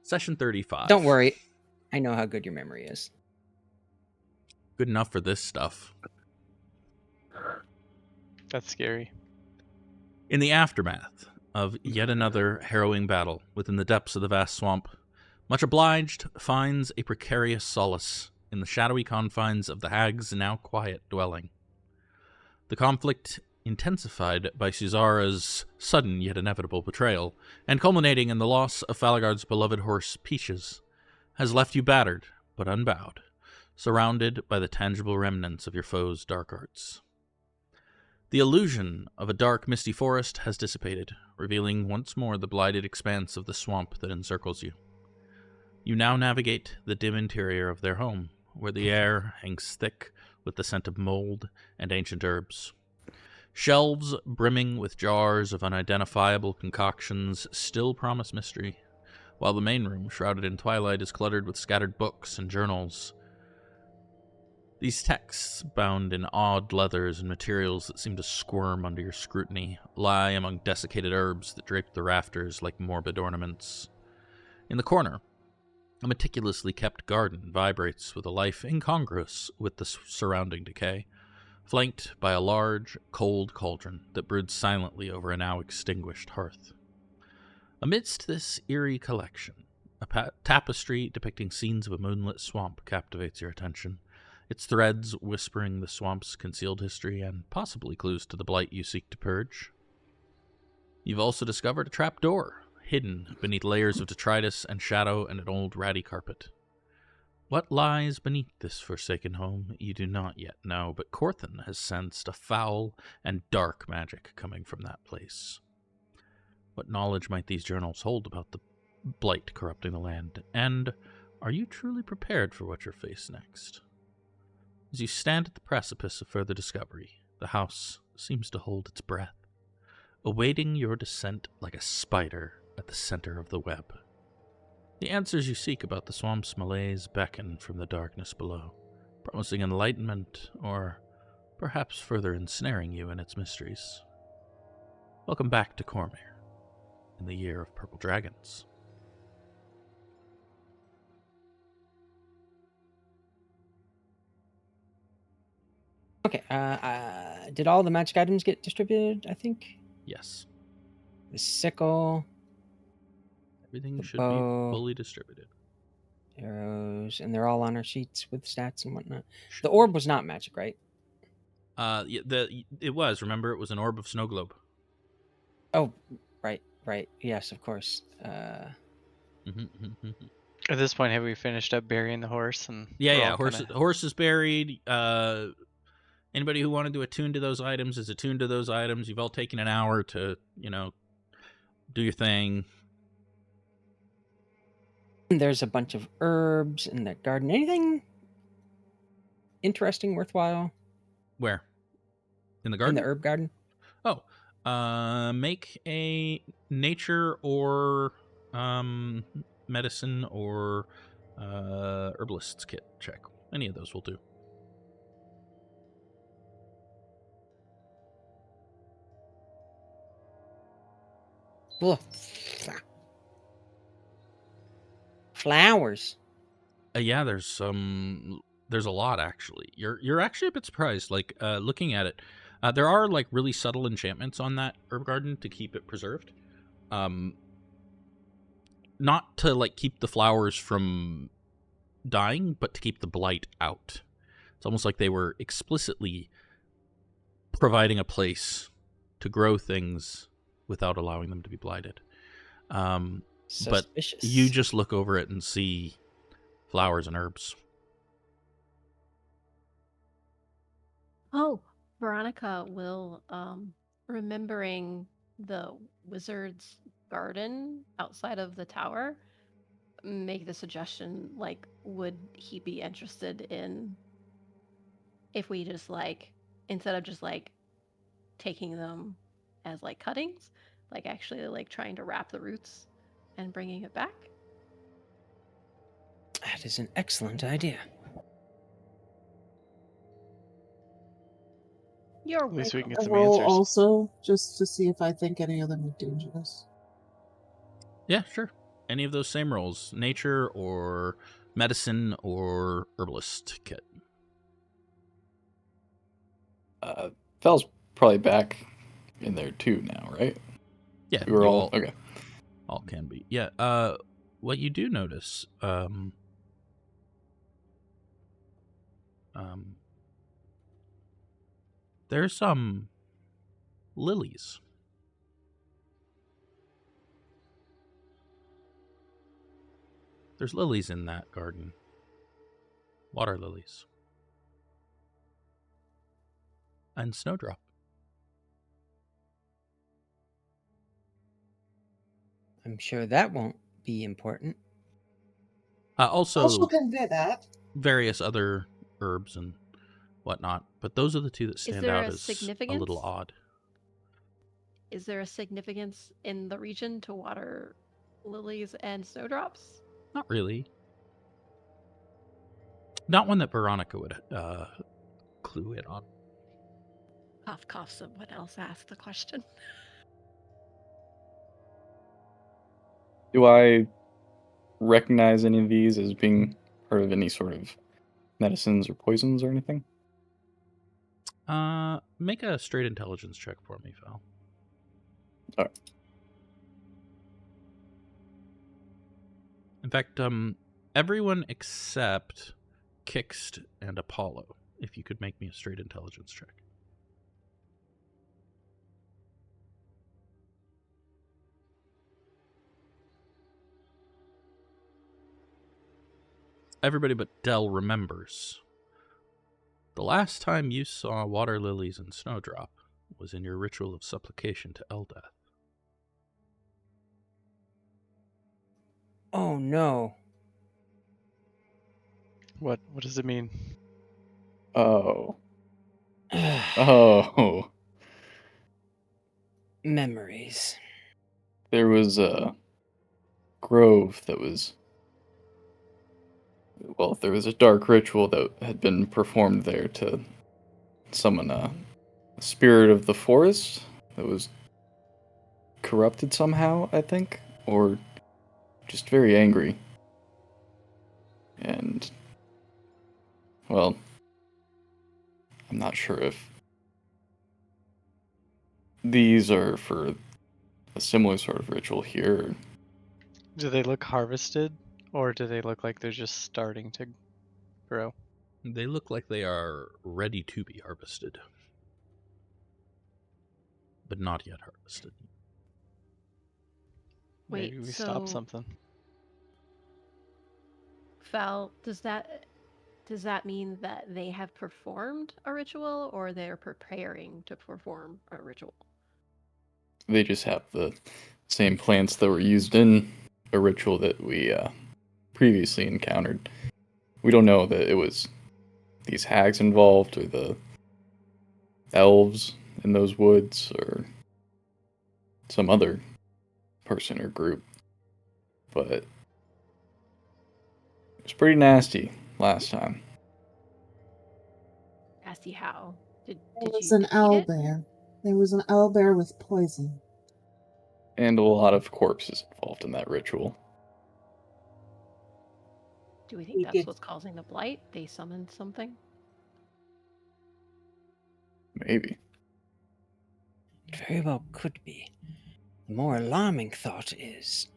Session 35. Don't worry. I know how good your memory is. Good enough for this stuff. That's scary. In the aftermath of yet another harrowing battle within the depths of the vast swamp, Much Obliged finds a precarious solace in the shadowy confines of the hag's now quiet dwelling. The conflict, intensified by Suzara's sudden yet inevitable betrayal, and culminating in the loss of Falaghard's beloved horse Peaches, has left you battered but unbowed, surrounded by the tangible remnants of your foe's dark arts. The illusion of a dark, misty forest has dissipated, revealing once more the blighted expanse of the swamp that encircles you. You now navigate the dim interior of their home, where the air hangs thick with the scent of mold and ancient herbs. Shelves brimming with jars of unidentifiable concoctions still promise mystery, while the main room, shrouded in twilight, is cluttered with scattered books and journals. These texts, bound in odd leathers and materials that seem to squirm under your scrutiny, lie among desiccated herbs that drape the rafters like morbid ornaments. In the corner, a meticulously kept garden vibrates with a life incongruous with the surrounding decay, flanked by a large, cold cauldron that broods silently over a now extinguished hearth. Amidst this eerie collection, a tapestry depicting scenes of a moonlit swamp captivates your attention, its threads whispering the swamp's concealed history and possibly clues to the blight you seek to purge. You've also discovered a trap door, hidden beneath layers of detritus and shadow and an old ratty carpet. What lies beneath this forsaken home, you do not yet know, but Corthyndahast has sensed a foul and dark magic coming from that place. What knowledge might these journals hold about the blight corrupting the land, and are you truly prepared for what you'll face next? As you stand at the precipice of further discovery, the house seems to hold its breath, awaiting your descent like a spider at the center of the web. The answers you seek about the swamp's malaise beckon from the darkness below, promising enlightenment or perhaps further ensnaring you in its mysteries. Welcome back to Cormyr, in the year of purple dragons. Okay, did all the magic items get distributed, I think? Yes. The sickle, Everything the should bow, be fully distributed. arrows, and they're all on our sheets with stats and whatnot. The orb was not magic, right? It was. Remember, it was an orb of snow globe. Oh, right. Yes, of course. At this point, have we finished up burying the horse? And Yeah. Horse is buried. Anybody who wanted to attune to those items is attuned to those items. You've all taken an hour to, do your thing. There's a bunch of herbs in that garden. Anything interesting, worthwhile? Where? In the garden? In the herb garden? Oh. Make a nature or medicine or herbalist's kit check. Any of those will do. Ugh. Flowers. Yeah, there's a lot actually. You're actually a bit surprised. Like looking at it, there are like really subtle enchantments on that herb garden to keep it preserved. Not to like keep the flowers from dying, but to keep the blight out. It's almost like they were explicitly providing a place to grow things without allowing them to be blighted. But you just look over it and see flowers and herbs. Oh, Veronica will, remembering the wizard's garden outside of the tower, make the suggestion, like, would he be interested in if we just, like, instead of just, like, taking them as, like, cuttings, like, actually, like, trying to wrap the roots and bringing it back? That is an excellent idea. You're At least we can welcome. get some roll answers. also, just to see if I think any of them are dangerous. Yeah, sure. any of those same roles, nature or medicine or herbalist kit. Val's probably back in there too now, right? Yeah, We were you all okay. All can be. Yeah. What you do notice, there's some lilies. There's lilies in that garden. Water lilies. And snowdrop. I'm sure that won't be important. Also convey that. various other herbs and whatnot, but those are the two that Is stand there out a as a significance? little odd. Is there a significance in the region to water lilies and snowdrops? Not really. Not one that Veronica would clue in on. Cough, cough, someone else asked the question. Do I recognize any of these as being part of any sort of medicines or poisons or anything? Make a straight intelligence check for me, Val. Alright. In fact, everyone except Kixt and Apollo, if you could make me a straight intelligence check. Everybody but Del remembers. The last time you saw water lilies and snowdrop was in your ritual of supplication to Eldath. Oh no. What does it mean? Oh. Oh. Memories. There was a grove that was... Well, there was a dark ritual that had been performed there to summon a spirit of the forest that was corrupted somehow, I think, or just very angry. And, well, I'm not sure if these are for a similar sort of ritual here. Do they look harvested, or do they look like they're just starting to grow? They look like they are ready to be harvested, but not yet harvested. Wait, Maybe we stop so- something. Val, does that mean that they have performed a ritual or they're preparing to perform a ritual? They just have the same plants that were used in a ritual that we previously encountered. We don't know that it was these hags involved or the elves in those woods or some other person or group. But it was pretty nasty last time. Nasty how? Did There was you an defeat it? owlbear. There was an owlbear with poison. And a lot of corpses involved in that ritual. Do we think We that's did. what's causing the blight? They summoned something? Maybe. It very well could be. The more alarming thought is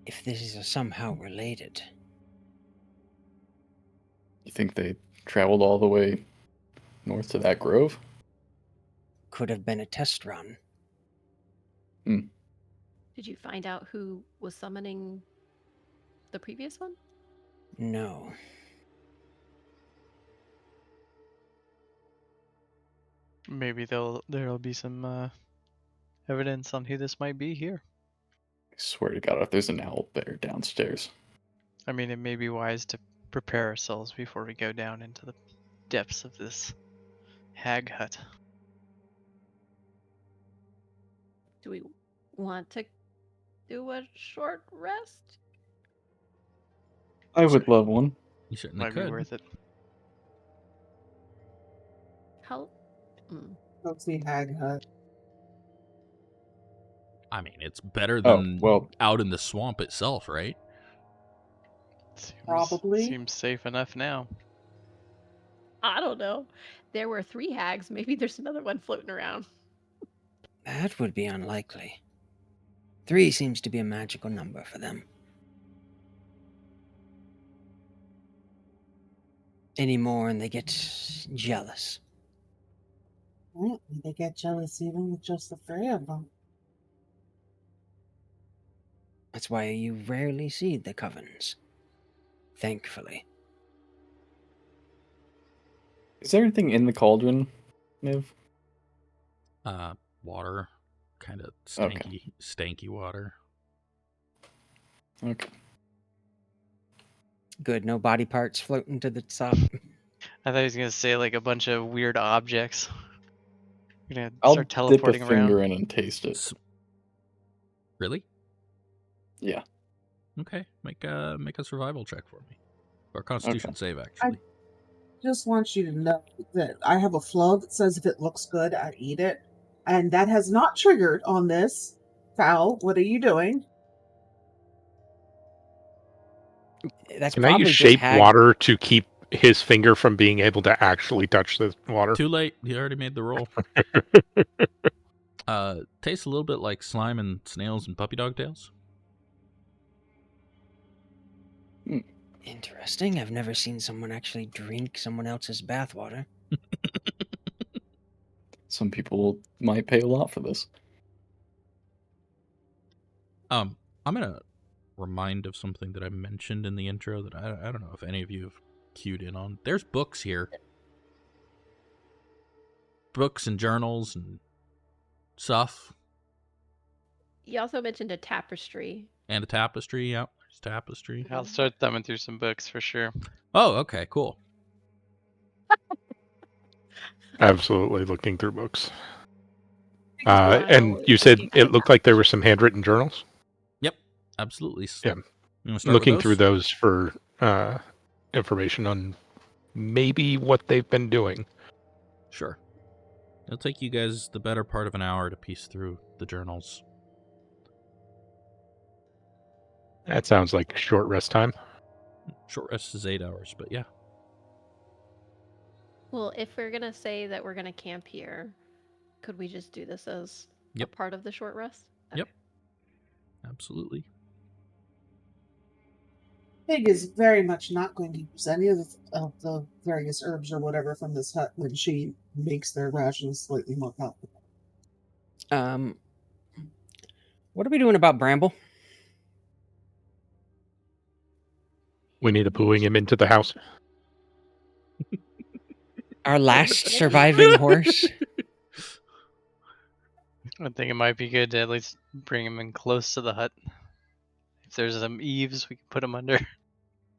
if these are somehow related. You think they traveled all the way north to that grove? Could have been a test run. Did you find out who was summoning the previous one? No. Maybe there'll be some evidence on who this might be here. I swear to God, if there's an owl bear downstairs. I mean, it may be wise to prepare ourselves before we go down into the depths of this hag hut. Do we want to do a short rest? I would love one. You certainly Might could. be worth it. How? Mm. Let's see, hag hut. I mean, it's better Oh, than well, out in the swamp itself, right? Probably. Seems safe enough now. I don't know. There were 3 hags. Maybe there's another one floating around. That would be unlikely. 3 seems to be a magical number for them. Any more and they get jealous. Well, they get jealous even with just the 3 of them. That's why you rarely see the covens. Thankfully. is there anything in the cauldron, Niv? Water, kind of Okay. stanky water. Okay. Good, no body parts floating to the top. I thought he was gonna say like a bunch of weird objects. You're gonna I'll start dip a teleporting finger around. in and taste it. Really? Yeah. Okay, make a survival check for me, or a Constitution save I actually. just want you to know that I have a flow that says if it looks good, I eat it. And that has not triggered on this. Fowl, what are you doing? That's Can I probably use just shape hag. water to keep his finger from being able to actually touch the water? Too late. You already made the roll. Tastes a little bit like slime and snails and puppy dog tails. Interesting. I've never seen someone actually drink someone else's bathwater. Some people might pay a lot for this. I'm gonna remind of something that I mentioned in the intro that I don't know if any of you have cued in on. There's books here. Books and journals and stuff. You also mentioned a tapestry. And a tapestry. Yeah, there's tapestry. I'll start thumbing through some books for sure. Oh, okay, cool. Absolutely looking through books. Wow, And you it's said looking it for looked like there were some handwritten journals? Yep, absolutely. Yeah. You want to start Looking with through those for information on maybe what they've been doing. Sure. It'll take you guys the better part of an hour to piece through the journals. That sounds like short rest time. Short rest is 8 hours, but yeah. Well, if we're gonna say that we're gonna camp here, could we just do this as Yep. a part of the short rest? Yep. Absolutely. Pig is very much not going to use any of the various herbs or whatever from this hut when she makes their rations slightly more complicated. What are we doing about Bramble? We need to pooing him into the house. Our last surviving horse? I think it might be good to at least bring him in close to the hut. If there's some eaves, we can put him under.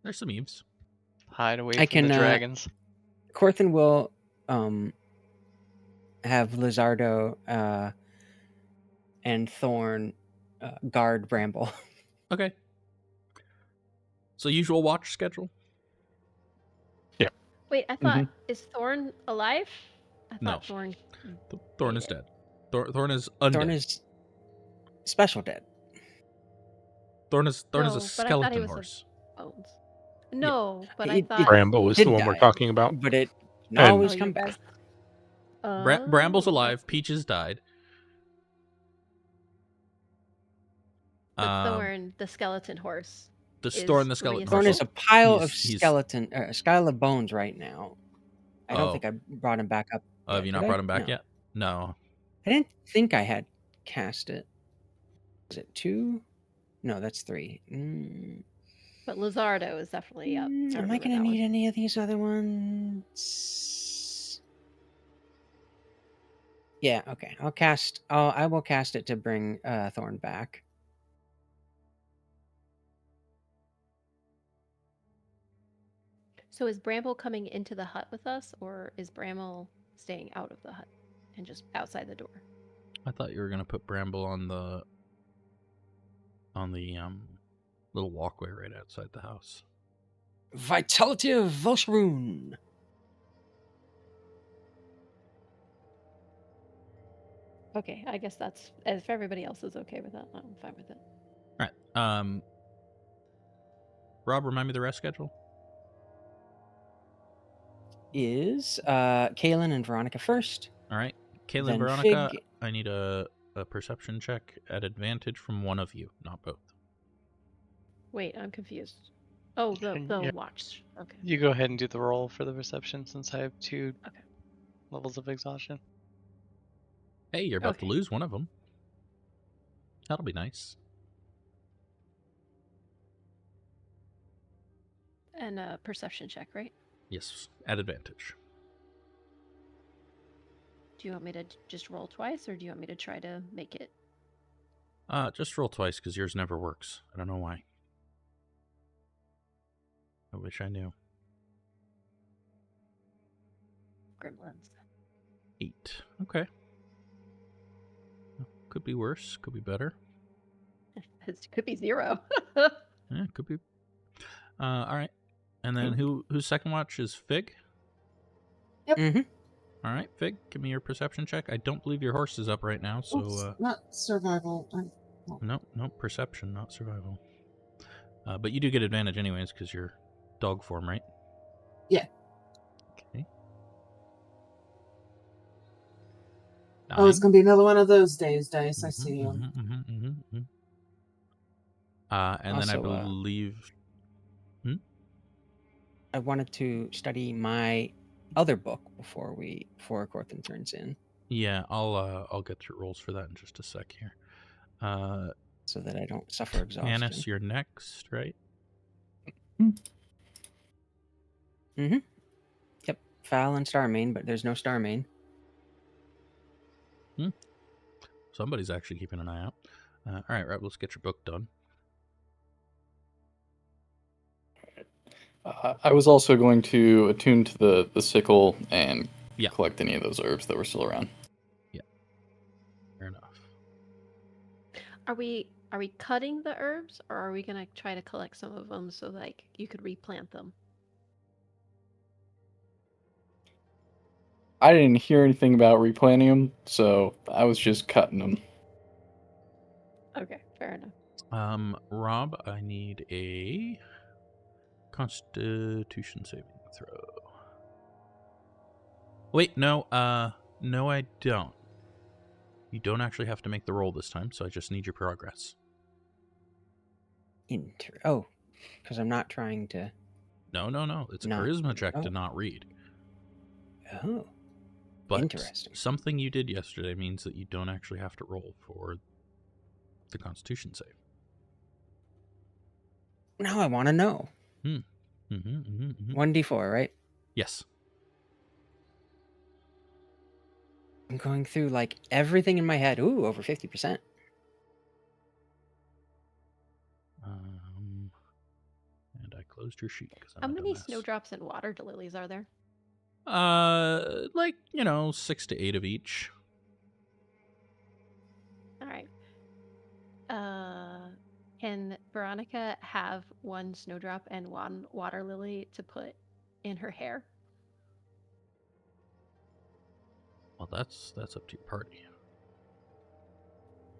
There's some eaves. Hide away I from can, the dragons. Corthin will have Lizardo and Thorn guard Bramble. Okay. So usual watch schedule? Wait, I thought is Thorn alive? I thought No. Thorn. Thorn is dead. Thorn is undead. Thorn is special dead. Thorn is No, a but I thought he skeleton was a- horse. Bones. No, but I It- thought. Bramble is did the one we're die. talking about. But it can And- always Oh, come you guys- back. Bramble's Oh, alive. I see. Peaches died. But Thorn, the skeleton horse. The is Thorn the skeleton Thorn horse. is a pile of He's- skeleton, a skeleton of bones right now. I don't Oh. think I brought him back up. Oh, have yet, you did not I? brought him back No. yet? No. I didn't think I had cast it. Was it 2? No, that's 3. But Lizardo is definitely up. Am I remember going to that need one. any of these other ones? Yeah, okay. I will cast it to bring Thorn back. So is Bramble coming into the hut with us, or is Bramble staying out of the hut and just outside the door? I thought you were gonna put Bramble on the little walkway right outside the house. Vitality of Volsharoon. Okay, I guess that's if everybody else is okay with that, I'm fine with it. All right. Rob, remind me the rest schedule. Is Kaelen and Veronica first? All right. Kaelen, Then Veronica, Fig. I need a perception check at advantage from one of you, not both. Wait, I'm confused. Oh, the Yeah. watch. Okay. You go ahead and do the roll for the reception since I have 2 Okay. levels of exhaustion. Hey, you're about to Okay. lose one of them. That'll be nice. And a perception check, right? Yes, at advantage. Do you want me to just roll twice, or do you want me to try to make it? Just roll twice because yours never works. I don't know why. I wish I knew. Gremlins. 8. Okay. Could be worse. Could be better. It could be 0. Yeah, could be. All right. And then whose second watch is Fig? Mm-hmm. All right, Fig, give me your perception check. I don't believe your horse is up right now, so Oops, not survival. no, perception, not survival. But you do get advantage anyways because you're dog form, right? Yeah. Okay. Oh, it's 9. gonna be another one of those days, Dice. I Mhm, see you. And then I Also, believe. I wanted to study my other book before Corthyndahast turns in, Yeah, I'll get through rolls for that in just a sec here. so that I don't suffer exhaustion. Tanis, you're next, right? Mm-hmm. Yep. Foul and Starmane, but there's no Starmane. Somebody's actually keeping an eye out. All right, let's get your book done. I was also going to attune to the sickle and Yeah. collect any of those herbs that were still around. Fair enough. Are we cutting the herbs, or are we gonna try to collect some of them so like you could replant them? I didn't hear anything about replanting them, so I was just cutting them. Okay, fair enough. Rob, I need a Constitution saving throw. Wait, no, I don't. You don't actually have to make the roll this time, so I just need your progress. Oh, because I'm not trying to. No. It's a Not- charisma check oh. to not read. Oh, But interesting. something you did yesterday means that you don't actually have to roll for the Constitution save. Now I want to know. 1d4, right? Yes. I'm going through like everything in my head. Ooh, over 50%. And I closed your sheet because How many snowdrops and water lilies are there? Like 6 to 8 of each. All right. Can Veronica have one snowdrop and one water lily to put in her hair? Well, that's up to your party.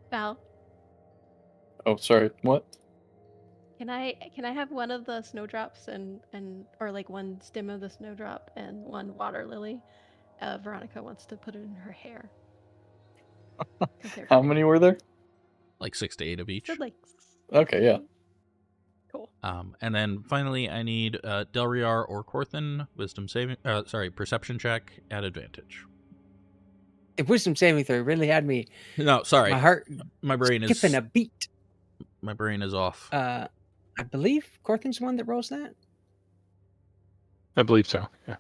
Val, Oh, sorry, what? can I have one of the snowdrops and or like one stem of the snowdrop and one water lily? Veronica wants to put it in her hair. How many were there? Like 6 to 8 of each. Said like. Okay, yeah. Cool. And then finally, I need Delryar or Corthyndahast perception check at advantage. The wisdom saving throw really had me. No, sorry, My heart my brain skipping is a beat. my brain is off. I believe Corthyndahast's the one that rolls that. I believe so. Yeah.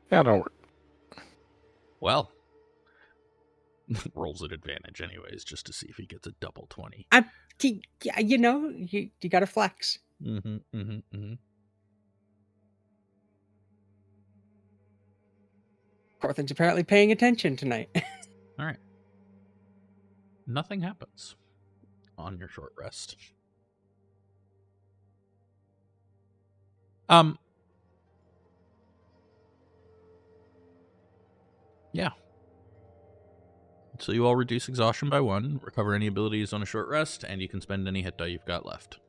That'll work. Well, rolls at advantage anyways, just to see if he gets a double 20. You got to flex. Corthyndahast's apparently paying attention tonight. All right. Nothing happens on your short rest. Yeah. So you all reduce exhaustion by 1, recover any abilities on a short rest, and you can spend any hit die you've got left.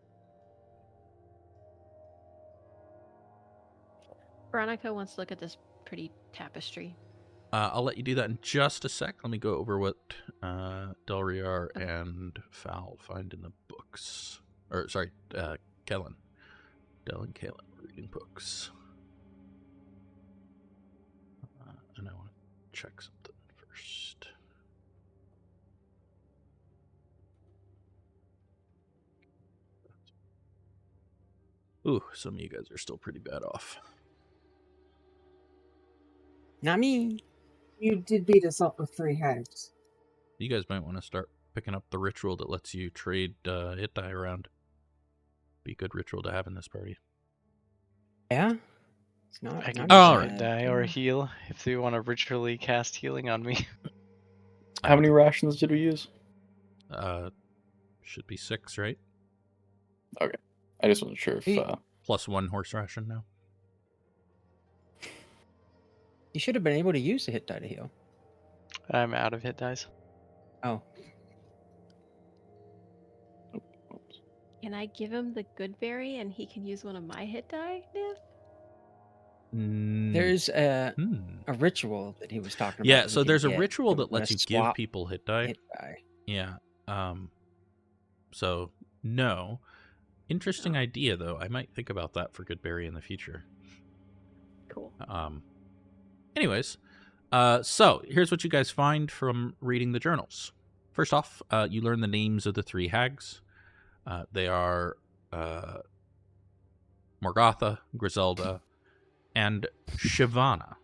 Veronica wants to look at this pretty tapestry. I'll let you do that in just a sec. Let me go over what Delryar and Fal find in the books. Or, sorry, Kaelen. Del and Kaelen were reading books. And I want to check something first. Ooh, some of you guys are still pretty bad off. Not me. You did beat us up with 3 hags. You guys might want to start picking up the ritual that lets you trade hit die around. Be a good ritual to have in this party. Yeah? It's not. I can not all use right. a die or a heal if they want to ritually cast healing on me. How many rations did we use? Should be 6, right? Okay. I just wasn't sure if... Plus 1 horse ration now. You should have been able to use the hit die to heal. I'm out of hit dice. Oh. Can I give him the good berry and he can use one of my hit die, Niv? There's a ritual that he was talking about. Yeah, that we so could there's a get ritual that we're lets you gonna give people hit die. hit die. Yeah. So, no. Interesting idea, though. I might think about that for Goodberry in the future. Cool. Anyways, so here's what you guys find from reading the journals. First off, you learn the names of the 3 hags. They are Morgotha, Griselda, and Shyvana.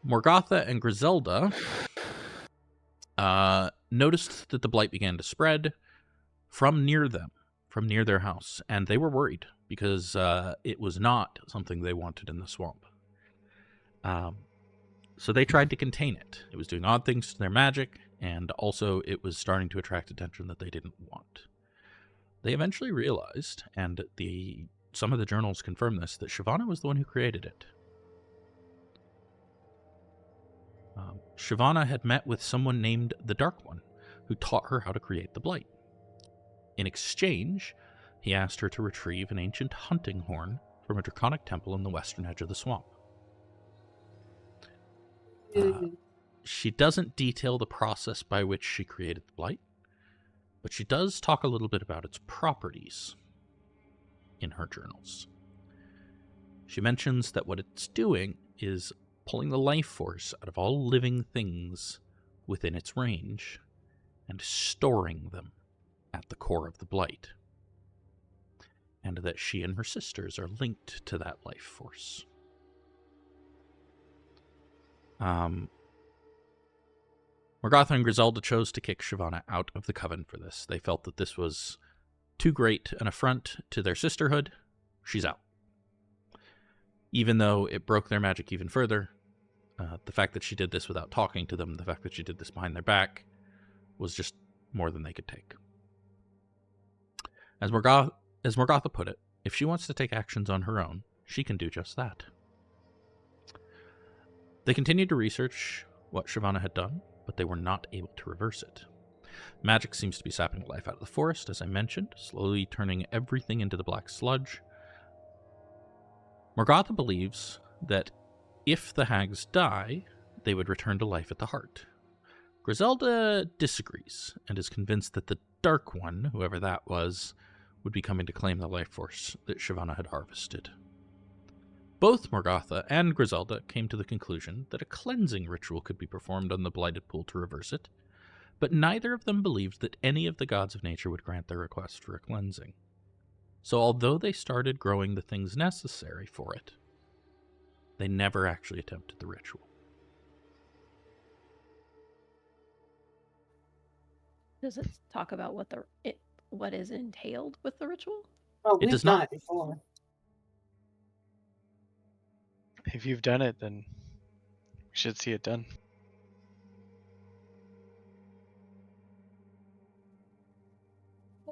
Morgotha and Griselda noticed that the blight began to spread from near them, from near their house, and they were worried because it was not something they wanted in the swamp. So they tried to contain it. It was doing odd things to their magic, and also it was starting to attract attention that they didn't want. They eventually realized, and some of the journals confirm this, that Shyvana was the one who created it. Shyvana had met with someone named the Dark One, who taught her how to create the blight. In exchange, he asked her to retrieve an ancient hunting horn from a draconic temple in the western edge of the swamp. She doesn't detail the process by which she created the blight, but she does talk a little bit about its properties in her journals. She mentions that what it's doing is pulling the life force out of all living things within its range and storing them at the core of the blight, and that she and her sisters are linked to that life force. Morgotha and Griselda chose to kick Shyvana out of the coven for this. They felt that this was too great an affront to their sisterhood. She's out. Even though it broke their magic even further, the fact that she did this without talking to them, the fact that she did this behind their back, was just more than they could take. As Morgotha put it, if she wants to take actions on her own, she can do just that. They continued to research what Shyvana had done, but they were not able to reverse it. Magic seems to be sapping life out of the forest, as I mentioned, slowly turning everything into the black sludge. Morgotha believes that if the hags die, they would return to life at the heart. Griselda disagrees, and is convinced that the Dark One, whoever that was, would be coming to claim the life force that Shyvana had harvested. Both Morgotha and Griselda came to the conclusion that a cleansing ritual could be performed on the blighted pool to reverse it, but neither of them believed that any of the gods of nature would grant their request for a cleansing. So although they started growing the things necessary for it, they never actually attempted the ritual. Does it talk about what is entailed with the ritual? Oh, It we've does done not. it before. If you've done it, then we should see it done.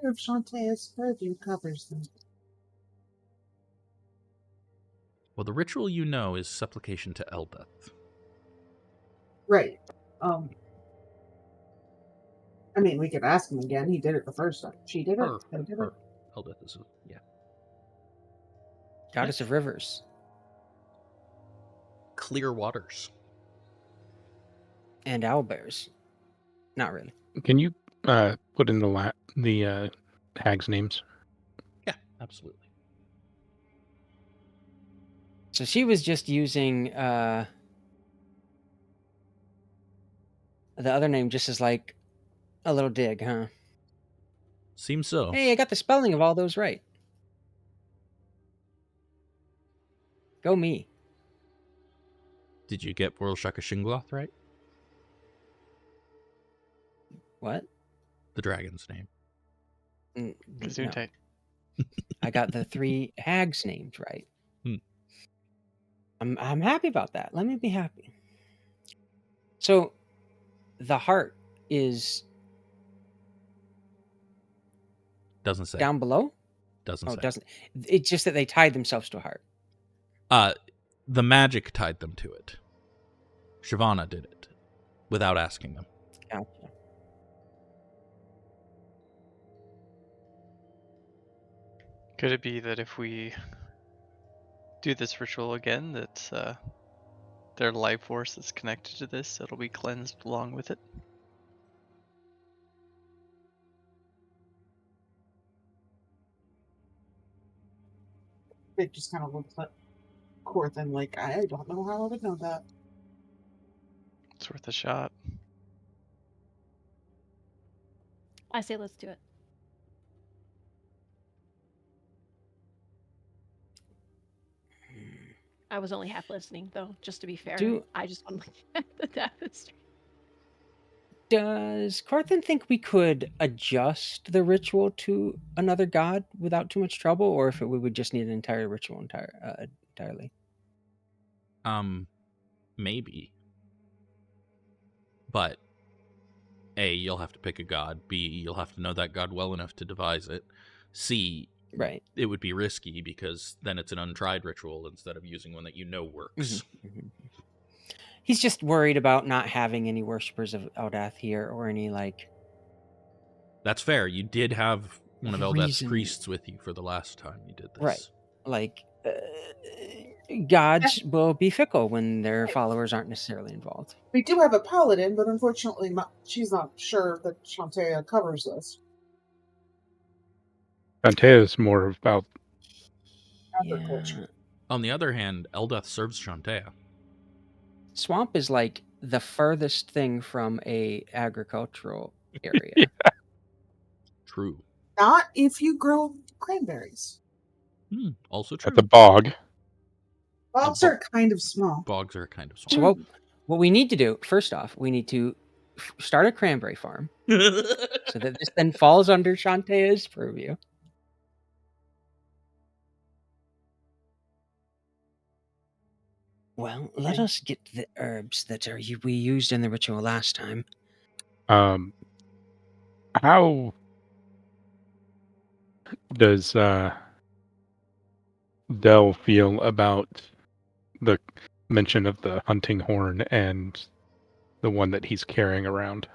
If Shantae's purview covers them. Well, the ritual you know is supplication to Eldeth. Right. I mean, we could ask him again. He did it the first time. She did it. They did it. Eldeth is, yeah. Goddess of rivers. Clear waters. And owlbears. Not really. Can you put in the hags' names? Yeah, absolutely. So she was just using the other name just as like a little dig, huh? Seems so. Hey, I got the spelling of all those right. Go me. Did you get Vorlshaka Shingloth right? What? The dragon's name. No. Gesundheit. I got the 3 hags' names right. Hmm. I'm happy about that. Let me be happy. So, the heart is Doesn't say. down below. Doesn't Oh, say. it doesn't. It's just that they tied themselves to a heart. The magic tied them to it. Shyvana did it without asking them. Gotcha. Could it be that if we do this ritual again, that their life force is connected to this, it'll be cleansed along with it? It just kind of looks at Corthynd like, I don't know how I would know that. It's worth a shot. I say let's do it. I was only half listening, though, just to be fair. I just want to look at the tapestry. Does Corthynd think we could adjust the ritual to another god without too much trouble, or if we would just need an entire ritual entirely? Maybe. But A, you'll have to pick a god. B, you'll have to know that god well enough to devise it. C, Right. it would be risky because then it's an untried ritual instead of using one that you know works. Mm-hmm. He's just worried about not having any worshippers of Eldath here or any like. That's fair. You did have one of Eldath's Reason- priests with you for the last time you did this. Right. Like, gods will be fickle when their followers aren't necessarily involved. We do have a paladin, but unfortunately, she's not sure that Shantea covers this. Shantea is more about Agriculture. On the other hand, Eldath serves Shantea. Swamp is like the furthest thing from a agricultural area. Yeah. True. Not if you grow cranberries. Also true. at the bog. Bogs are kind of small. Bogs are kind of So small. what we need to do, first off, we need to start a cranberry farm so that this then falls under Shantaea's purview. Well, let us get the herbs that we used in the ritual last time. How does Del feel about the mention of the hunting horn and the one that he's carrying around?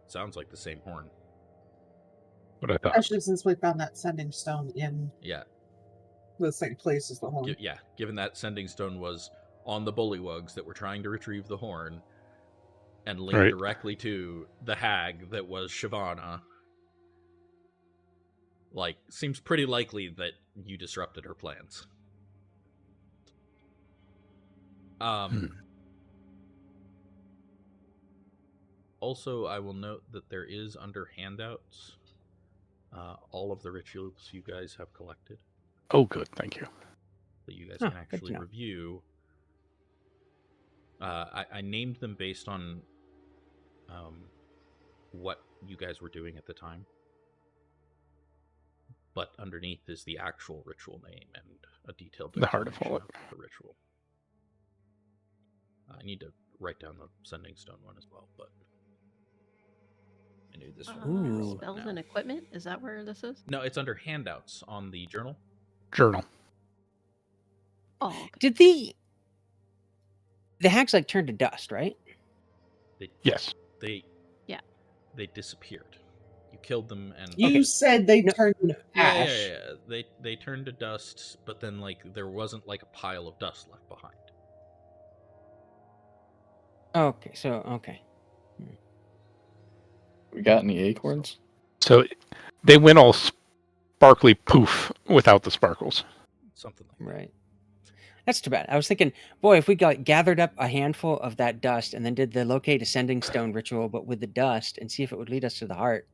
Sounds like the same horn. What I thought. Especially since we found that sending stone in Yeah. the same place as the horn. Given that sending stone was on the bullywugs that were trying to retrieve the horn and linked directly to the hag that was Shyvana. Like, seems pretty likely that you disrupted her plans. Also, I will note that there is under handouts all of the rituals you guys have collected. Oh, good. Thank you. That you guys can actually review. I named them based on what you guys were doing at the time. But underneath is the actual ritual name and a detailed The Heart of explanation Hawklin. the ritual. I need to write down the sending stone one as well, but I knew this one. Spells and equipment? Is that where this is? No, it's under handouts on the journal. Journal. Oh, okay. Did the hags like turn to dust, right? They, Yes. They. Yeah. They disappeared. You killed them, and You Okay. said they No. turned into ash. yeah. They turned to dust, but then like there wasn't like a pile of dust left behind. Okay, so okay. We got any acorns? So they went all sparkly poof without the sparkles. Something like that. Right. That's too bad. I was thinking, boy, if we got gathered up a handful of that dust and then did the locate ascending stone ritual, but with the dust, and see if it would lead us to the heart.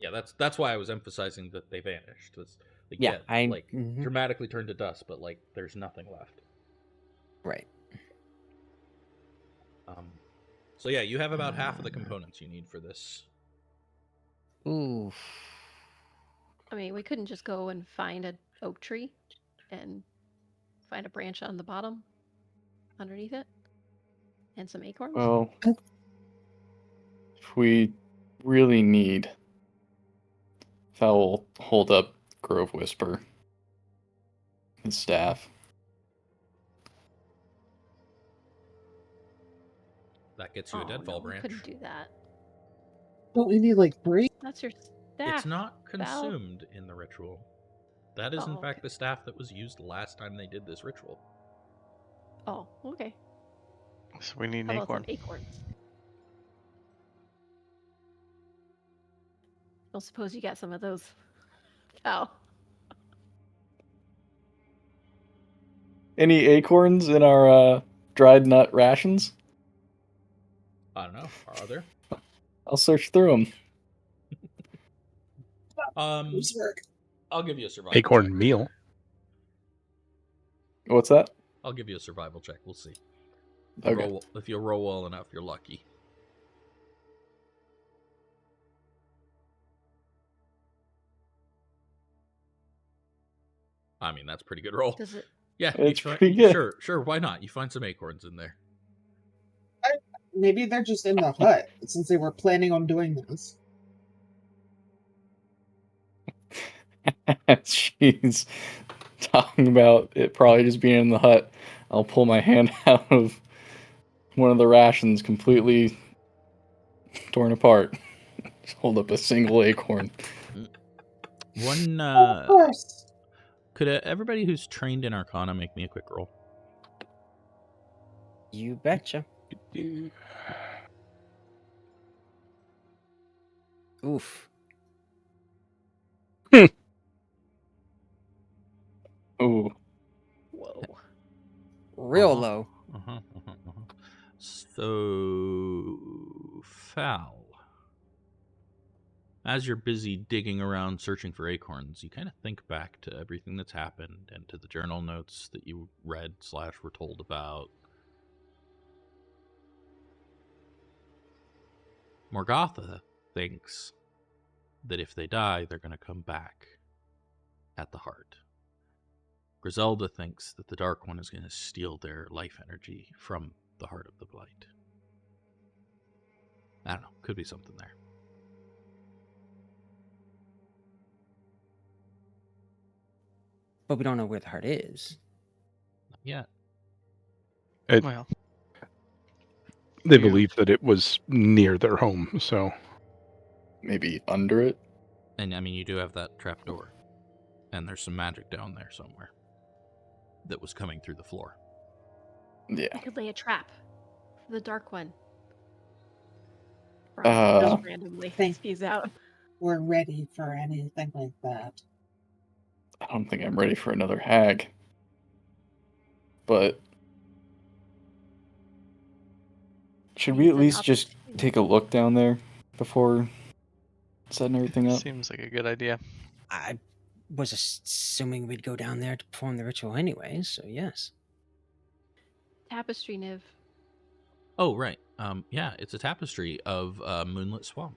Yeah, that's why I was emphasizing that they vanished. It's like, Yeah, yeah, dramatically turned to dust, but like there's nothing left. Right. So yeah, you have about half of the components you need for this. Ooh. I mean, we couldn't just go and find an oak tree and find a branch on the bottom underneath it and some acorns. Well, if we really need, Val will hold up Grove Whisper, his staff. That gets you a deadfall branch. We couldn't do that. Don't we need like 3? That's your staff. It's not Val. consumed in the ritual. That is in fact Okay. the staff that was used last time they did this ritual. Oh, okay. So we need an How about acorn. some acorns? Don't suppose you got some of those, Val? Any acorns in our dried nut rations? I don't know. Are there? I'll search through them. I'll give you a survival Acorn check. meal. What's that? I'll give you a survival check. We'll see. Okay. If you roll well enough, you're lucky. I mean, that's a pretty good roll. Does it? Yeah, It's pretty good. Sure. Why not? You find some acorns in there. Maybe they're just in the hut since they were planning on doing this. She's talking about it probably just being in the hut. I'll pull my hand out of one of the rations completely torn apart. Just hold up a single acorn. One. Of course. Could everybody who's trained in Arcana make me a quick roll? You betcha. Oof. Ooh. Whoa. Real low. So, Fal, as you're busy digging around searching for acorns, you kind of think back to everything that's happened and to the journal notes that you read / were told about. Morgotha thinks that if they die, they're going to come back at the heart. Griselda thinks that the Dark One is going to steal their life energy from the heart of the Blight. I don't know. Could be something there. But we don't know where the heart is. Not yet. Well, They You- believe that it was near their home, so Maybe under it? And I mean, you do have that trapdoor. And there's some magic down there somewhere that was coming through the floor. Yeah. We could lay a trap for the Dark One. Uh, Just randomly. Thank- He's out. We're ready for anything like that. I don't think I'm ready for another hag. But should we It's at an least just opportunity. take a look down there before setting everything up? seems like a good idea. I was assuming we'd go down there to perform the ritual anyways, so yes. Tapestry, Niv. Oh, right. Yeah, it's a tapestry of Moonlit Swamp.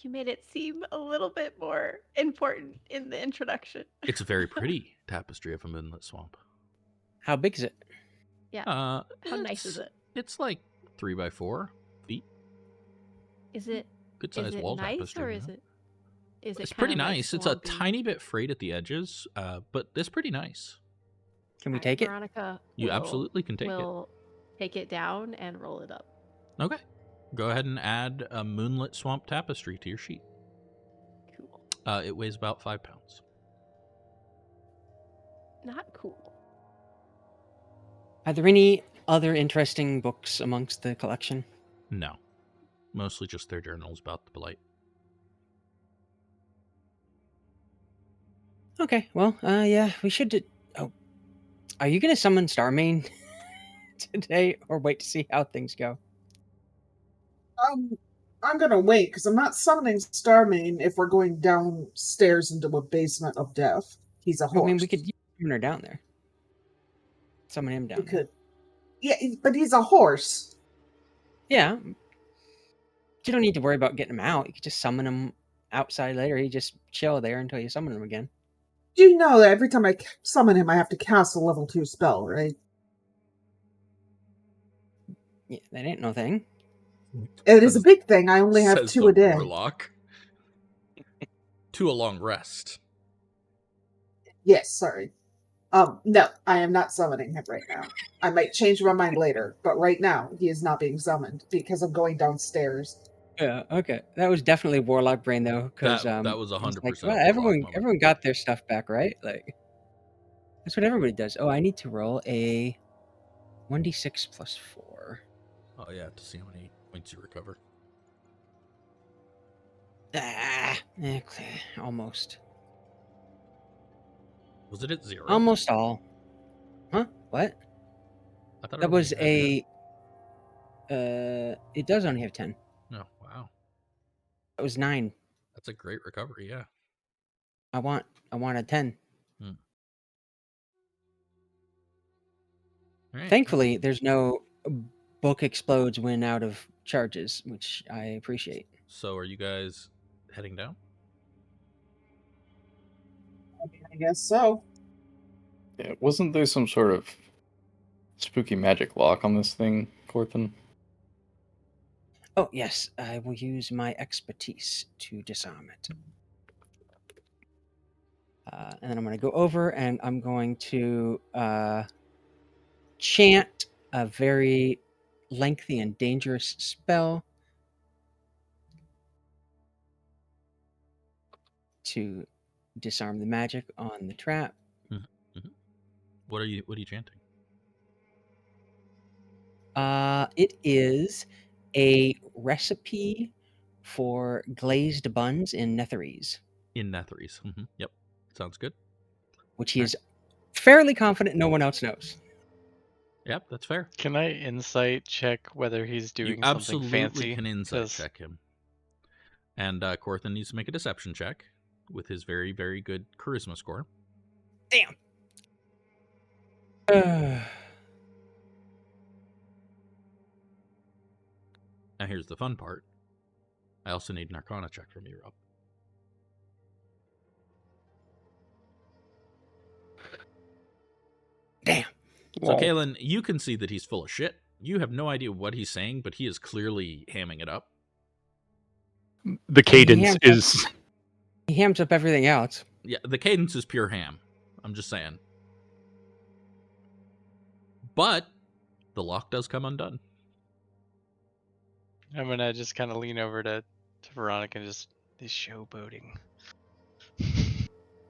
You made it seem a little bit more important in the introduction. It's a very pretty tapestry of a Moonlit Swamp. How big is it? Yeah. How nice is it? It's like 3 by 4 feet. Is it Good is sized it wall nice tapestry. or you is know? it Is it It's kind pretty of like nice. It's a swampy? tiny bit frayed at the edges, but it's pretty nice. Can we Alright, take it? Veronica You absolutely can take it. will take it down and roll it up. Okay. Go ahead and add a Moonlit Swamp Tapestry to your sheet. Cool. It weighs about 5 pounds. Not cool. Are there any other interesting books amongst the collection? No. Mostly just their journals about the Blight. Okay, well, yeah, we should. Oh, are you gonna summon Starmane today, or wait to see how things go? I'm gonna wait because I'm not summoning Starmane if we're going downstairs into a basement of death. He's a horse. I mean, we could summon her down there. Summon him down We there. could. Yeah, but he's a horse. Yeah. You don't need to worry about getting him out. You could just summon him outside later. He just chill there until you summon him again. Do you know that every time I summon him, I have to cast a level 2 spell, right? Yeah, that ain't no thing. It is a big thing. I only have Says 2 the a day. Warlock. 2 a long rest. Yes, sorry. No, I am not summoning him right now. I might change my mind later, but right now he is not being summoned because I'm going downstairs. Yeah, okay. That was definitely Warlock brain though, because That was it's 100% like, a well, Warlock moment. everyone got their stuff back, right? Like that's what everybody does. Oh, I need to roll a 1d6 plus 4. Oh, yeah, to see how many points you recover. Okay, almost. Was it at 0? Almost all. Huh? What? I thought That was everybody had it does only have 10. 10. Oh, wow. That was 9. That's a great recovery, yeah. I want a 10. All right. Thankfully, there's no book explodes when out of charges, which I appreciate. So are you guys heading down? I guess so. Yeah, wasn't there some sort of spooky magic lock on this thing, Corthin? Oh, yes, I will use my expertise to disarm it. And then I'm going to go over and I'm going to chant a very lengthy and dangerous spell to disarm the magic on the trap. What are you chanting? It is a recipe for glazed buns in Netherese, In Netherese. Yep. Sounds good. which he is fairly confident no one else knows. Yep, that's fair. Can I insight check whether he's You doing something absolutely fancy? can insight 'Cause check him. And Corthin needs to make a deception check with his very, very good charisma score. Damn. Now here's the fun part. I also need an Arcana check from you, Rob. Damn. So, Kaelen, you can see that he's full of shit. You have no idea what he's saying, but he is clearly hamming it up. The cadence is. He hams up everything else. Yeah, the cadence is pure ham. I'm just saying. But the lock does come undone. I'm gonna just kind of lean over to Veronica and just, he's showboating.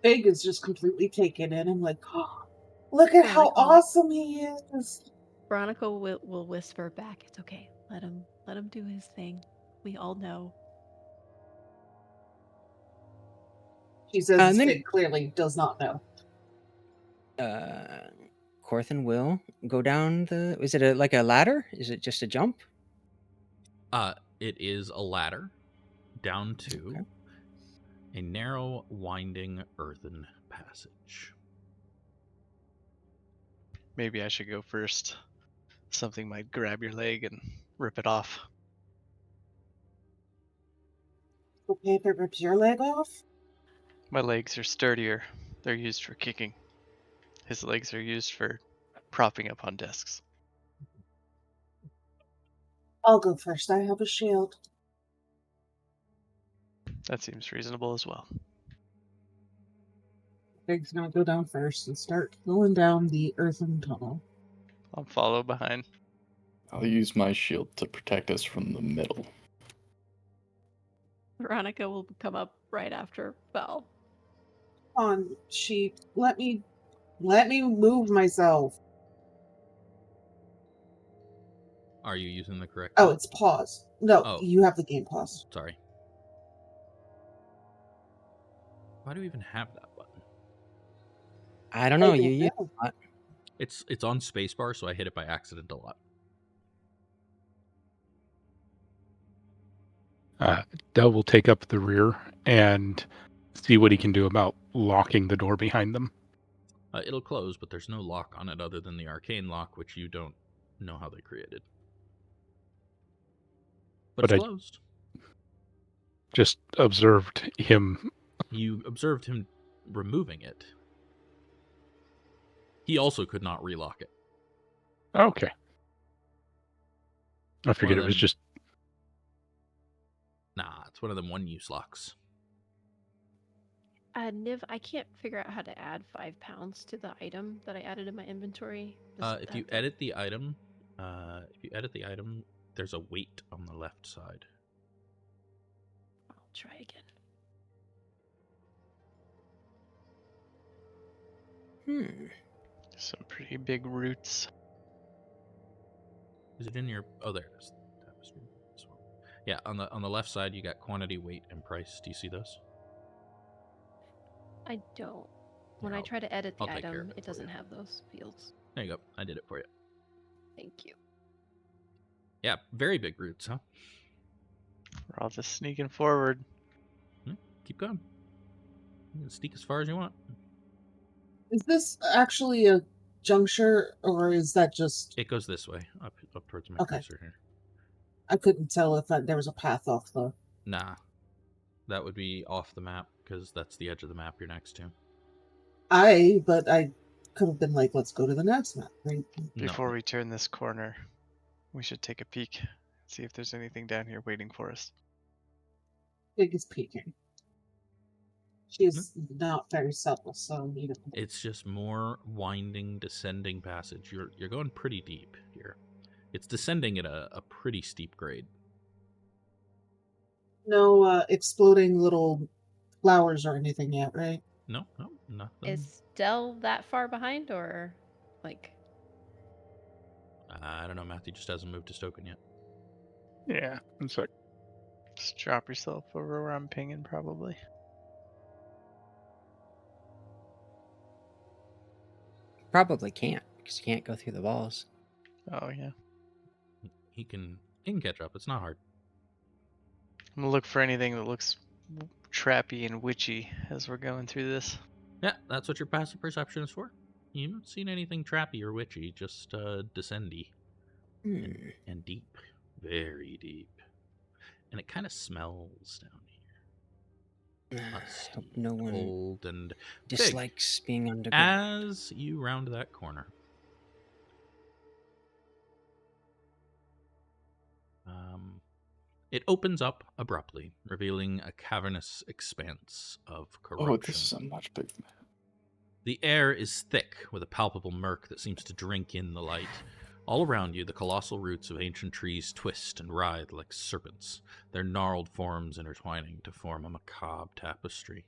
Big is just completely taken in. I'm like, oh, look at how Veronica. awesome he is. Veronica will whisper back, "It's okay. Let him do his thing. We all know." She says And then- Fig clearly does not know. Corthin will go down the. Is it like a ladder? Is it just a jump? It is a ladder down to a narrow, winding earthen passage. Maybe I should go first. Something might grab your leg and rip it off. Okay, if it rips your leg off? My legs are sturdier. They're used for kicking. His legs are used for propping up on desks. I'll go first. I have a shield. That seems reasonable as well. Big's gonna go down first and start going down the earthen tunnel. I'll follow behind. I'll use my shield to protect us from the middle. Veronica will come up right after Val. On sheep, let me move myself. Are you using the correct? Oh, key? it's pause. No, Oh. you have the game pause. Sorry. Why do we even have that button? I don't know. I You don't use know. it. It's on spacebar, so I hit it by accident a lot. Del will take up the rear and see what he can do about locking the door behind them. It'll close, but there's no lock on it other than the arcane lock, which you don't know how they created. But But it's I- closed. Just observed him. You observed him removing it. He also could not relock it. Okay. I figured of it was them- just. Nah, it's one of them one-use locks. Niv, I can't figure out how to add 5 pounds to the item that I added in my inventory. If you edit the item, there's a weight on the left side. I'll try again. Some pretty big roots. Is it in your? Oh, there it is. Tapestry. Yeah, on the left side, you got quantity, weight, and price. Do you see those? I don't. When Yeah, I try to edit the I'll take care item, of it it for doesn't you. have those fields. There you go. I did it for you. Thank you. Yeah, very big roots, huh? We're all just sneaking forward. Keep going. You can sneak as far as you want. Is this actually a juncture, or is that just? It goes this way, up towards my Okay. cursor here. I couldn't tell if there was a path off the. Nah, that would be off the map because that's the edge of the map you're next to. But I could have been like, let's go to the next map. Right? Before we turn this corner, we should take a peek. See if there's anything down here waiting for us. Big is peeking. She's not very subtle, so you know. It's just more winding, descending passage. You're going pretty deep here. It's descending at a pretty steep grade. No exploding little flowers or anything yet, right? No, nothing. Is Del that far behind, or like? I don't know. Matthew just hasn't moved to Stoken yet. Yeah. It's like, Just drop yourself over where I'm pinging, probably. Probably can't because you can't go through the walls. Oh, yeah. He can catch up. It's not hard. I'm gonna look for anything that looks trappy and witchy as we're going through this. Yeah, that's what your passive perception is for. You haven't seen anything trappy or witchy, just descendy and deep, very deep, and it kind of smells down here. I hope no one Old and dislikes being underground. as you round that corner. It opens up abruptly, revealing a cavernous expanse of corruption. Oh, this is a much bigger map. The air is thick with a palpable murk that seems to drink in the light. All around you, the colossal roots of ancient trees twist and writhe like serpents, their gnarled forms intertwining to form a macabre tapestry.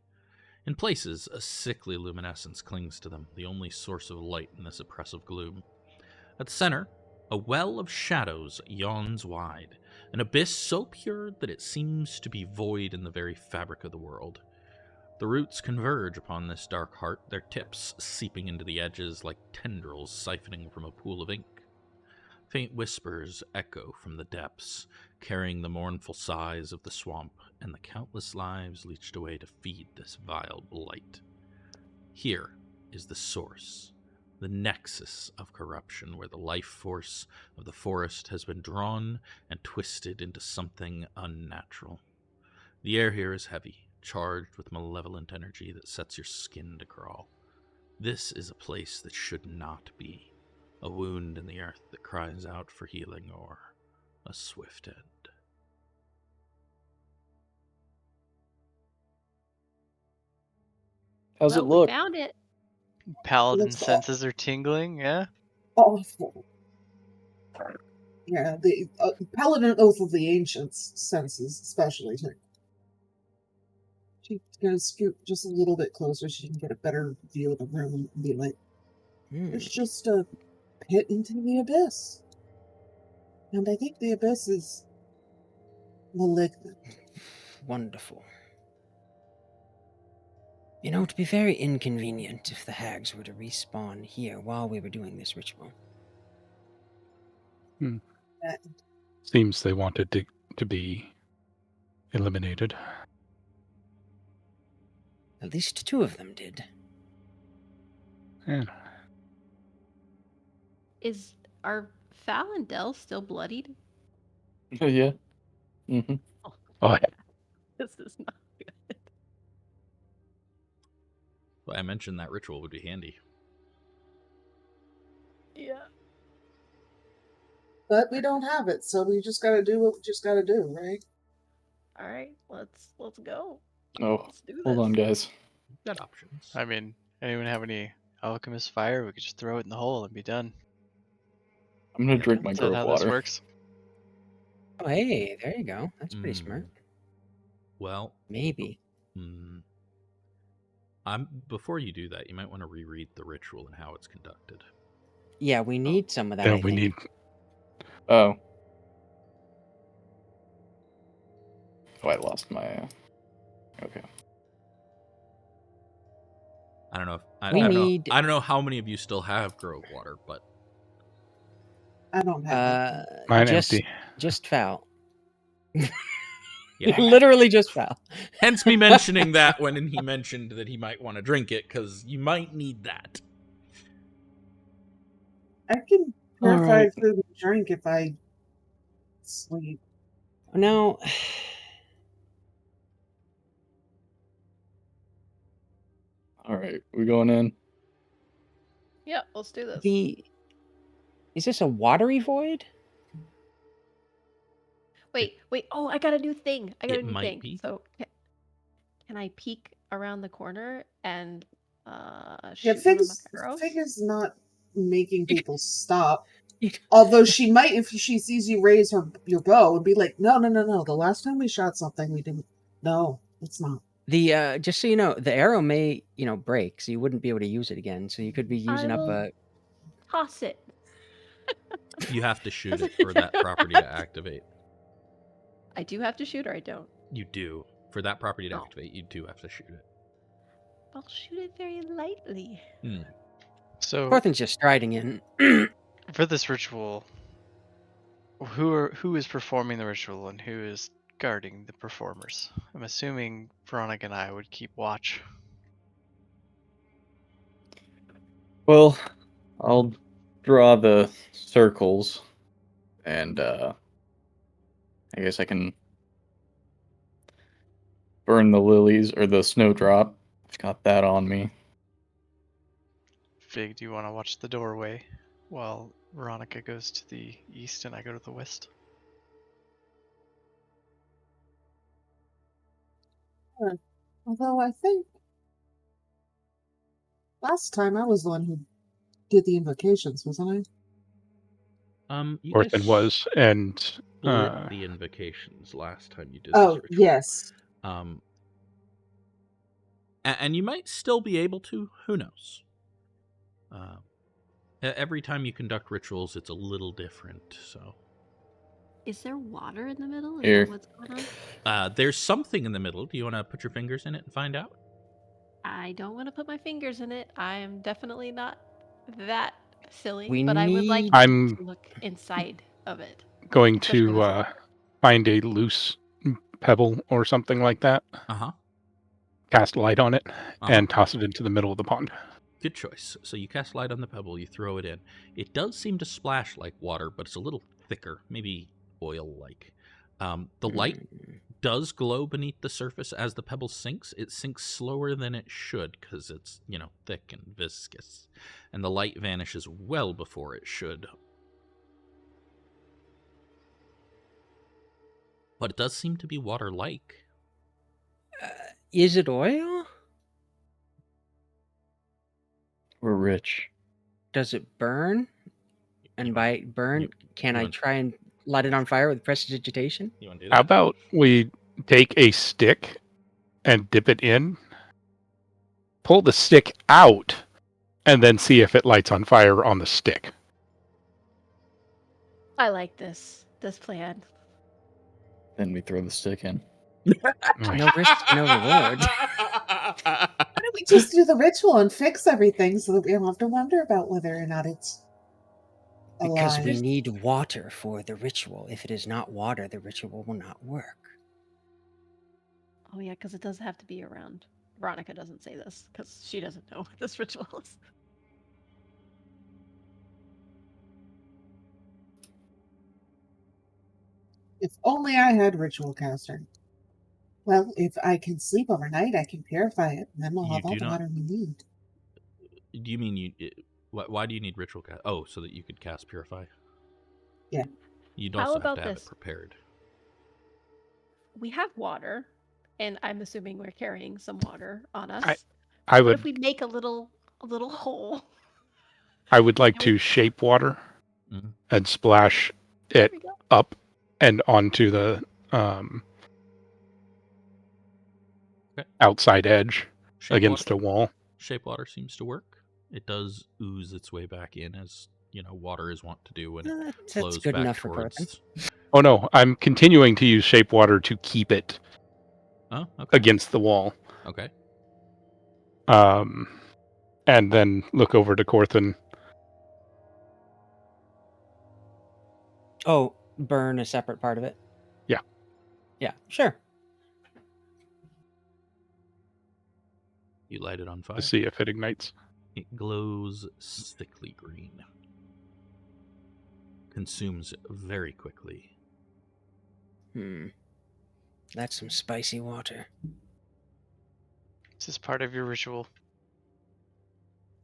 In places, a sickly luminescence clings to them, the only source of light in this oppressive gloom. At the center, a well of shadows yawns wide, an abyss so pure that it seems to be void in the very fabric of the world. The roots converge upon this dark heart, their tips seeping into the edges like tendrils siphoning from a pool of ink. Faint whispers echo from the depths, carrying the mournful sighs of the swamp and the countless lives leached away to feed this vile blight. Here is the source, the nexus of corruption, where the life force of the forest has been drawn and twisted into something unnatural. The air here is heavy, charged with malevolent energy that sets your skin to crawl. This is a place that should not be, a wound in the earth that cries out for healing, or a swift end. How's well, it look? We found it. Paladin Looks senses are tingling, yeah? awful. Yeah, the Paladin Oath of the Ancients senses, especially. She's gonna scoot just a little bit closer so she can get a better view of the room and be like, "It's just a pit into the abyss, and I think the abyss is malignant." Wonderful. You know, it would be very inconvenient if the hags were to respawn here while we were doing this ritual. Uh, Seems they wanted to be eliminated. At least 2 of them did. Yeah. Are Fal and Del still bloodied? Yeah. Mm-hmm. Oh, yeah. This is not good. Well, I mentioned that ritual would be handy. Yeah. But we don't have it, so we just gotta do what we just gotta do, right? All right, let's go. Oh, Let's do hold this. on, guys. We've got options. I mean, anyone have any alchemist fire? We could just throw it in the hole and be done. I'm gonna drink my Is that grove how this water. works? Oh, hey, there you go. That's pretty smart. Well, Maybe. before you do that, you might want to reread the ritual and how it's conducted. Yeah, we need some of that, Yeah, I we think. need. Oh. Oh, I lost my. Okay. I don't know if We I don't know how many of you still have grove water, but I don't have it. Mine just, empty. Just Fal. yeah. Literally just Fal. Hence me mentioning that when he mentioned that he might want to drink it, because you might need that. I can All purify right. food and drink if I sleep. Now, All right, we going in? Yeah, let's do this. is this a watery void? Wait. Oh, I got a new thing. It might be. So, can I peek around the corner and Yeah, shoot one of my arrows? Fig is not making people stop. Although she might, if she sees you raise your bow, and be like, "No. The last time we shot something, we didn't. No, it's not." The just so you know, the arrow may break, so you wouldn't be able to use it again. So you could be using up a. Toss it. You have to shoot it for that property to activate. I do have to shoot, or I don't. You do. For that property to Oh. activate, you do have to shoot it. I'll shoot it very lightly. So Corthyn's just striding in. for this ritual, who is performing the ritual and who is guarding the performers? I'm assuming Veronica and I would keep watch. Well, I'll draw the circles, and I guess I can burn the lilies or the snowdrop. I've got that on me. Fig, do you want to watch the doorway while Veronica goes to the east and I go to the west? Although I think last time I was the one who did the invocations, wasn't I? You Corthyn guys was, and split the invocations last time you did Oh, this ritual. yes. And you might still be able to. Who knows? Every time you conduct rituals, it's a little different. So, Is there water in the middle? Is Here. that what's going on? there's something in the middle. Do you want to put your fingers in it and find out? I don't want to put my fingers in it. I am definitely not that silly, We but I would like need- to I'm look inside of it. going Especially this to one. find a loose pebble or something like that, cast light on it, and toss it into the middle of the pond. Good choice. So you cast light on the pebble, you throw it in. It does seem to splash like water, but it's a little thicker, maybe oil-like. The light does glow beneath the surface as the pebble sinks. It sinks slower than it should because it's, thick and viscous. And the light vanishes well before it should. But it does seem to be water-like. Is it oil? We're rich. Does it burn? And by burn, can you I want- try and light it on fire with prestidigitation? You want to do How that? about we take a stick and dip it in, pull the stick out, and then see if it lights on fire on the stick? I like this plan. Then we throw the stick in. No risk, no reward. Why don't we just do the ritual and fix everything so that we don't have to wonder about whether or not it's Because we alive? need water for the ritual. If it is not water, the ritual will not work. Oh yeah, because it does have to be around. Veronica doesn't say this because she doesn't know what this ritual is. If only I had ritual caster. Well, if I can sleep overnight, I can purify it, and then we'll You have all do the not- water we need. Do you mean why do you need ritual cast? Oh, so that you could cast Purify? Yeah. You'd How also have about to have this? it prepared. We have water, and I'm assuming we're carrying some water on us. I What would if we make a little hole? I would like And to we- shape water Mhm. and splash There it we go. up and onto the Okay. outside edge Shape against water? a wall. Shape water seems to work. It does ooze its way back in, as water is wont to do when it That's flows good back enough for Corthynd. towards. Oh no, I'm continuing to use shape water to keep it Oh, okay. against the wall. Okay. And then look over to Corthynd. Oh, burn a separate part of it? Yeah. Yeah, sure. You light it on fire. To see if it ignites. It glows sickly green. Consumes very quickly. That's some spicy water. This is part of your ritual.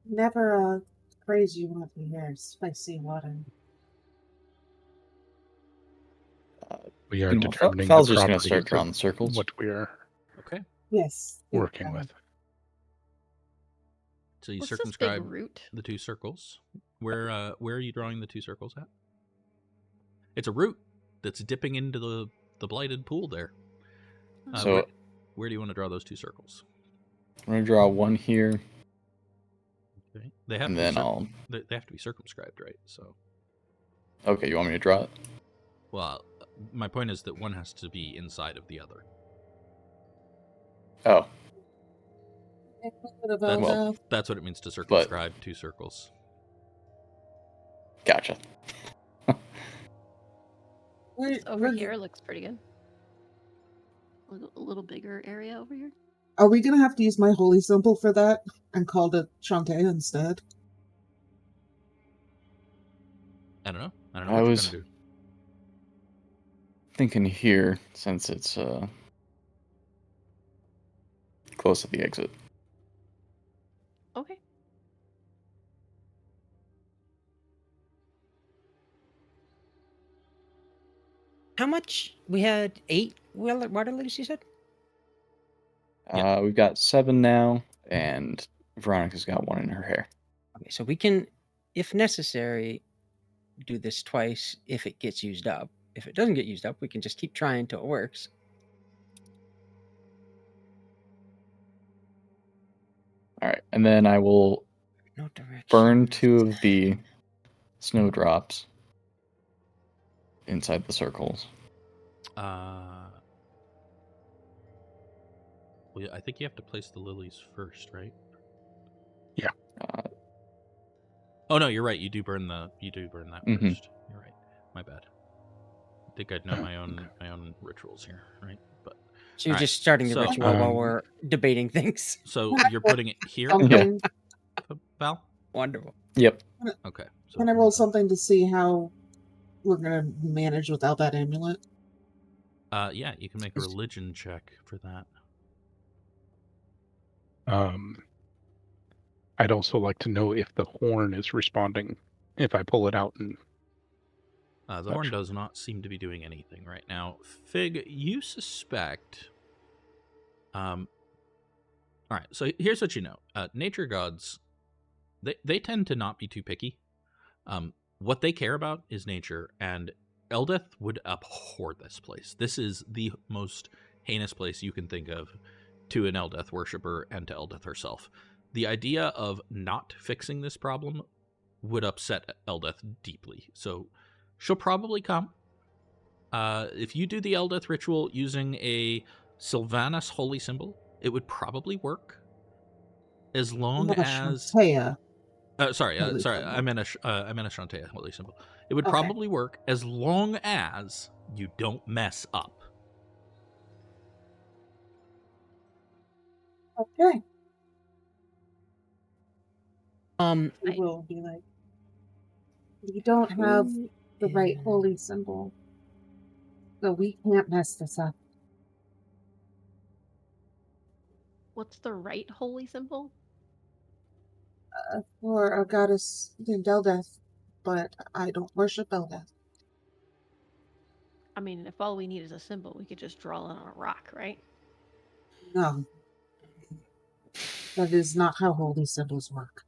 Never praise you want to hear spicy water. We are You know, determining Fal's the just gonna properties start of drawing the circles. what we are Okay. Yes. working with. So you What's this big circumscribe root? the two circles. Where are you drawing the two circles at? It's a root that's dipping into the blighted pool there. So- where do you want to draw those two circles? I'm gonna draw one here, Okay. They have and to then be I'll. they have to be circumscribed, right? So, Okay, you want me to draw it? well, my point is that one has to be inside of the other. Oh, That's what it means to circumscribe two circles. gotcha. This over here looks pretty good. A little bigger area over here. Are we going to have to use my holy symbol for that and call it Shantae instead? I don't know. I don't I know what was- you're gonna do. Thinking here, since it's close to the exit. Okay. How much? We had 8 water lilies, you said? Yeah. We've got 7 now, and Veronica's got 1 in her hair. Okay, so we can, if necessary, do this twice if it gets used up. If it doesn't get used up, we can just keep trying till it works. All right, and then I will No direction. burn 2 of the snowdrops inside the circles. Well, I think you have to place the lilies first, right? Uh, Oh no, you're right. You do burn that Mhm. first. You're right. My bad. I think I'd know my own rituals here, right? But So you're Alright, just starting the so, ritual while um, we're debating things. so you're putting it here, Something. Val? Wonderful. Yep. Okay. So Can I roll something to see how we're going to manage without that amulet? Yeah, you can make a religion check for that. I'd also like to know if the horn is responding if I pull it out and The horn does not seem to be doing anything right now. Fig, you suspect. All right, so here's what you know: nature gods They tend to not be too picky. What they care about is nature, and Eldeth would abhor this place. This is the most heinous place you can think of to an Eldeth worshiper and to Eldeth herself. The idea of not fixing this problem would upset Eldeth deeply. So she'll probably come. If you do the Eldeth ritual using a Sylvanas holy symbol, it would probably work. As long Not a as Shantea. sorry, holy sorry, symbol. I meant a Shantea holy symbol. It would Okay. probably work as long as you don't mess up. Okay. Um, We will be like, we don't have the right holy symbol, so we can't mess this up. What's the right holy symbol? For a goddess named Eldeth, but I don't worship Eldeth. I mean, if all we need is a symbol, we could just draw it on a rock, right? No. That is not how holy symbols work.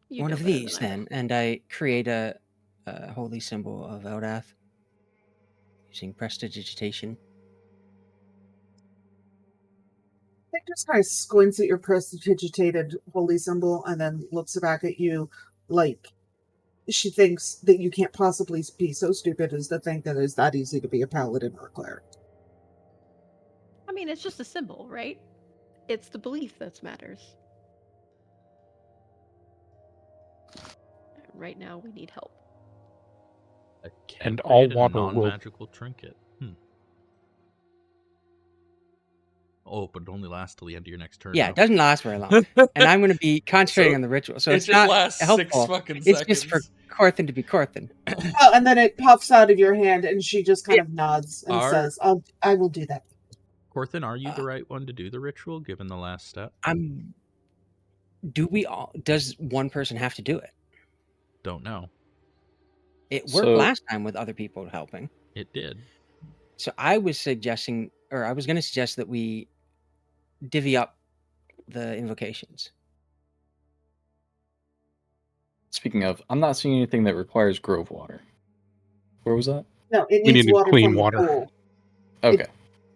You one know of better these, than I do. then, and I create a holy symbol of Eldath using prestidigitation. I think just kind of squints at your prestidigitated holy symbol and then looks back at you like she thinks that you can't possibly be so stupid as to think that it's that easy to be a paladin or a cleric. I mean, it's just a symbol, right? It's the belief that matters. Right now, we need help. I can And all create a water will- non-magical trinket. Oh, but it only lasts till the end of your next turn. Yeah, though. it doesn't last very long, and I'm going to be concentrating So, on the ritual, so it it's just not lasts 6 helpful. fucking It's just for seconds. Corthyn to be Corthyn. Oh, and then it puffs out of your hand and she just kind of nods and Are- says, I will do that. Corthin, are you the right one to do the ritual, given the last step? Do we all? Does one person have to do it? Don't know. It worked So- last time with other people helping. It did. So I was suggesting, or I was going to suggest that we divvy up the invocations. Speaking of, I'm not seeing anything that requires grove water. Where was that? No, it We needs needed water clean from water. the pool. Okay.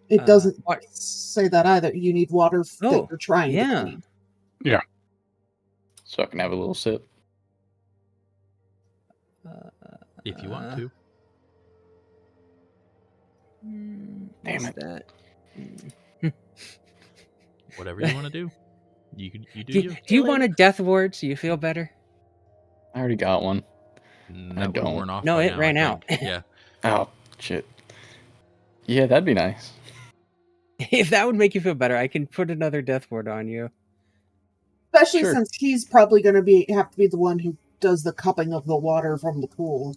It doesn't what? say that either. You need water that Oh, you're trying to yeah. clean. So I can have a little sip. If you want to. Damn What's it. that? Whatever you want to do. You do Do you. you want a death ward so you feel better? I already got one. That would have don't. worn off No, by it now, ran I out. think. Yeah. Oh, shit. Yeah, that'd be nice. If that would make you feel better, I can put another death ward on you. Especially Sure. since he's probably going to have to be the one who does the cupping of the water from the pool.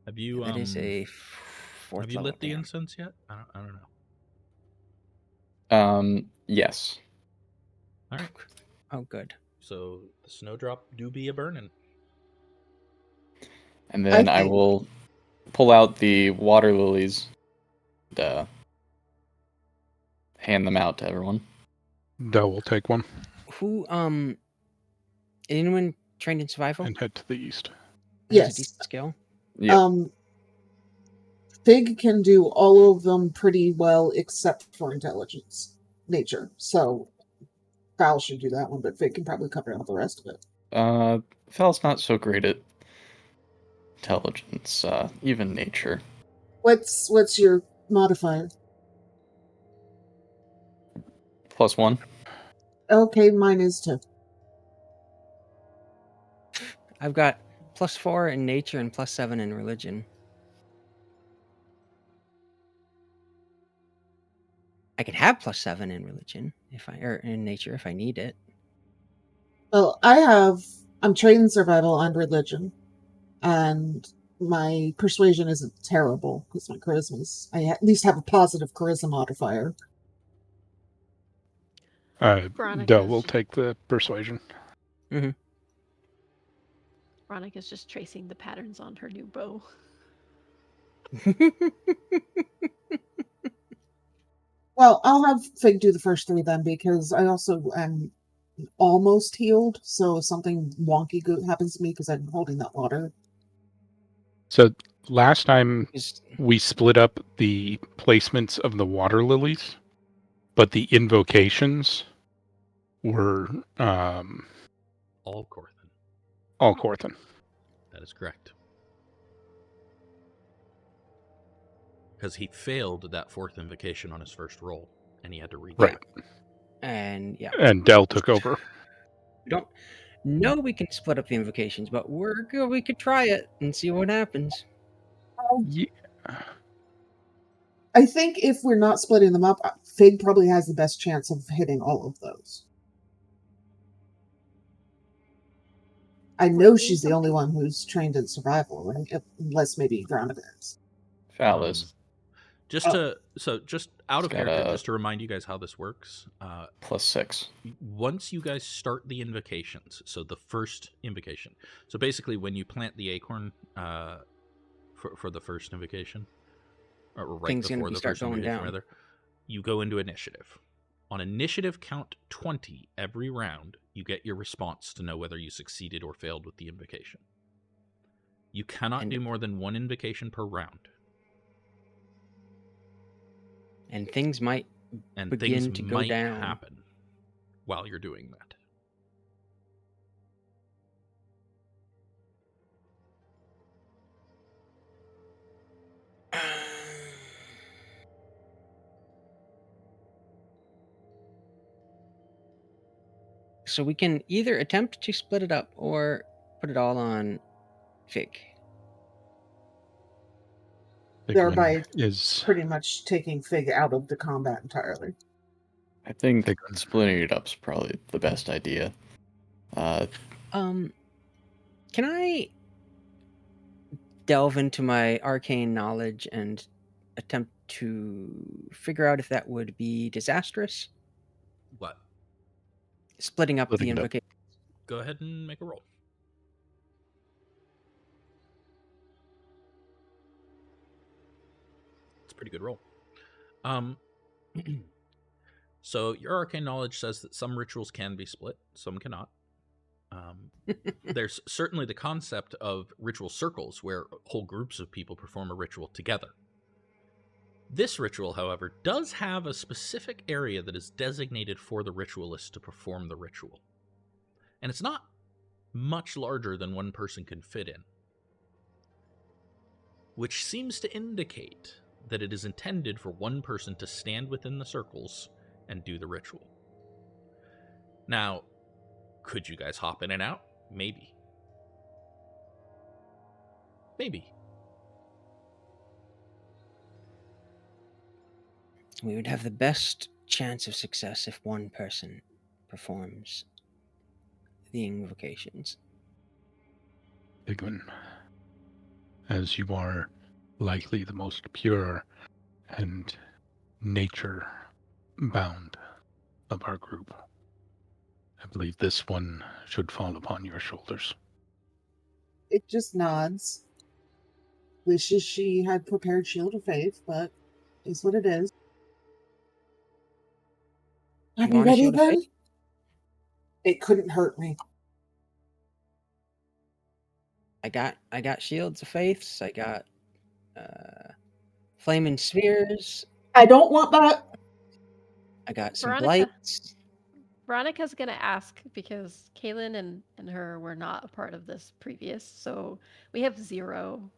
Have you That is a fourth have you level lit the damn. incense yet? I don't know. Yes. All right. Oh, good. So the snowdrop do be a burning. And then I think- will pull out the water lilies and hand them out to everyone. Dell will take one Who anyone trained in survival? and head to the east. Has a Yes. decent skill. Yeah. Fig can do all of them pretty well except for intelligence, nature. So Val should do that one, but Fig can probably cover out the rest of it. Fal's not so great at intelligence, even nature. What's your modifier? +1. Okay, mine is 2. I've got +4 in nature and +7 in religion. I can have +7 in religion or in nature if I need it. Well, I'm trained in survival and religion, and my persuasion isn't terrible because my charisma's. I at least have a positive charisma modifier. Veronica's Dell will just- take the persuasion. Veronica's just tracing the patterns on her new bow. Well, I'll have Fig do the first 3 then, because I also am almost healed. So if something wonky happens to me because I'm holding that water. So last time Just we split up the placements of the water lilies, but the invocations were All Corthin. all Corthin. That is correct. Because he failed that 4th invocation on his first roll, and he had to redo Right. it. and yeah, And Del took over. we don't know we can split up the invocations, but we could try it and see what happens. Yeah. I think if we're not splitting them up, Fig probably has the best chance of hitting all of those. I know she's the only one who's trained in survival, right? Unless maybe Veronica is. Phallus. Just out of It's got character, a- just to remind you guys how this works. +6. Once you guys start the invocations, so the first invocation. So basically, when you plant the acorn for the first invocation, or right Things before gonna the start first going invocation, down. rather, you go into initiative. On initiative count 20 every round, you get your response to know whether you succeeded or failed with the invocation. You cannot And- do more than 1 invocation per round. And things might And begin things to go might down. happen while you're doing that. So we can either attempt to split it up or put it all on Fig. Thereby is pretty much taking Fig out of the combat entirely. I think Figwyn. splitting it up's probably the best idea. Can I delve into my arcane knowledge and attempt to figure out if that would be disastrous? What? Splitting up Splitting the it up. invocation. Go ahead and make a roll. It's a pretty good roll. So your arcane knowledge says that some rituals can be split, some cannot. There's certainly the concept of ritual circles where whole groups of people perform a ritual together. This ritual, however, does have a specific area that is designated for the ritualist to perform the ritual. And it's not much larger than one person can fit in, which seems to indicate that it is intended for one person to stand within the circles and do the ritual. Now, could you guys hop in and out? Maybe. Maybe. We would have the best chance of success if one person performs the invocations. Figwyn, as you are likely the most pure and nature-bound of our group, I believe this one should fall upon your shoulders. It just nods. Wishes she had prepared Shield of Faith, but is what it is. Are You we want a ready Shield of then? Faith? It couldn't hurt me. I got shields of faiths. I got flaming spheres. I don't want that. I got some Veronica. blights. Veronica's gonna ask because Kaelen and her were not a part of this previous, so we have 0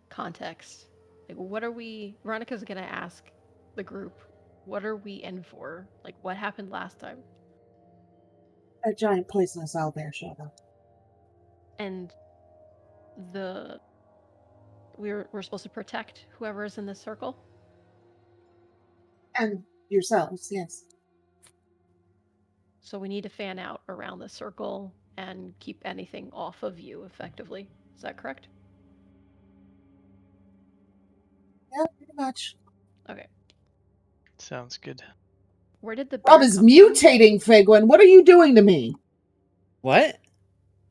context. Like, what are we? Veronica's gonna ask the group, what are we in for? Like, what happened last time? A giant poisonous owlbear showed up. And we're supposed to protect whoever is in this circle. And yourselves, yes. So we need to fan out around the circle and keep anything off of you effectively. Is that correct? Yeah, pretty much. Okay. Sounds good. Where did the Rob bear is come from? mutating, Figwyn. What are you doing to me? What?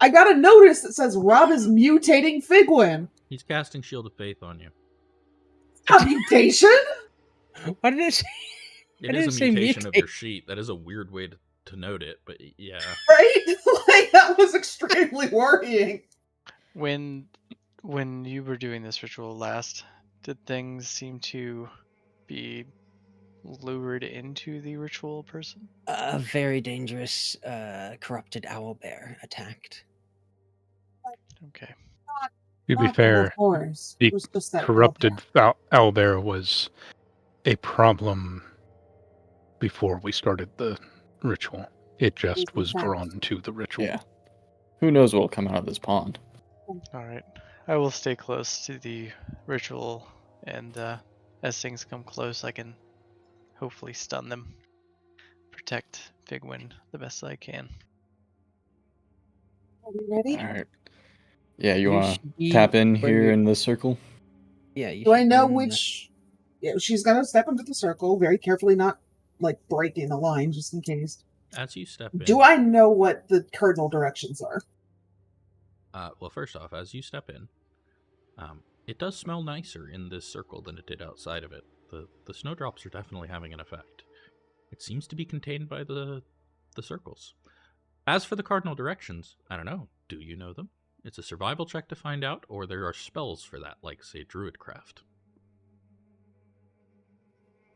I got a notice that says Rob is mutating Figwyn. He's casting Shield of Faith on you. A mutation? What did it say? It Why is did a it say mutation of your mutate? sheet. That is a weird way to note it, but yeah. Right? Like, that was extremely worrying. When you were doing this ritual last, did things seem to be lured into the ritual person? A very dangerous, corrupted owlbear attacked. Okay. To be Not the whole fair, forest. the It was just that corrupted owlbear was a problem before we started the ritual. It just was drawn to the ritual. Yeah. Who knows what'll come out of this pond? Alright. I will stay close to the ritual, and as things come close, I can hopefully stun them. Protect Figwyn the best I can. Are we ready? Alright. Yeah, you You wanna should be tap in where here you're- in this circle? Yeah, you Do I should know be in the- which? Yeah, she's gonna step into the circle very carefully, not like breaking the line, just in case. As you step in, Do I know what the cardinal directions are? well, first off, as you step in, it does smell nicer in this circle than it did outside of it. The snowdrops are definitely having an effect. It seems to be contained by the circles. As for the cardinal directions, I don't know. Do you know them? It's a survival check to find out, or there are spells for that, like, say, Druidcraft.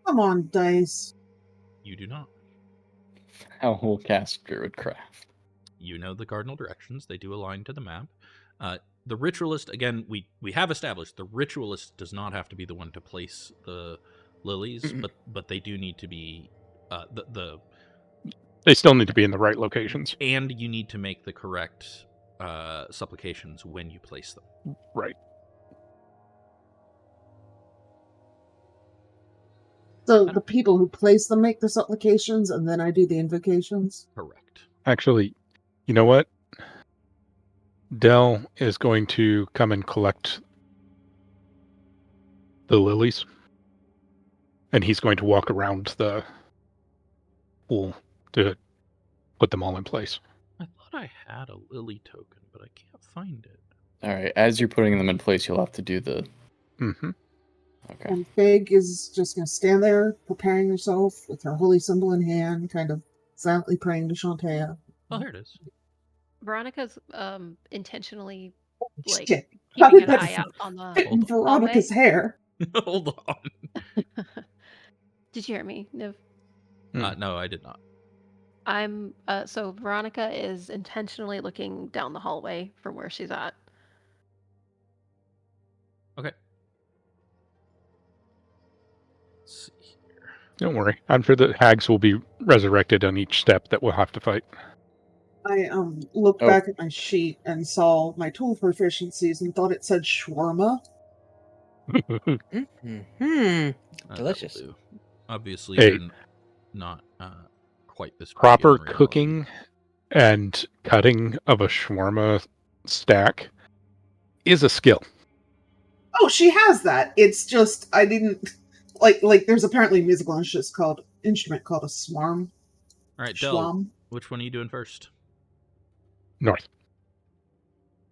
Come on, dice. You do not. How will cast Druidcraft? You know the cardinal directions. They do align to the map. The ritualist, again, we have established the ritualist does not have to be the one to place the lilies, but they do need to be They still need to be in the right locations. and you need to make the correct supplications when you place them. Right. So the people who place them make the supplications, and then I do the invocations. Correct. Actually, you know what? Del is going to come and collect the lilies, and he's going to walk around the pool to put them all in place. I thought I had a lily token, but I can't find it. Alright, as you're putting them in place, you'll have to do the... Mm-hmm. Okay. And Fig is just going to stand there, preparing herself with her holy symbol in hand, kind of silently praying to Shantea. Oh, here it is. Veronica's intentionally like Shit. How keeping did an that eye out on fit the in Veronica's hair? Hold on. Did you hear me, Niv? No, I did not. I'm so Veronica is intentionally looking down the hallway from where she's at. Okay. Let's see here. Don't worry. I'm sure the hags will be resurrected on each step that we'll have to fight. I looked back at my sheet and saw my tool proficiencies and thought it said shawarma. Delicious. That'll do. Obviously, Hey. they're not quite this big Proper in reality. cooking and cutting of a shawarma stack is a skill. Oh, she has that. It's just I didn't like. There's apparently a musical instrument called a swarm. All right, Del, Schwam. which one are you doing first? North.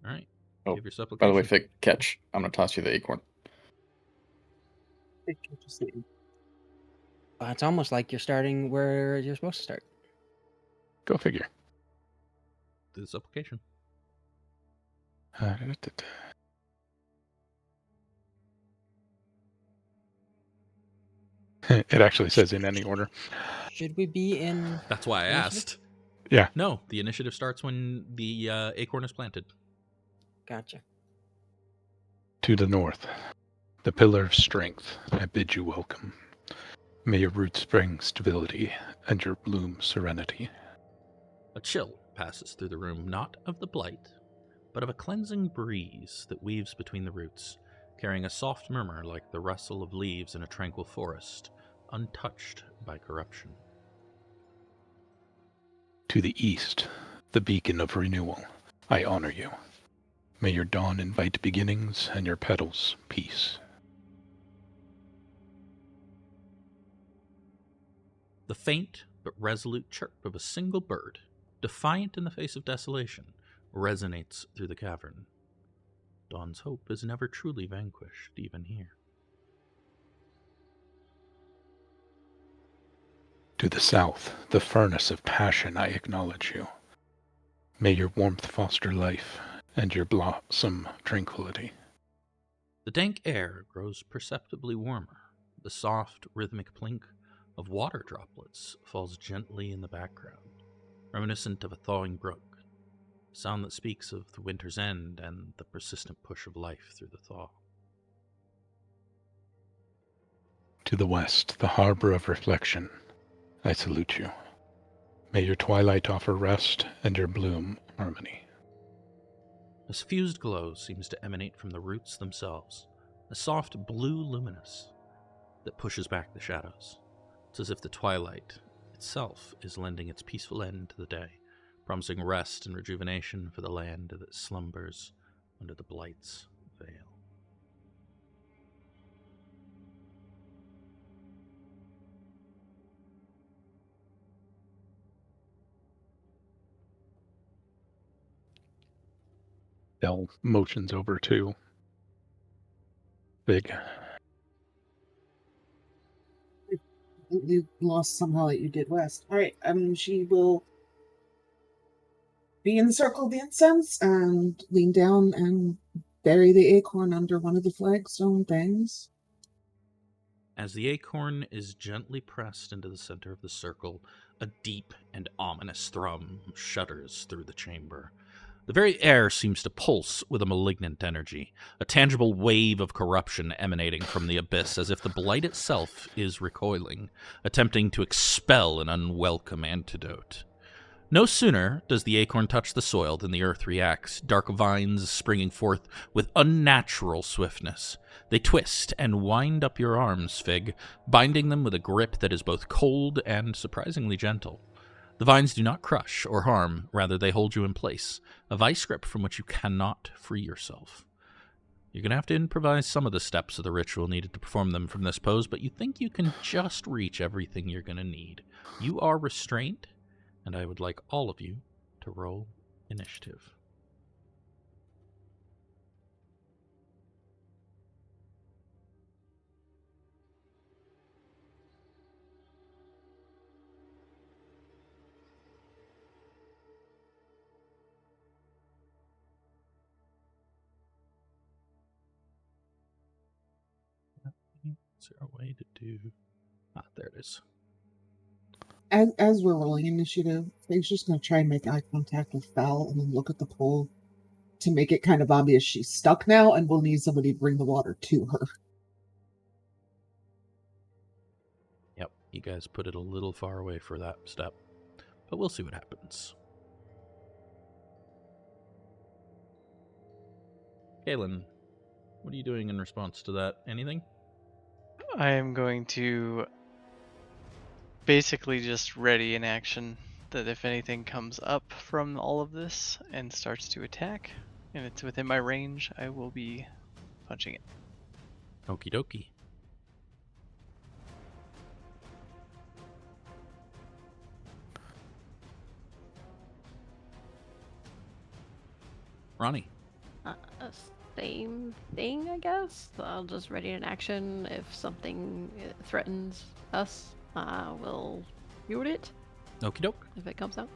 All right. Oh, Give your supplication. by the way, Fig, catch. I'm gonna toss you the acorn. It's almost like you're starting where you're supposed to start. Go figure. Do the supplication. It actually says in any order. Should we be in? That's why I Initiative? asked. Yeah. No, the initiative starts when the acorn is planted. Gotcha. To the north, the pillar of strength, I bid you welcome. May your roots bring stability and your bloom serenity. A chill passes through the room, not of the blight, but of a cleansing breeze that weaves between the roots, carrying a soft murmur like the rustle of leaves in a tranquil forest, untouched by corruption. To the east, the beacon of renewal, I honor you. May your dawn invite beginnings and your petals peace. The faint but resolute chirp of a single bird, defiant in the face of desolation, resonates through the cavern. Dawn's hope is never truly vanquished, even here. To the south, the furnace of passion, I acknowledge you. May your warmth foster life, and your blossom tranquility. The dank air grows perceptibly warmer. The soft, rhythmic plink of water droplets falls gently in the background, reminiscent of a thawing brook, a sound that speaks of the winter's end and the persistent push of life through the thaw. To the west, the harbor of reflection, I salute you. May your twilight offer rest, and your bloom harmony. A suffused glow seems to emanate from the roots themselves, a soft blue luminous that pushes back the shadows. It's as if the twilight itself is lending its peaceful end to the day, promising rest and rejuvenation for the land that slumbers under the blight's veil. Del motions over to Big. You lost somehow that you did west. Alright, she will be in the circle of the incense and lean down and bury the acorn under one of the flagstone things. As the acorn is gently pressed into the center of the circle, a deep and ominous thrum shudders through the chamber. The very air seems to pulse with a malignant energy, a tangible wave of corruption emanating from the abyss, as if the blight itself is recoiling, attempting to expel an unwelcome antidote. No sooner does the acorn touch the soil than the earth reacts, dark vines springing forth with unnatural swiftness. They twist and wind up your arms, Fig, binding them with a grip that is both cold and surprisingly gentle. The vines do not crush or harm, rather they hold you in place, a vice grip from which you cannot free yourself. You're going to have to improvise some of the steps of the ritual needed to perform them from this pose, but you think you can just reach everything you're going to need. You are restrained, and I would like all of you to roll initiative. Is there a way to do... there it is. As we're rolling initiative, Faye's just going to try and make eye contact with Val and then look at the pole to make it kind of obvious she's stuck now and we'll need somebody to bring the water to her. Yep, you guys put it a little far away for that step, but we'll see what happens. Kaelen, what are you doing in response to that? Anything? I am going to basically just ready in action that if anything comes up from all of this and starts to attack and it's within my range, I will be punching it. Okie dokie. Ronnie. Same thing, I guess. I'll just ready in action. If something threatens us, we'll shoot it. Okie doke. If it comes out.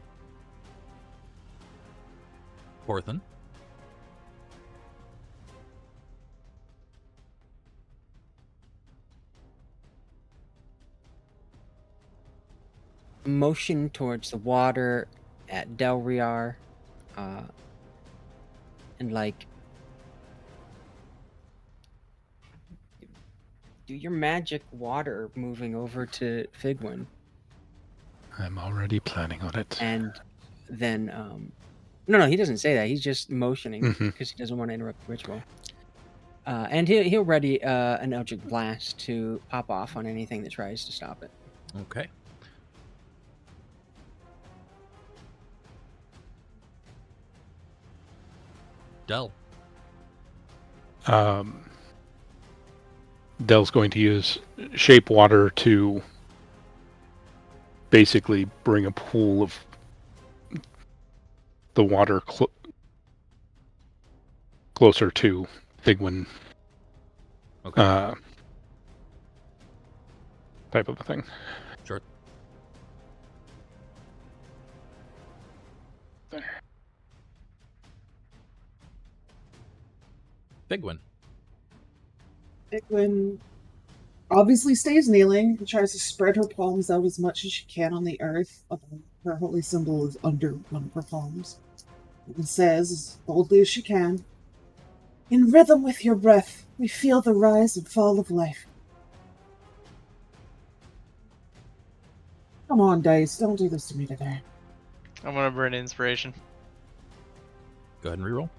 Corthyndahast. Motion towards the water at Delryar, and like do your magic water moving over to Figwyn, I'm already planning on it. and then no, he doesn't say that. He's just motioning Mhm. because he doesn't want to interrupt the ritual. And he'll ready an Eldritch Blast to pop off on anything that tries to stop it. Okay. Del. Del's going to use shape water to basically bring a pool of the water closer to Figwyn. Okay. Type of a thing. Sure. Figwyn. Figwyn obviously stays kneeling and tries to spread her palms out as much as she can on the earth. Her holy symbol is under one of her palms. And says, as boldly as she can, "In rhythm with your breath, we feel the rise and fall of life." Come on, Dice, don't do this to me today. I'm gonna burn inspiration. Go ahead and reroll.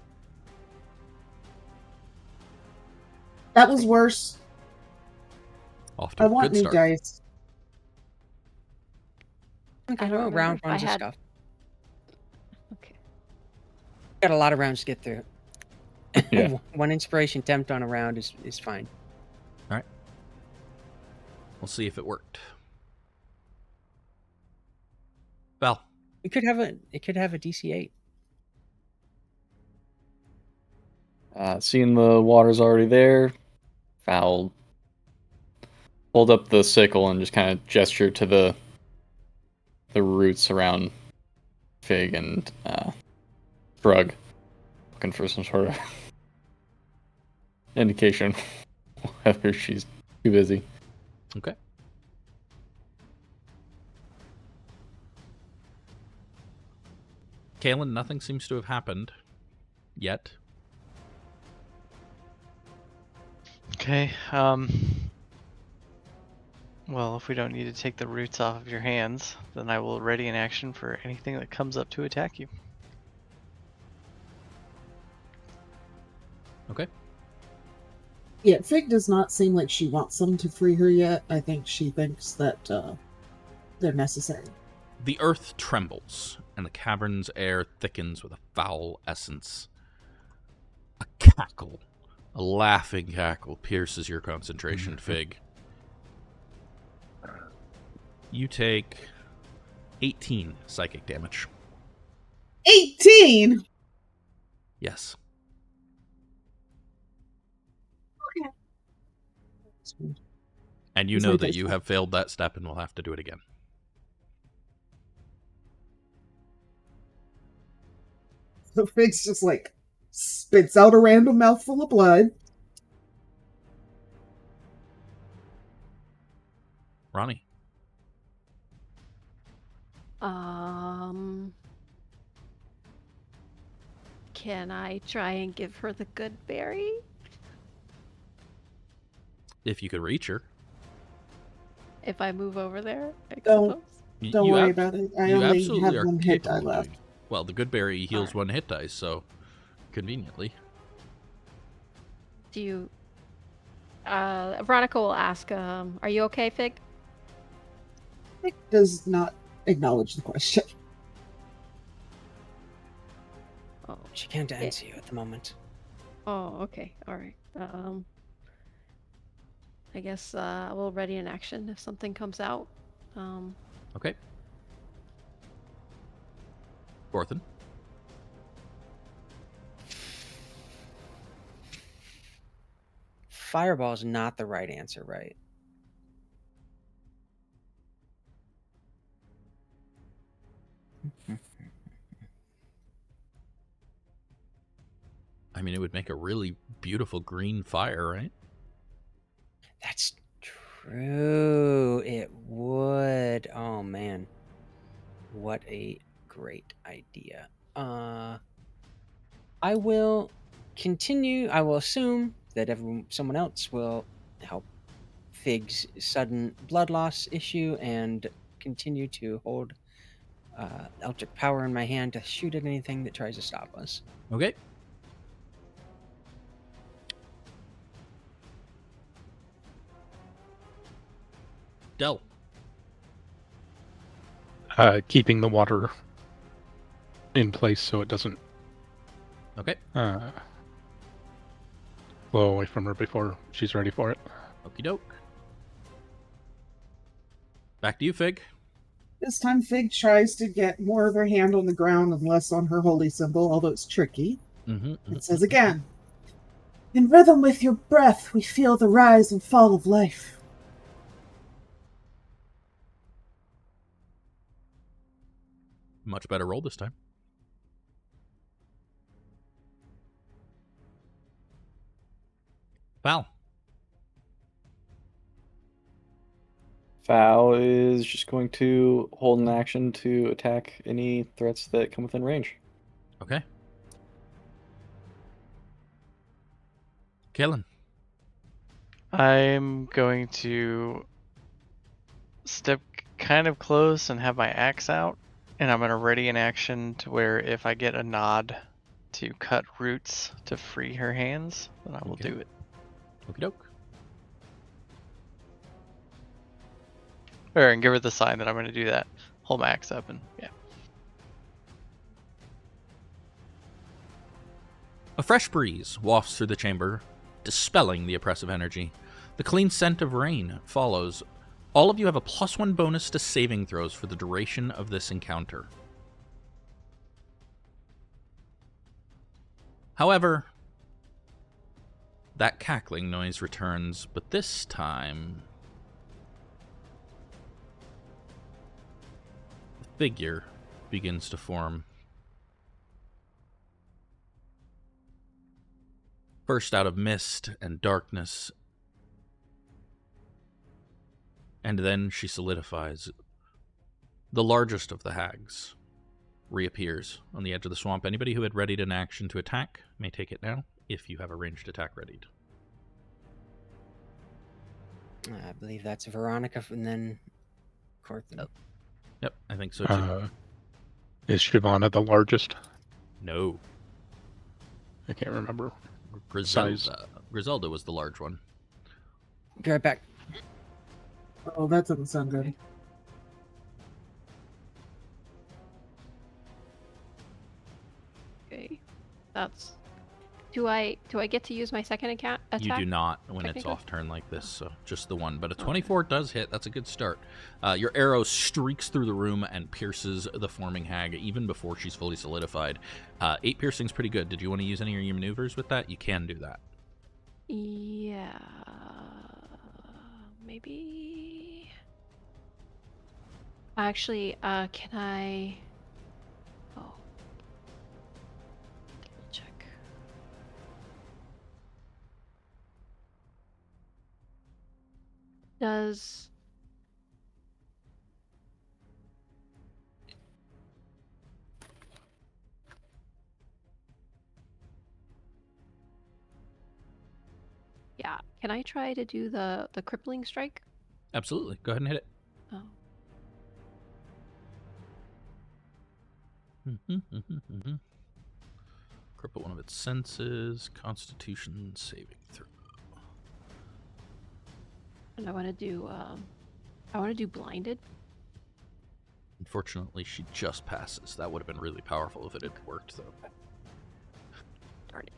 That was worse. Off to I a want good new start. dice. Okay, I don't well, remember round if I one's a had- scuff. Okay. Got a lot of rounds to get through. Yeah. One inspiration attempt on a round is fine. We'll see if it worked. Val. It could have a DC 8. Seeing the water's already there, Val hold up the sickle and just kind of gesture to the roots around Fig and Shrug, looking for some sort of indication whether she's too busy. Okay. Kaelen, nothing seems to have happened yet. Okay. Well, if we don't need to take the roots off of your hands, then I will ready an action for anything that comes up to attack you. Okay. Yeah, Fig does not seem like she wants them to free her yet. I think she thinks that they're necessary. The earth trembles, and the cavern's air thickens with a foul essence. A cackle, a laughing cackle, pierces your concentration, Fig. You take 18 psychic damage. 18! Yes. And you It's know like that this you one. have failed that step and will have to do it again. The Fig's just like spits out a random mouthful of blood. Ronnie. Can I try and give her the good berry? If you could reach her. If I move over there, I Don't. suppose. Don't worry about it. I only have one hit die capable of left. doing it. Well, the good berry heals Alright. one hit dice, so conveniently. Do you... Veronica will ask, are you okay, Fig? Fig does not acknowledge the question. Oh, She can't answer you at the moment. oh, okay, alright. I guess we'll ready an action if something comes out. Okay. Corthynd. Fireball is not the right answer, right? I mean, it would make a really beautiful green fire, right? That's true. It would. Oh man. What a great idea. I will continue. I will assume that someone else will help Fig's sudden blood loss issue and continue to hold electric power in my hand to shoot at anything that tries to stop us. Okay. Del. Keeping the water in place so it doesn't Okay. flow away from her before she's ready for it. Okie doke. Back to you, Fig. This time Fig tries to get more of her hand on the ground and less on her holy symbol, although it's tricky. Mm-hmm. It says again, "In rhythm with your breath, we feel the rise and fall of life." Much better roll this time. Val. Val is just going to hold an action to attack any threats that come within range. Okay. Kaelen. I'm going to step kind of close and have my axe out, and I'm going to ready an action to where if I get a nod to cut roots to free her hands, then I will Okay. do it. Okie doke. And give her the sign that I'm going to do that. Hold my axe up and yeah. A fresh breeze wafts through the chamber, dispelling the oppressive energy. The clean scent of rain follows. All of you have a +1 bonus to saving throws for the duration of this encounter. However, that cackling noise returns, but this time the figure begins to form. First out of mist and darkness, and then she solidifies. The largest of the hags reappears on the edge of the swamp. Anybody who had readied an action to attack may take it now, if you have a ranged attack readied. I believe that's Veronica, and then Corthyndahast. Yep, I think so too. Is Shyvana the largest? No. I can't remember. Griselda. Griselda was the large one. Be right back. Oh, that doesn't sound good. Okay. That's. Do I get to use my second attack? You do not when it's technically? off turn like this, so just the one. But a 24 does hit. That's a good start. Your arrow streaks through the room and pierces the forming hag even before she's fully solidified. 8 piercing's pretty good. Did you want to use any of your maneuvers with that? You can do that. Yeah. Maybe. Actually, can I? Oh. Double check. Does. Yeah, can I try to do the crippling strike? Absolutely. Go ahead and hit it. Oh. Cripple one of its senses. Constitution saving throw. And I want to do blinded. Unfortunately, she just passes. That would have been really powerful if it had worked, though. Darn it.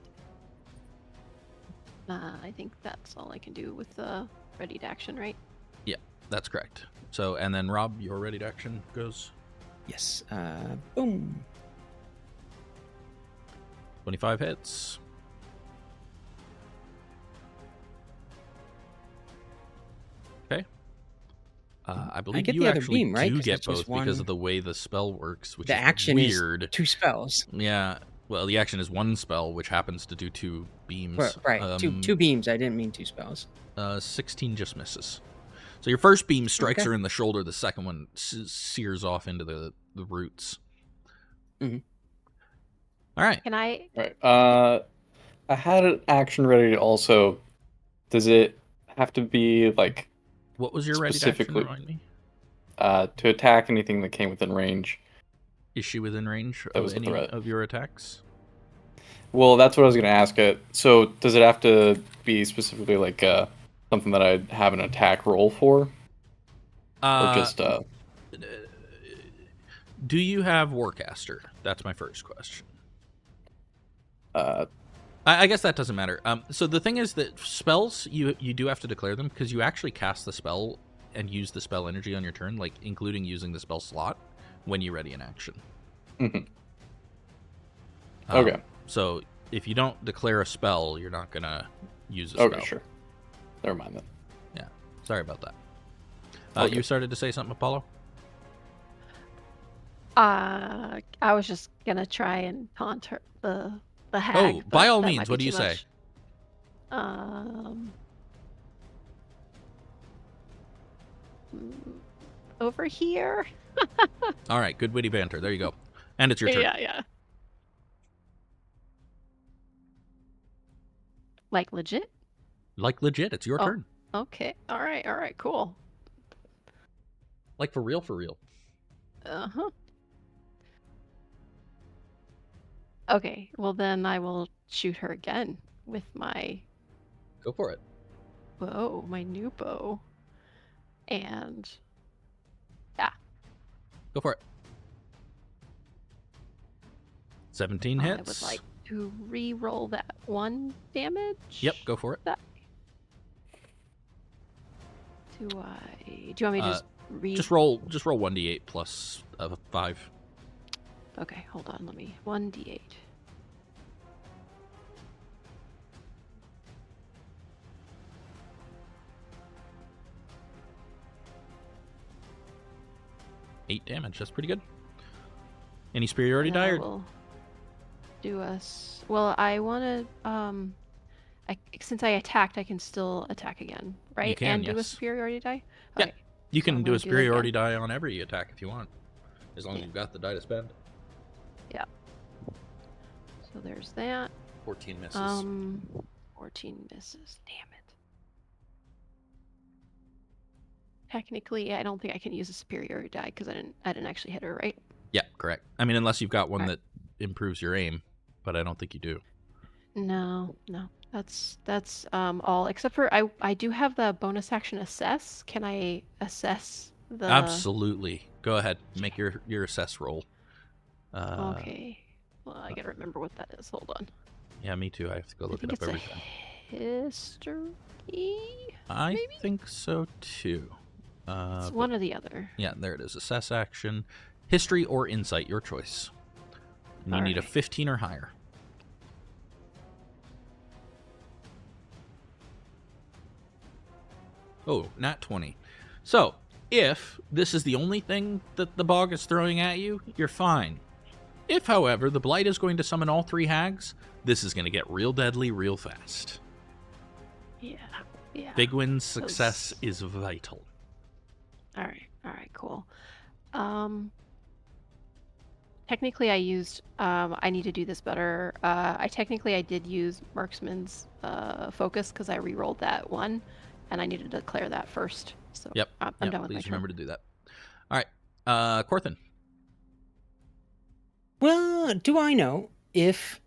I think that's all I can do with the ready to action, right? Yeah, that's correct. So, and then Rob, your ready to action goes. Yes. Boom. 25 hits. Okay. I believe get you the other actually beam, right? do 'Cause get it's just both because one- of the way the spell works, which The is action weird. is 2 spells. Yeah. Well, the action is 1 spell, which happens to do 2 beams. Right. Two beams. I didn't mean 2 spells. 16 just misses. So your first beam strikes Okay. her in the shoulder. The second one sears off into the roots. Mhm. All right. Can I? Right. I had an action ready also. Does it have to be like What was your ready to action? specifically Remind me. to attack anything that came within range? Is she within range That of was a any threat. of your attacks? Well, that's what I was going to ask it. So, does it have to be specifically like something that I have an attack roll for, or just Do you have Warcaster? That's my first question. I guess that doesn't matter. So the thing is that spells, you do have to declare them because you actually cast the spell and use the spell energy on your turn, like including using the spell slot when you ready an action. Mhm. Okay. So if you don't declare a spell, you're not gonna use a spell. Okay, sure. Never mind then. Yeah. Sorry about that. Okay. You started to say something, Apollo? I was just gonna try and taunt her, the hag. Oh, by but all that means, might what be do you too say? much. Um, over here. All right, good witty banter. There you go. And it's your turn. Yeah. Like legit? Like legit, it's your Oh. turn. Okay. All right. Cool. Like for real, for real. Uh-huh. Okay, well then I will shoot her again with my Go for it. bow, my new bow. And yeah. Go for it. 17 hits. I would like to re-roll that 1 damage. Yep, go for it. Do you want me to just roll 1d8 plus 5. Okay, hold on, let me 1d8. Eight damage. That's pretty good. Any superiority die? Or... Well, I want to. Since I attacked, I can still attack again, right? You can, and do a yes. superiority die. Yeah, Okay. you can do a superiority die. die on every attack if you want, as long as you've got the die to spend. Yeah. So there's that. 14 misses. 14 misses. Damn it. Technically, I don't think I can use a superiority die because I didn't actually hit her, right? Yeah, correct. I mean, unless you've got one that improves your aim, but I don't think you do. No. That's all except for I do have the bonus action assess. Can I assess the? Absolutely. Go ahead. Make your assess roll. Okay. Well, I gotta remember what that is. Hold on. Yeah, me too. I have to go look it up every time. History. I think so too. It's one or the other. Yeah, there it is. Assess action, history or insight, your choice. And you need a 15 or higher. Oh, nat 20. So, if this is the only thing that the bog is throwing at you, you're fine. If, however, the blight is going to summon all 3 hags, this is going to get real deadly real fast. Yeah. Figwyn's success is vital. All right, cool. Technically, I used. I need to do this better. I did use Marksman's focus because I re-rolled that 1, and I needed to declare that first. So yep. I'm done with my turn. Please remember to do that. All right, Corthyn. Well, do I know if,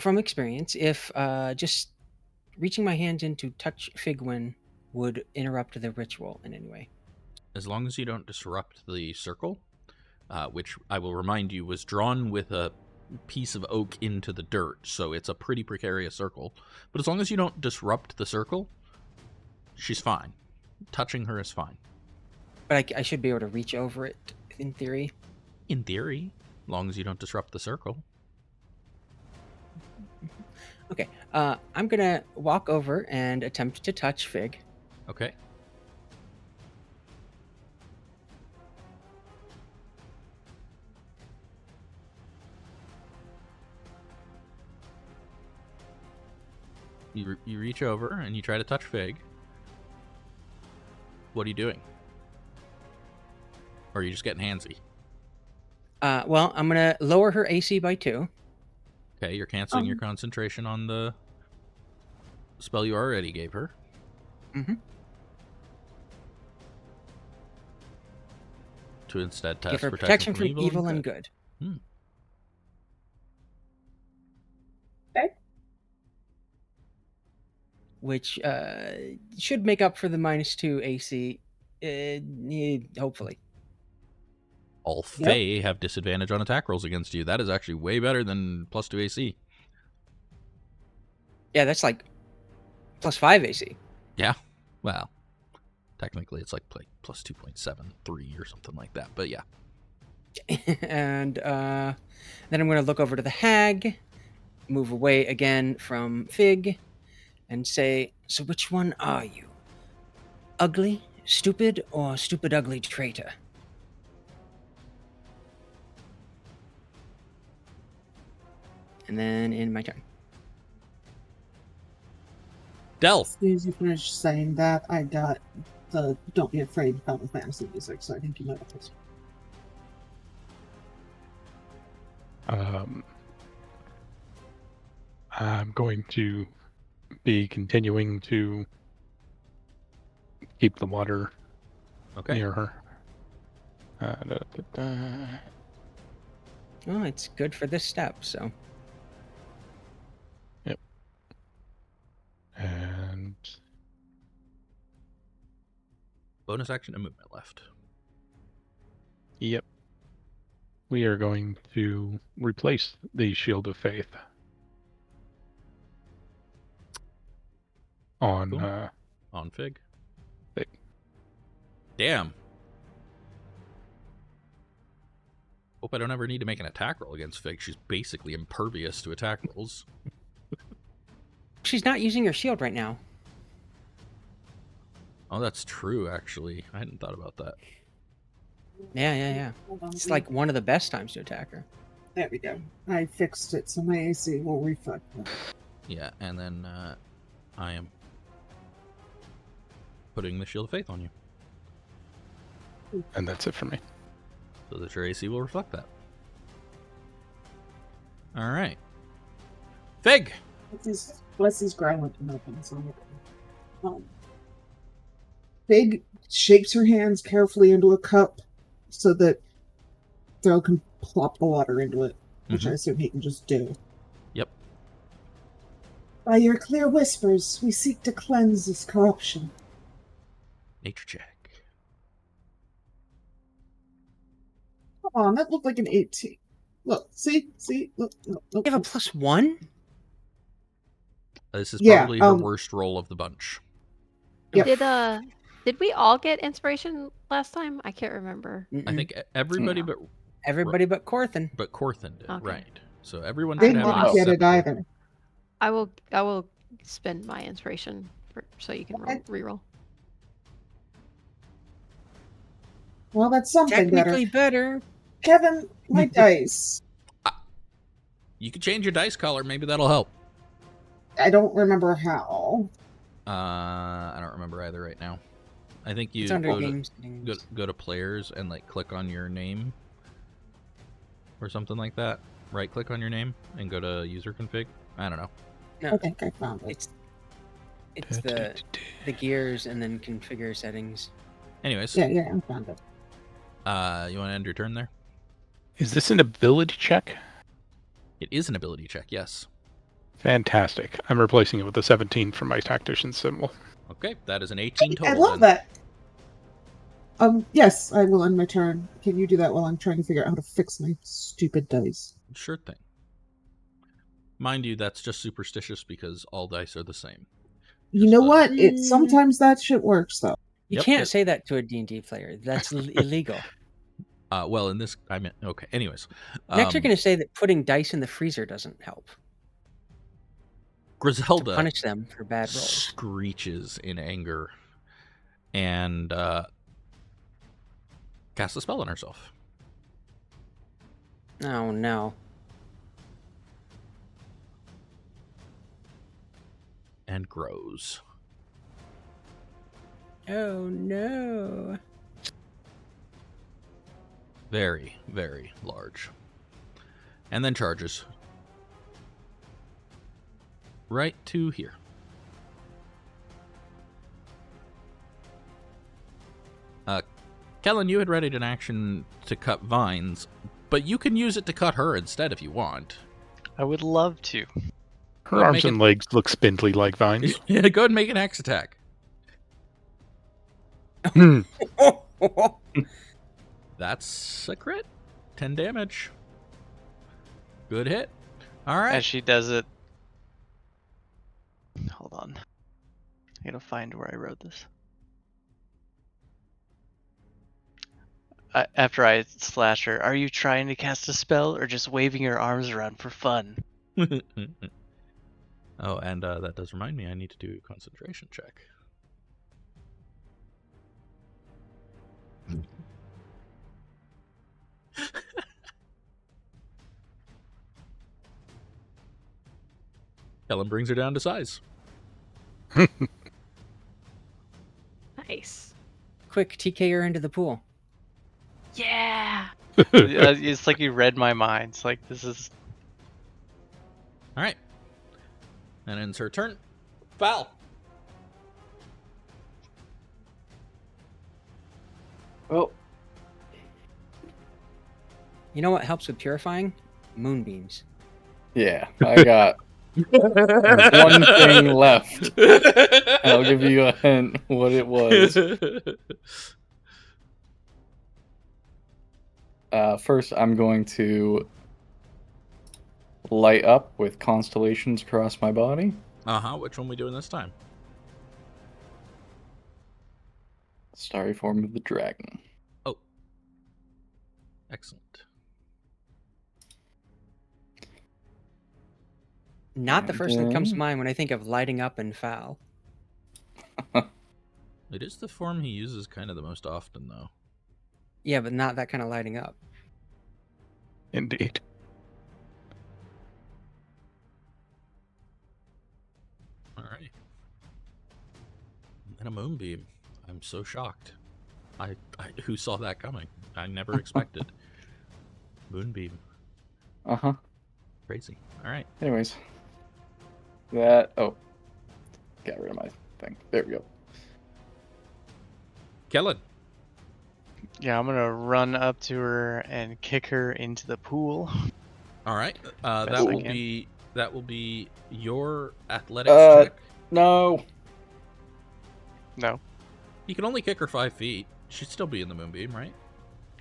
from experience, if just reaching my hand in to touch Figwyn would interrupt the ritual in any way? As long as you don't disrupt the circle, which I will remind you was drawn with a piece of oak into the dirt, so it's a pretty precarious circle. But as long as you don't disrupt the circle, she's fine. Touching her is fine. But I should be able to reach over it, in theory? In theory, as long as you don't disrupt the circle. Okay, I'm gonna walk over and attempt to touch Fig. Okay. You reach over and you try to touch Fig. What are you doing? Or are you just getting handsy? Well, I'm gonna lower her AC by 2. Okay, you're canceling your concentration on the spell you already gave her. Mm-hmm. To instead test Give her protection from evil and good. Okay. Which should make up for the -2 AC, hopefully. All Fae have disadvantage on attack rolls against you. That is actually way better than +2 AC. Yeah, that's like +5 AC. Yeah, well, technically it's like plus 2.73 or something like that, but yeah. And then I'm going to look over to the hag, move away again from Fig, and say, so which one are you? Ugly, stupid, or stupid, ugly traitor? And then in my turn. Stealth. As soon as you finish saying that, I got the Don't Be Afraid Final Fantasy music, so I think you might have this. I'm going to be continuing to keep the water Okay. near her. Oh, it's good for this step, so. Yep. And Bonus action and movement left. yep. We are going to replace the Shield of Faith on Cool. On Fig. Fig. Damn. Hope I don't ever need to make an attack roll against Fig. She's basically impervious to attack rolls. She's not using her shield right now. Oh, that's true, actually. I hadn't thought about that. Yeah. Hold on, It's like one of the best times to attack her. there we go. I fixed it, so my AC will reflect that. Yeah, and then I am putting the Shield of Faith on you, and that's it for me. so that your AC will reflect that. All right. Fig! Bless these growling weapons. Fig shapes her hands carefully into a cup so that Thro can plop the water into it, which I assume he can just do. Yep. By your clear whispers, we seek to cleanse this corruption. Nature check. Come on, that looked like an 18. Look, see? Look. You have a +1? This is Yeah, probably her worst roll of the bunch. Yep. Did we all get inspiration last time? I can't remember. I think everybody but Corthin. but Corthin did, Okay. right. So everyone They should have didn't an get it except either. I will spend my inspiration so you can Okay. reroll. Well, that's something Technically better. better. Kevin, my dice. You could change your dice color. Maybe that'll help. I don't remember how. I don't remember either right now. I think you It's under go game to, settings. go to players and like click on your name or something like that. Right click on your name and go to user config. I don't know. No, Okay, I found it. it's the gears and then configure settings. Anyways, Yeah, I found it. you want to end your turn there? Is this an ability check? It is an ability check, yes. Fantastic. I'm replacing it with a 17 from my tactician symbol. Okay, that is an 18 total. I love then. that. Yes, I will end my turn. Can you do that while I'm trying to figure out how to fix my stupid dice? Sure thing. Mind you, that's just superstitious because all dice are the same. You know what? Sometimes that shit works, though. You Yep, can't say that to a D&D player. That's illegal. Well, in this, I mean, okay. Anyways, Next, you're going to say that putting dice in the freezer doesn't help. Griselda Punish them for bad rolls. screeches in anger and casts a spell on herself. Oh, no. And grows. Oh, no. Very, very large. And then charges. Right to here. Kaelen, you had readied an action to cut vines, but you can use it to cut her instead if you want. I would love to. Her arms and legs look spindly like vines. Yeah, go ahead and make an axe attack. That's a crit. 10 damage. Good hit. All right. As she does it. Hold on. I gotta find where I wrote this. After I slash her, are you trying to cast a spell or just waving your arms around for fun? Oh, and that does remind me I need to do a concentration check. Kaelen brings her down to size. Nice. Quick, TK her into the pool. Yeah. It's like you read my mind. It's like this is. All right. And ends her turn. Foul. Well, You know what helps with purifying? Moonbeams. yeah, I got one thing left. And I'll give you a hint what it was. First, I'm going to light up with constellations across my body. Which one we doing this time? Starry form of the dragon. Oh. Excellent. Not the first thing that comes to Okay. mind when I think of lighting up and foul. It is the form he uses kind of the most often, though. Yeah, but not that kind of lighting up. Indeed. All right. And a moonbeam. I'm so shocked. I who saw that coming? I never expected. Moonbeam. Uh-huh. Crazy. All right. Anyways. That... Oh. Got rid of my thing. There we go. Kaelen. Yeah, I'm gonna run up to her and kick her into the pool. All right. Best That I will can. be your athletics check. No. No. You can only kick her 5 feet. She'd still be in the moonbeam, right?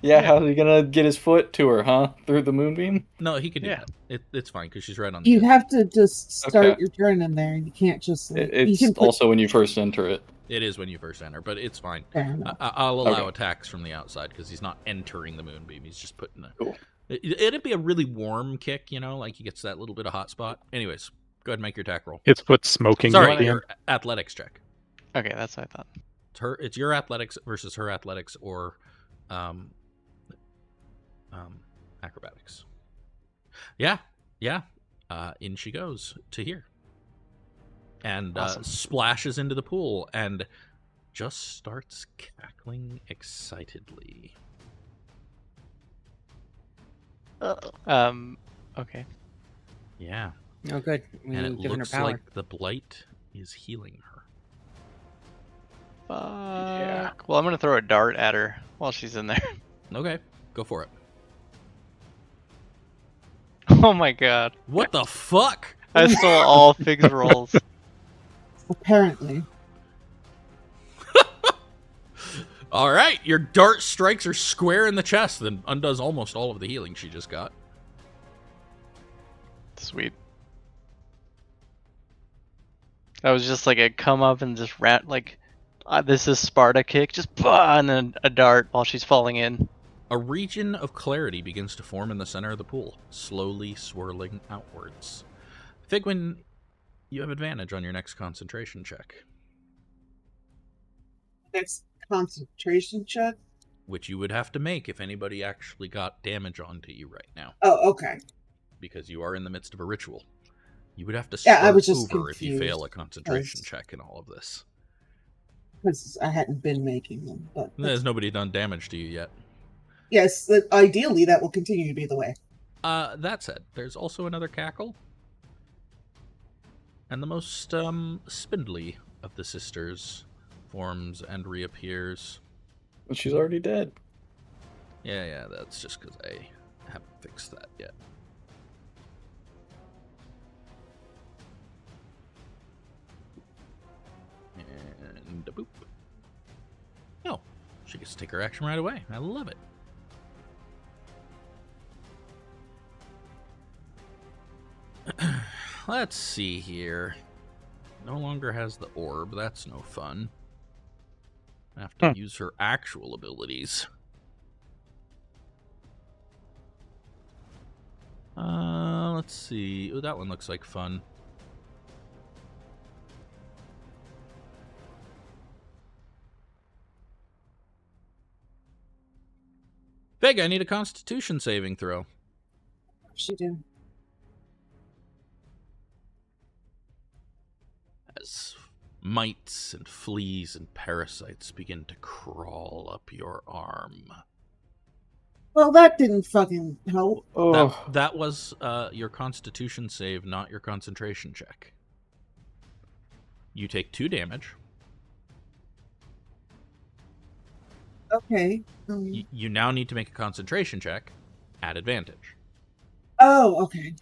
Yeah, Yeah. how's he gonna get his foot to her, huh? Through the moonbeam? No, he can do Yeah. that. It's fine because she's right on the You edge. have to just start Okay. your turn in there. You can't just like, you It's can put, also when you first enter it. It is when you first enter, but it's fine. fair enough. I'll allow Okay. attacks from the outside because he's not entering the moonbeam. He's just putting a. Cool. It'd be a really warm kick, like he gets that little bit of hot spot. Anyways, go ahead and make your attack roll. His foot smoking. Sorry, at the your end. athletics check. Okay, that's what I thought. It's your athletics versus her athletics or acrobatics. Yeah. In she goes to here. And Awesome. splashes into the pool and just starts cackling excitedly. Okay. Yeah. Oh, good. And it We've given her looks power. like the blight is healing her. Yeah. Well, I'm gonna throw a dart at her while she's in there. Okay, go for it. Oh my god. What the fuck? I stole all Fig's rolls. Apparently. All right, your dart strikes her square in the chest, then undoes almost all of the healing she just got. Sweet. That was just like a come up and just this is Sparta kick, just bah, and then a dart while she's falling in. A region of clarity begins to form in the center of the pool, slowly swirling outwards. Figwyn, you have advantage on your next concentration check, Next concentration check. which you would have to make if anybody actually got damage onto you right now, Oh, okay. because you are in the midst of a ritual. You would have to Yeah, start I was just over if you confused, fail a concentration because- check in all of this. Because I hadn't been making them, but There's nobody done damage to you yet. yes, ideally that will continue to be the way. That said, there's also another cackle. And the most spindly of the sisters forms and reappears. But she's already dead. Yeah, that's just because I haven't fixed that yet. And a boop. Oh, she gets to take her action right away. I love it. Let's see here. No longer has the orb. That's no fun. I have to use her actual abilities. Let's see. Oh, that one looks like fun. Vega, I need a Constitution saving throw. She did. As mites and fleas and parasites begin to crawl up your arm. Well, that didn't fucking help. Oh, That was your Constitution save, not your concentration check. You take 2 damage. Okay. You now need to make a concentration check at advantage. Oh, okay.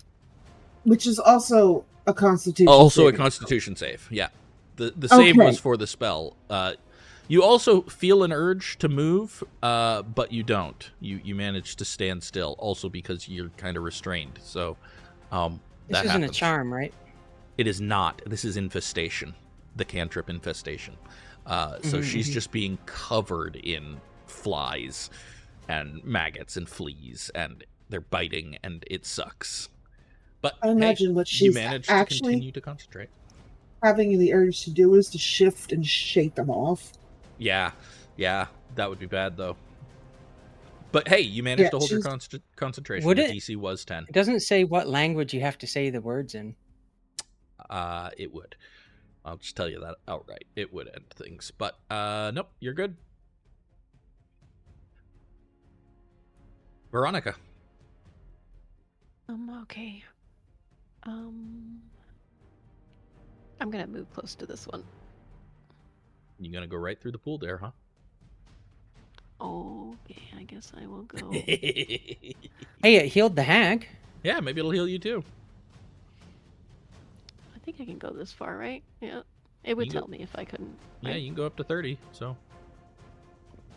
Which is also a Constitution. Also saving a Constitution save, yeah. The save Okay. was for the spell. You also feel an urge to move, but you don't. You manage to stand still, also because you're kind of restrained. So This that isn't happens. a charm, right? It is not. This is infestation, the cantrip infestation. So she's just being covered in flies and maggots and fleas, and they're biting, and it sucks. But I imagine hey, what you she's managed to actually continue to concentrate. having the urge to do is to shift and shake them off. Yeah, that would be bad though. But hey, you managed to hold your concentration. Would The it? DC was 10. It doesn't say what language you have to say the words in. It would. I'll just tell you that outright. It would end things. But nope, you're good. Veronica. Okay. I'm gonna move close to this one. You gonna go right through the pool there, huh? Okay, I guess I will go. Hey, it healed the hag. Yeah, maybe it'll heal you too. I think I can go this far, right? Yeah. It would You can tell me if I couldn't. Yeah, Right? you can go up to 30, so.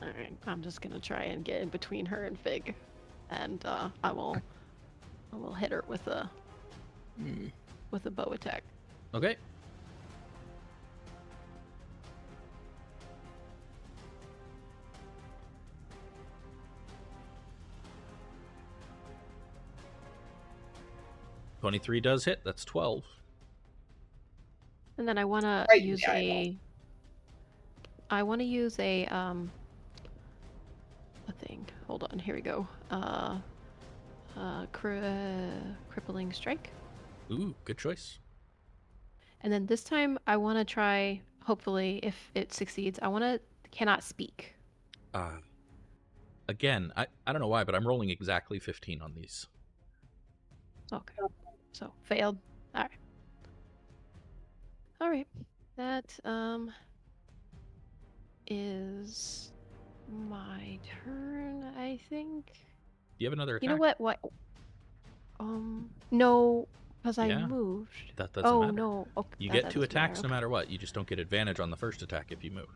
Alright, I'm just gonna try and get in between her and Fig. And I will hit her with a bow attack. Okay. $23 does hit. That's 12. And then I wanna Right, use yeah, I a a thing. Hold on, here we go. Crippling strike. Ooh, good choice. And then this time I want to try, hopefully, if it succeeds, cannot speak. Again, I don't know why, but I'm rolling exactly 15 on these. Okay. So, failed. Alright. Alright. That, is my turn, I think. Do you have another attack? You know what? No, because Yeah, I moved. That doesn't Oh, matter. no. Okay, You that get 2 doesn't matter, attacks no okay. matter what. You just don't get advantage on the first attack if you move.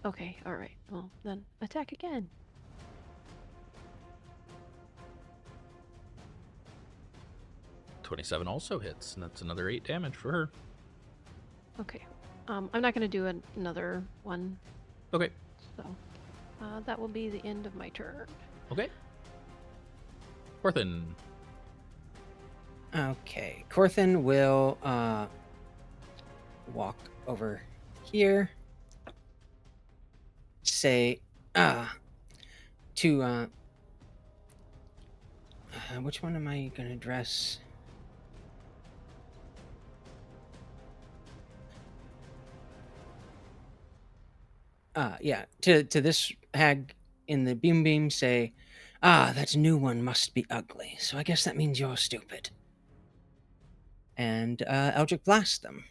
Okay, alright. Well, then attack again. $27 also hits, and that's another 8 damage for her. Okay. I'm not going to do another one, Okay. so that will be the end of my turn. Okay. Corthin. Okay, Corthin will walk over here. Say, to which one am I gonna address? Yeah, to this hag in the beam, say, that new one must be ugly, so I guess that means you're stupid. And Eldritch blast them.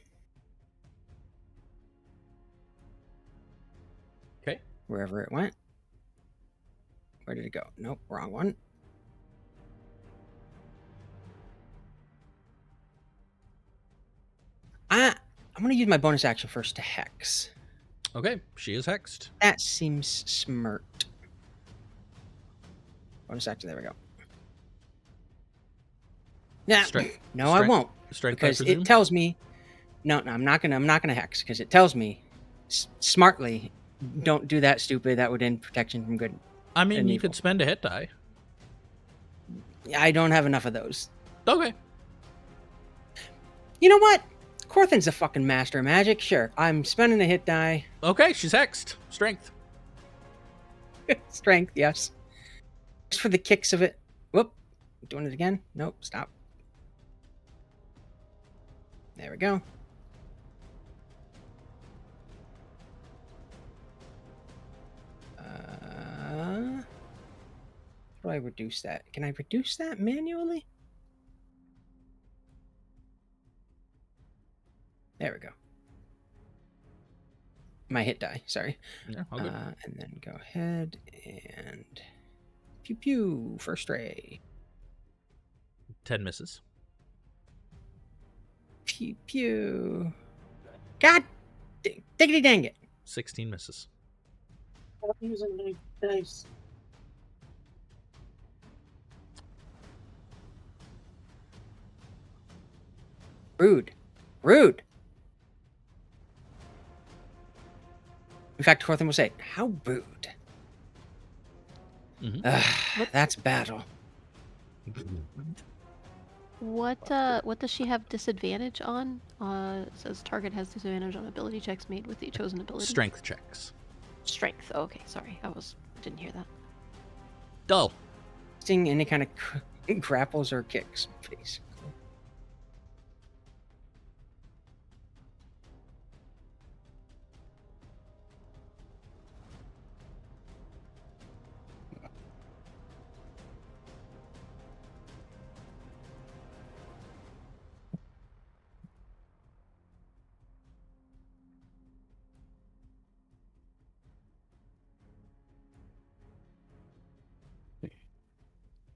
Okay. Wherever it went. Where did it go? Nope, wrong one. I'm gonna use my bonus action first to hex. Okay, she is hexed. That seems smart. Bonus action, there we go. Yeah, no, I won't. Strength, Because I presume? it tells me no, I'm not gonna hex because it tells me smartly, don't do that, stupid. That would end protection from good. I mean, and you evil. could spend a hit die. I don't have enough of those. Okay. You know what? Corthin's a fucking master of magic. Sure, I'm spending a hit die. Okay, she's hexed. Strength. Strength, yes. Just for the kicks of it. Whoop. Doing it again? Nope, stop. There we go. How do I reduce that? Can I reduce that manually? There we go. My hit die, sorry. Yeah, all good. And then go ahead and pew pew, first ray. 10 misses. Pew pew. God diggity dang it. 16 misses. I'm using my dice. Rude. Rude. In fact, Corthyndahast will say, how rude. That's battle. What does she have disadvantage on? It says target has disadvantage on ability checks made with the chosen ability. Strength checks. Strength. Oh, okay, sorry. Didn't hear that. Dull. Seeing any kind of grapples or kicks, basically.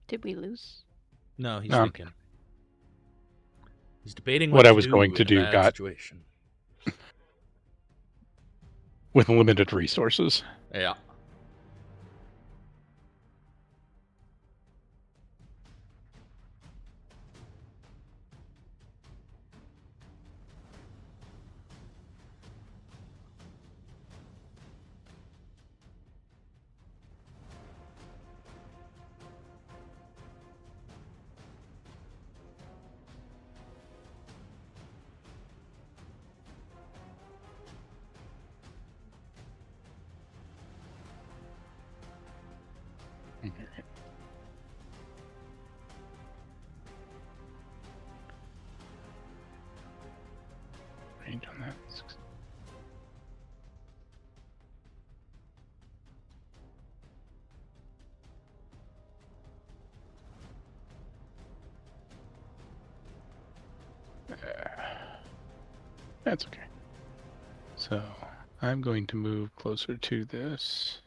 Did we lose? No, he's No. thinking. He's debating What what I to was do going to in a do bad got- situation. With limited resources. Yeah. Range on that. That's okay. So I'm going to move closer to this,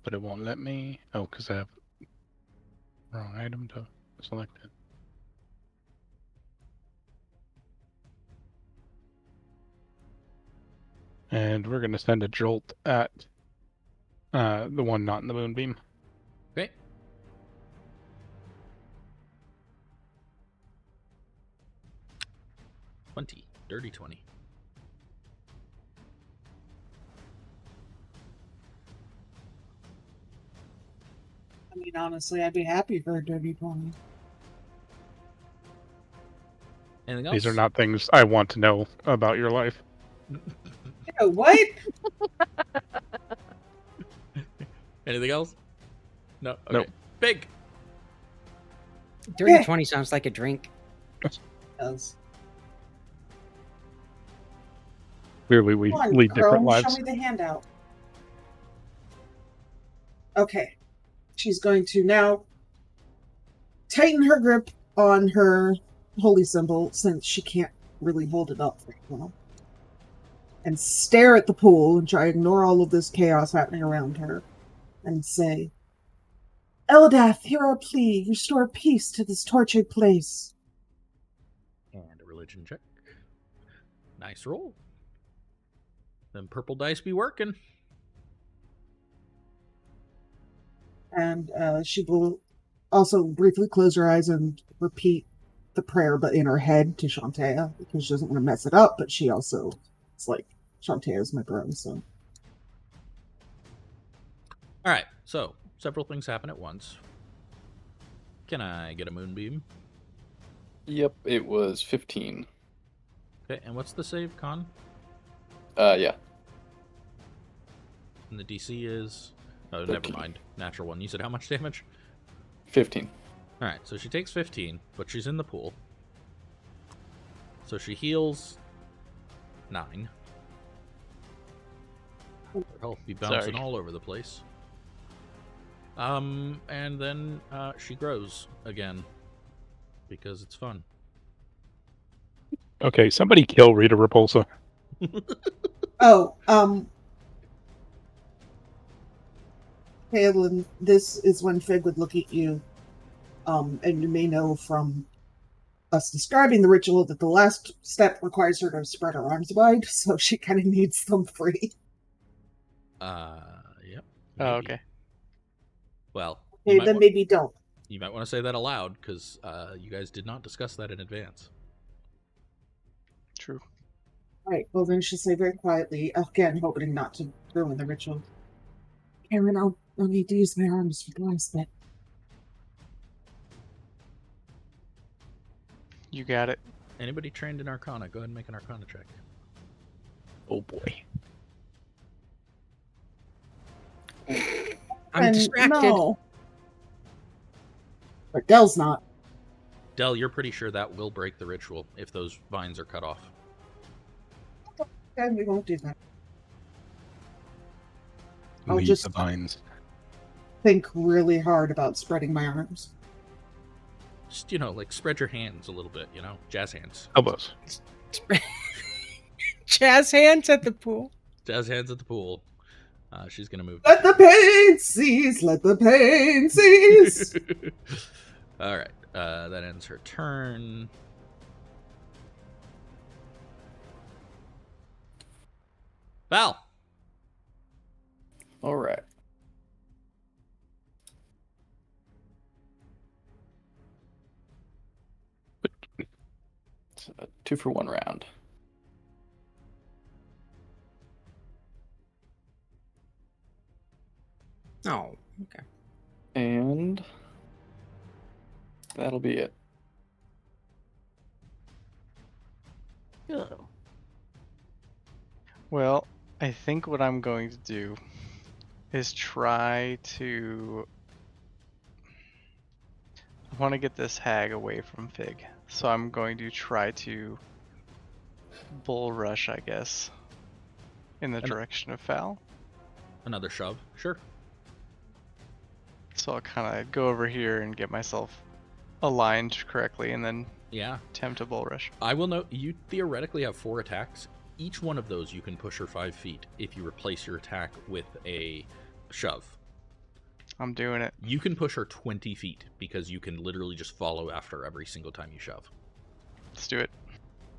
but it won't let me. Oh, because I have wrong item to select it. And we're going to send a jolt at the one not in the moonbeam. Okay. Dirty 20. I mean, honestly, I'd be happy for a dirty 20. Anything else? These are not things I want to know about your life. Yeah, what? Anything else? No. Okay. Nope. Big. Dirty Yeah. 20 sounds like a drink. Does. Clearly, we Come on, lead different Chrome, lives. show me the handout. Okay. She's going to now tighten her grip on her holy symbol since she can't really hold it up right now. And stare at the pool and try to ignore all of this chaos happening around her. And say, Eladath, hear our plea. Restore peace to this tortured place. And a religion check. Nice roll. Them purple dice be working. And she will also briefly close her eyes and repeat the prayer, but in her head to Shantea, because she doesn't want to mess it up, but she also, it's like, Shantea is my bro, so. All right. So several things happen at once. Can I get a moonbeam? Yep, it was 15. Okay. And what's the save, Con? Yeah. And the DC is... Oh, never 13. mind. Natural one. You said how much damage? 15. All right. So she takes 15, but she's in the pool. So she heals 9. Her health be bouncing Sorry. all over the place. And then she grows again because it's fun. Okay, somebody kill Rita Repulsa. Oh, Kaelen, this is when Fig would look at you, and you may know from us describing the ritual that the last step requires her to spread her arms wide, so she kind of needs them free. Yep. Oh, maybe. okay. Well, Okay, then maybe don't. you might want to say that aloud because you guys did not discuss that in advance. True. Alright, well then she'll say very quietly, again, hoping not to ruin the ritual. Kaelen, I'll need to use my arms for the last bit. You got it. Anybody trained in Arcana, go ahead and make an Arcana check. Oh boy. I'm And distracted. No. But Dell's not. Del, you're pretty sure that will break the ritual if those vines are cut off. And we won't do that. I'll Leave just- the vines. Think really hard about spreading my arms. Just, like spread your hands a little bit, jazz hands. Elbows. Jazz hands at the pool. Jazz hands at the pool. She's going to move. Let the pain cease! Let the pain cease! All right. That ends her turn. Val. All right. It's a 2-for-1 round. Oh, okay. And that'll be it. Oh. Well, I think what I'm going to do is try to... I want to get this hag away from Fig. So I'm going to try to bull rush, I guess, in the direction of Fal. Another shove. Sure. So I'll kind of go over here and get myself aligned correctly and then Yeah. attempt a bull rush. I will note you theoretically have 4 attacks. Each one of those you can push her 5 feet if you replace your attack with a shove. I'm doing it. You can push her 20 feet because you can literally just follow after every single time you shove. Let's do it.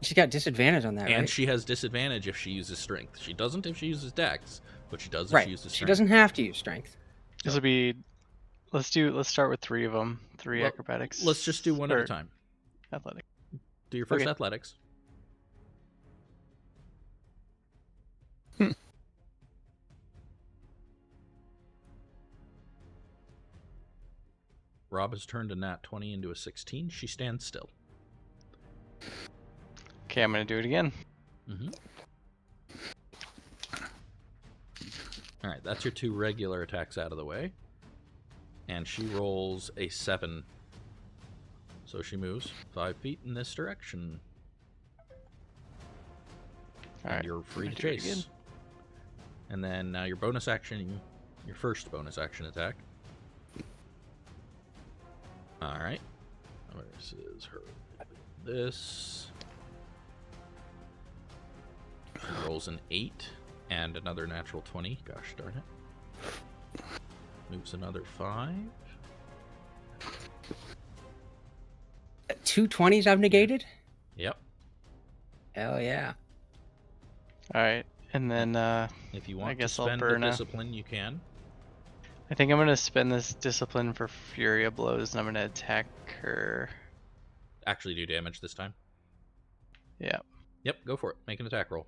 She's got disadvantage on that, And right? she has disadvantage if she uses strength. She doesn't if she uses dex, but she does if Right. she uses strength. She doesn't have to use strength. This will be... Let's start with 3 of them. 3 Well, acrobatics. Let's just do one at a or time. Athletic. Do your first Okay. athletics. Rob has turned a nat 20 into a 16. She stands still. Okay, I'm going to do it again. Mm-hmm. All right, that's your 2 regular attacks out of the way. And she rolls a 7. So she moves 5 feet in this direction. All And right, you're free to do it again. chase. And then now your bonus action, your first bonus action attack. All right. This is her. This. She rolls an 8 and another natural 20. Gosh darn it. Moves another 5. 2 20s I've negated? Yep. Hell yeah. All right, and then If you want I guess to I'll spend the burn a- discipline, you can. I think I'm going to spend this discipline for Fury of Blows, and I'm going to attack her. Actually do damage this time. Yeah. Yep, go for it. Make an attack roll.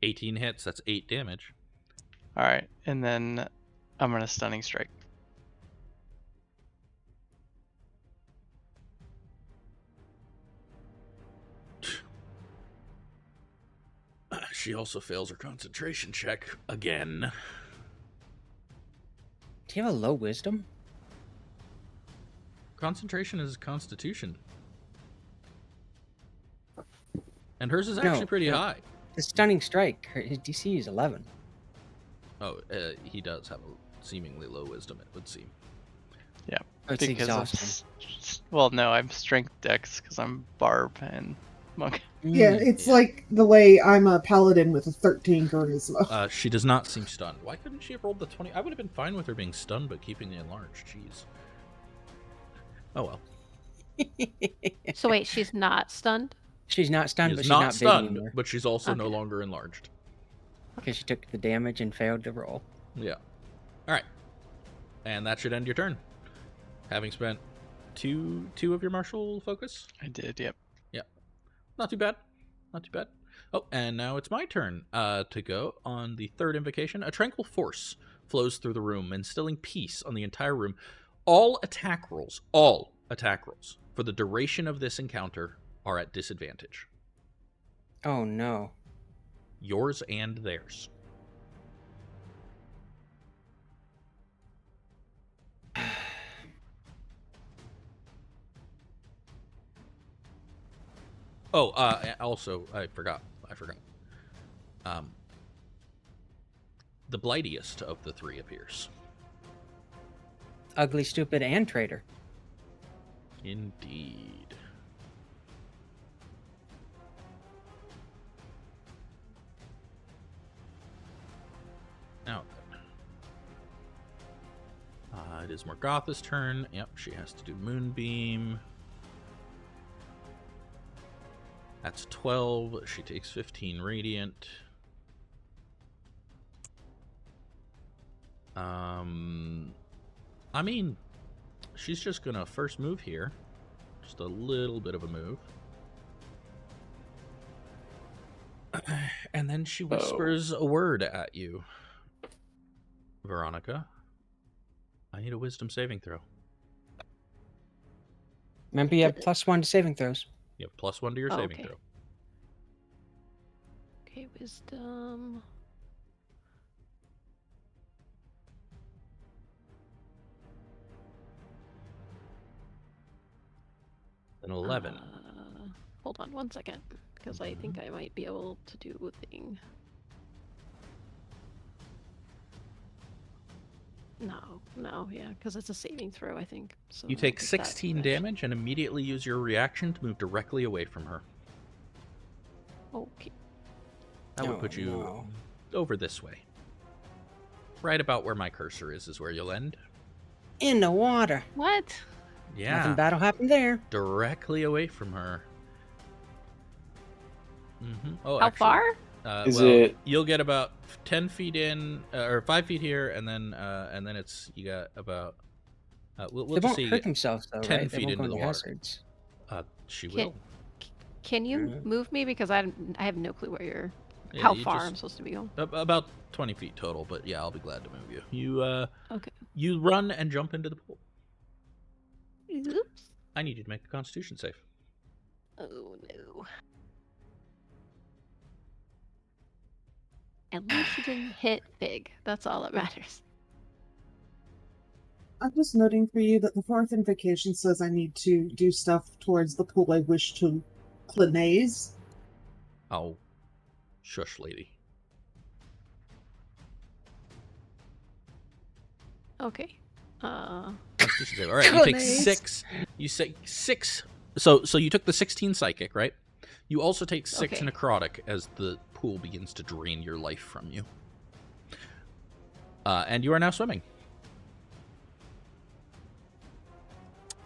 $18 hits, that's 8 damage. All right, and then I'm going to Stunning Strike. She also fails her concentration check again. Do you have a low wisdom? Concentration is constitution. And hers is No, actually pretty no. high. The stunning strike. His DC is 11. Oh, he does have a seemingly low wisdom, it would seem. Oh, it's because exhausting. well, no, I'm strength dex because I'm barb and monk. Yeah, Mm. it's like the way I'm a paladin with a 13 charisma. She does not seem stunned. Why couldn't she have rolled the 20? I would have been fine with her being stunned, but keeping the enlarged. Jeez. Oh well. So wait, she's not stunned? She's not She stunned, is but she's not not big stunned, anymore but she's also no Okay. longer enlarged. because she took the damage and failed to roll. Yeah. All right. And that should end your turn. Having spent two of your martial focus. I did, yep. Not too bad. Not too bad. Oh, and now it's my turn to go on the third invocation. A tranquil force flows through the room, instilling peace on the entire room. All attack rolls for the duration of this encounter are at disadvantage. Oh no. Yours and theirs. Oh, also, I forgot. The blightiest of the three appears. Ugly, stupid, and traitor. Indeed. Now, it is Morgotha's turn. Yep, she has to do Moonbeam. That's 12. She takes 15 Radiant. I mean, she's just gonna first move here. Just a little bit of a move. And then she whispers a word at you. Veronica, I need a wisdom saving throw. Remember, you have +1 to saving throws. You have +1 to your Oh, saving okay. throw. Okay, wisdom. An 11. Hold on 1 second, because I think I might be able to do a thing. No, yeah, because it's a saving throw, I think. So You I take think 16 that damage and immediately use your reaction to move directly away from her. Okay. That would Oh, put you no. over this way. Right about where my cursor is where you'll end. In the water. What? Yeah. Nothing bad will happen there. Directly away from her. Oh, How actually, far? Is it- You'll get about 10 feet in, or 5 feet here, and then it's you got about. We'll They just won't see. hurt themselves, though, 10 right? They feet won't go into the into water. hazards. She Can- will. Can you Mhm. move me, because I have no clue where you're. Yeah, how you far just- I'm supposed to be going? About 20 feet total, but yeah, I'll be glad to move you. Okay. You run and jump into the pool. Oops. I need you to make a Constitution save. Oh no. At least you didn't hit big. That's all that matters. I'm just noting for you that the fourth invocation says I need to do stuff towards the pool I wish to cleanse. Oh, shush, lady. Okay. Constitution save. All right, you take Grenades. 6. You say 6. So you took the 16 psychic, right? You also take 6 Okay. necrotic as the pool begins to drain your life from you. And you are now swimming.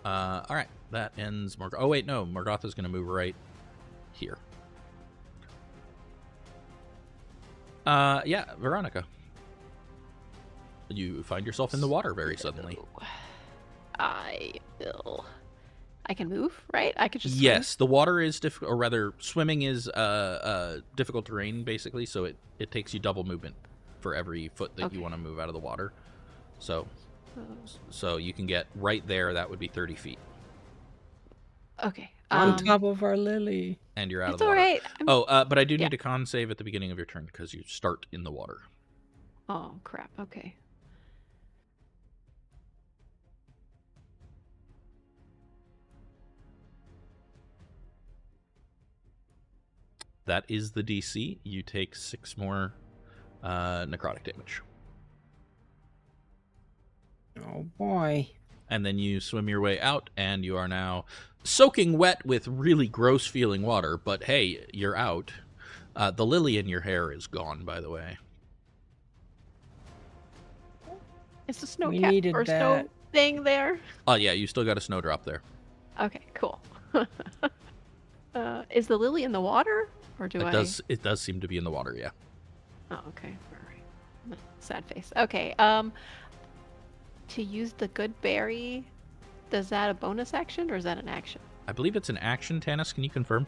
All right, that ends. Oh wait, no, Morgotha's going to move right here. Yeah, Veronica. You find yourself in the water very suddenly. I can move, right? I could just swim? Yes, the water is difficult, or rather, swimming is difficult terrain, basically, so it takes you double movement for every foot that you Okay. want to move out of the water. So Oh, you can get right there, that would be 30 feet, okay. On top of our lily. and you're out of It's the all water. right. Oh, but I do yeah. need a con save at the beginning of your turn, because you start in the water. Oh crap. Okay. That is the DC. You take 6 more necrotic damage. Oh boy. And then you swim your way out, and you are now soaking wet with really gross feeling water, but hey, you're out. The lily in your hair is gone, by the way. Is the snow We cap needed or that. snow thing there? Oh, yeah, you still got a snowdrop there. Okay, cool. Is the lily in the water, or do I? It does seem to be in the water, yeah. Oh, okay. All right. Sad face. Okay. To use the good berry, does that a bonus action or is that an action? I believe it's an action, Tanis. Can you confirm?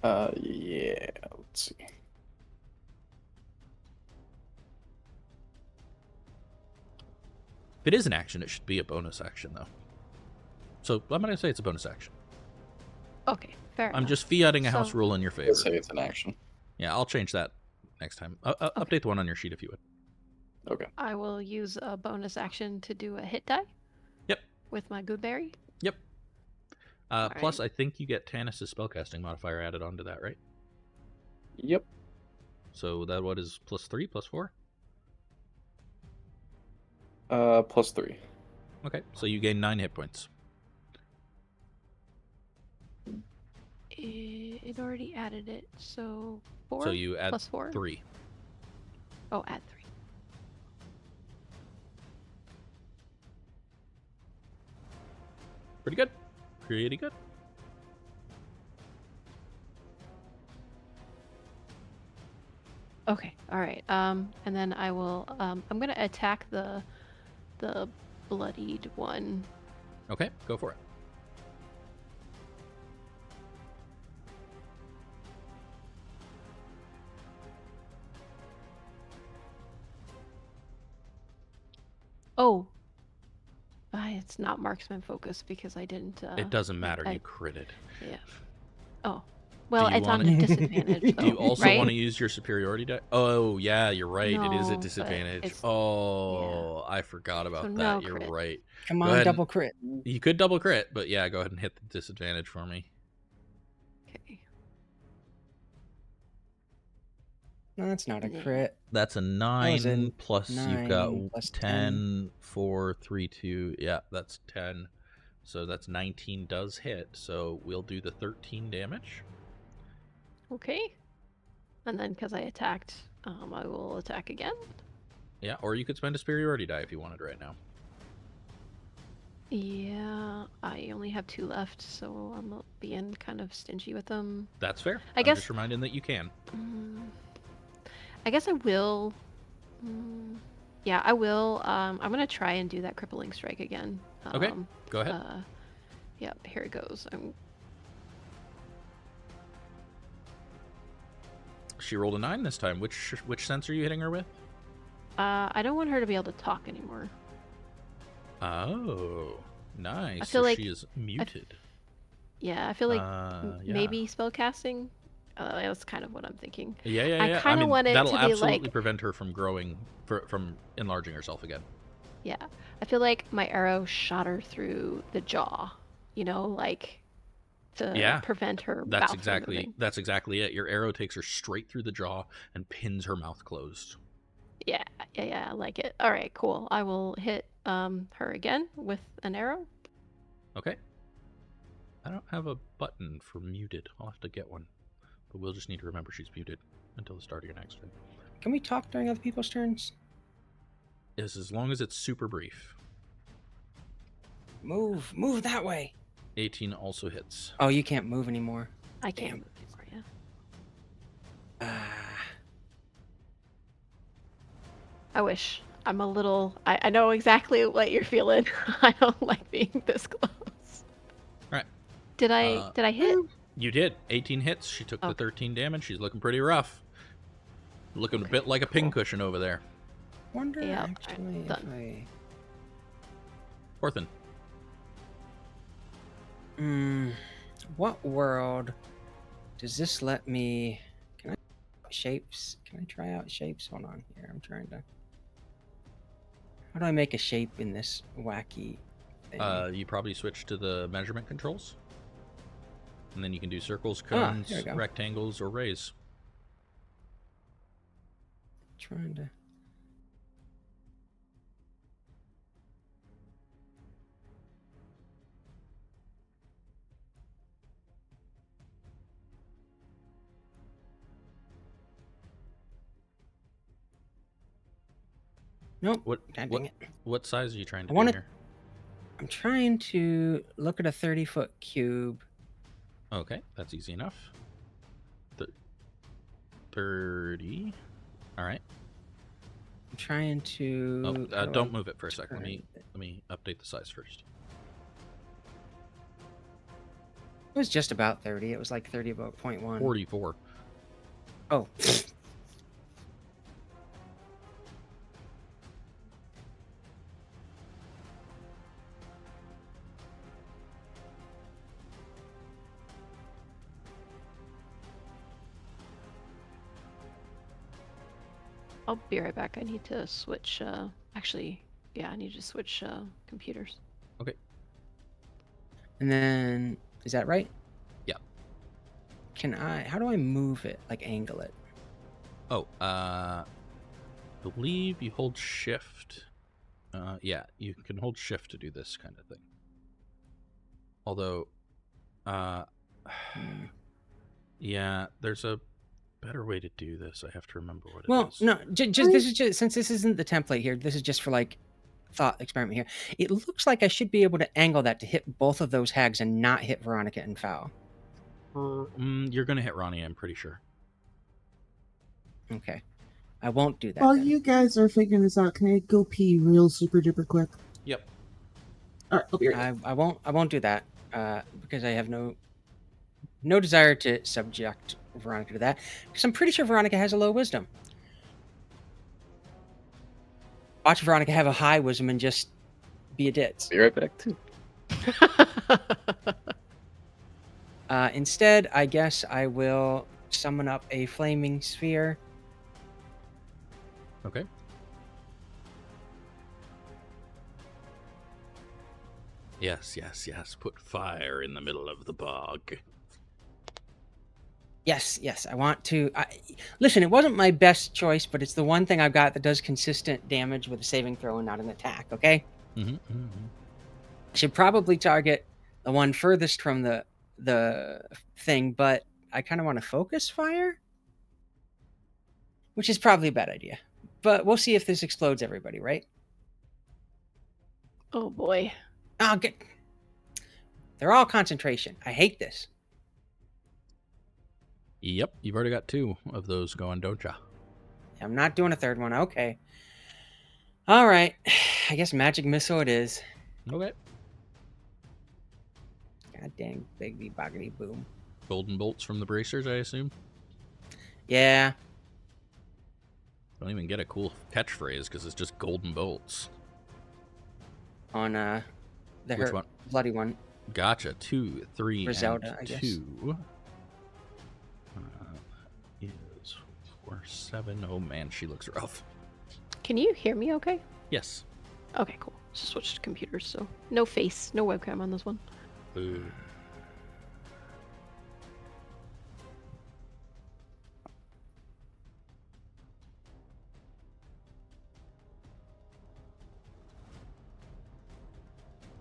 Yeah, let's see. If it is an action, it should be a bonus action, though. So I'm going to say it's a bonus action. Okay, fair I'm enough. just fiating a house So- rule in your favor. Let's say it's an action. Yeah, I'll change that next time. Update the one on your sheet if you would. Okay. I will use a bonus action to do a hit die. Yep. With my good berry. Yep. Plus, right. I think you get Tanis' spellcasting modifier added onto that, right? Yep. So that what is +3, +4? +3. Okay, so you gain 9 hit points. It already added it, so 4. So you add plus 4. 3. Oh, add 3. Pretty good. Pretty good. Okay, all right. And then I will. I'm gonna attack the bloodied one. Okay, go for it. Oh. It's not marksman focus because I didn't. It doesn't matter. I- You critted. Yeah. Oh. Well, you it's on wanna- disadvantage. Do you though, also right? want to use your superiority die? Oh, yeah, you're right. It is No, a but disadvantage. it's- Oh, I forgot about So that. no You're crit. right. Come Go on, ahead and- double crit. You could double crit, but yeah, go ahead and hit the disadvantage for me. Okay. No, that's not a Yeah. crit. That's a was 9 a plus you've got 9 plus 10, 4, 3, 2. Yeah, that's 10. So that's 19 does hit. So we'll do the 13 damage. Okay. And then because I attacked, I will attack again. Yeah, or you could spend a superiority die if you wanted right now. Yeah, I only have 2 left, so I'm being kind of stingy with them. That's fair. I I'm guess- just reminding that you can. I guess I will. Yeah, I will. I'm gonna try and do that crippling strike again. Okay, go ahead. Yep, here it goes. She rolled a 9 this time. Which sense are you hitting her with? I don't want her to be able to talk anymore. Oh, nice. I feel so like- she is muted. Yeah, I feel like Yeah. maybe spellcasting. That's kind of what I'm thinking. Yeah, yeah, I yeah. kinda mean, want it that'll to be absolutely like- prevent her from growing, from enlarging herself again. Yeah, I feel like my arrow shot her through the jaw. You know, like to Yeah, prevent her. That's mouth from exactly moving. it. Your arrow takes her straight through the jaw and pins her mouth closed. Yeah, I like it. All right, cool. I will hit her again with an arrow. Okay. I don't have a button for muted. I'll have to get one. But we'll just need to remember she's muted until the start of your next turn. Can we talk during other people's turns? Is as long as it's super brief. Move that way. 18 also hits. Oh, you can't move anymore. I can't Damn. move anymore. Yeah. Ah, I wish. I'm a little. I know exactly what you're feeling. I don't like being this close. Right. Did I hit? You did. 18 hits. She took the Okay. 13 damage. She's looking pretty rough. Looking a Okay, bit like a cool. pincushion over there. wonder Yeah, actually if done. I. Corthynd. What world does this let me? Can I shapes? Can I try out shapes? Hold on here. I'm trying to. How do I make a shape in this wacky thing? You probably switch to the measurement controls. And then you can do circles, Ah, cones, there we go. rectangles, or rays. Trying to. Nope. What God what dang it. what size are you trying to I do wanna- here? I'm trying to look at a 30-foot cube. Okay, that's easy enough. 30. All right. I'm trying to. Oh, how do don't I move it for a sec. Let turn me it? update the size first. It was just about 30. It was like 30.1. 44. Oh. I'll be right back. I need to switch. Actually, yeah, I need to switch computers. Okay. And then, is that right? Yeah. How do I move it? Like angle it? Oh, believe you hold shift. Yeah, you can hold shift to do this kind of thing. Although, yeah, there's a better way to do this. I have to remember what it is. Well, no, just this is just since this isn't the template here. This is just for like thought experiment here. It looks like I should be able to angle that to hit both of those hags and not hit Veronica and Foul. You're gonna hit Ronnie, I'm pretty sure. Okay, I won't do that. While then. you guys are figuring this out, can I go pee real super duper quick? Yep. All right, I'll be right back. I won't do that because I have no desire to subject Veronica to that because I'm pretty sure Veronica has a low wisdom. Watch Veronica have a high wisdom and just be a ditz. Be right back too. Instead, I guess I will summon up a flaming sphere. Okay. Yes, yes, yes. Put fire in the middle of the bog. Yes, I want to. Listen, it wasn't my best choice, but it's the one thing I've got that does consistent damage with a saving throw and not an attack, okay? Should probably target the one furthest from the thing, but I kind of want to focus fire, which is probably a bad idea. But we'll see if this explodes everybody, right? Oh boy. Oh, good. They're all concentration. I hate this. Yep, you've already got 2 of those going, don't ya? I'm not doing a third one. Okay. All right. I guess magic missile it is. Okay. God dang, biggity boggity boom. Golden bolts from the bracers, I assume? Yeah. Don't even get a cool catchphrase because it's just golden bolts. On the Which one? bloody one. Gotcha. 2, 3, Griselda, and I guess. 2. Is 4, 7. Oh man, she looks rough. Can you hear me okay? Yes. Okay, cool. Just switched computers, so no face, no webcam on this one. Boo.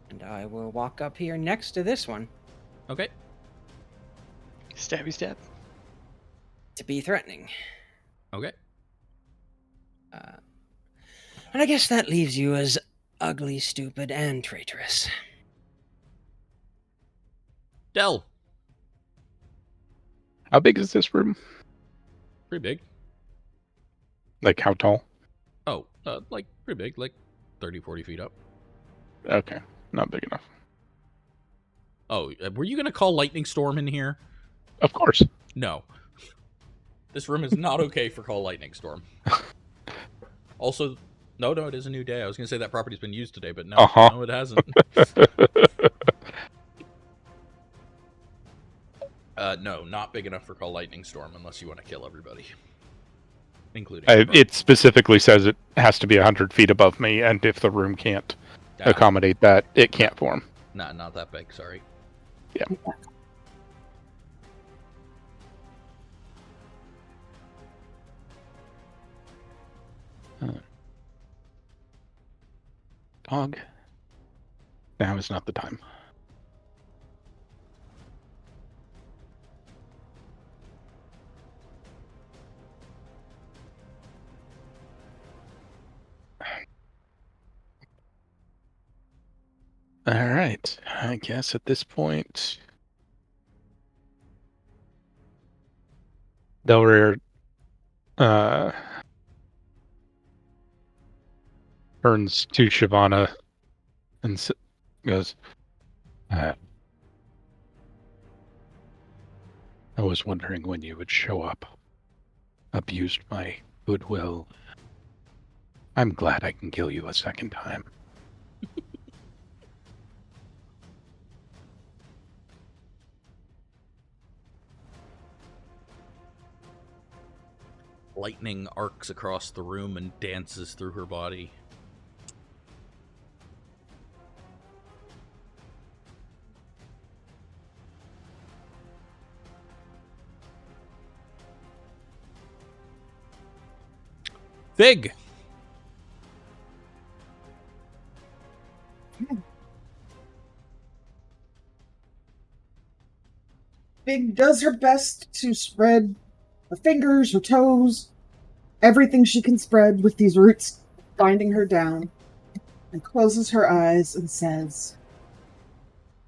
And I will walk up here next to this one Okay. Stabby stab. to be threatening. Okay. And I guess that leaves you as ugly, stupid, and traitorous. Del. How big is this room? Pretty big. Like how tall? Oh, like pretty big, like 30, 40 feet up. Okay, not big enough. Oh, were you going to call lightning storm in here? Of course. No. This room is not okay for call lightning storm. Also, no, it is a new day. I was going to say that property's been used today, but no, no, it hasn't. No, not big enough for call lightning storm unless you want to kill everybody, including. It specifically says it has to be 100 feet above me, and if the room can't accommodate that, it can't form. Not that big. Sorry. Yeah. Dog. Now is not the time. All right. I guess at this point, Delryar turns to Shyvana and goes, I was wondering when you would show up. Abused my goodwill. I'm glad I can kill you a second time. Lightning arcs across the room and dances through her body. Fig! Fig does her best to spread her fingers, her toes, everything she can spread with these roots binding her down, and closes her eyes and says,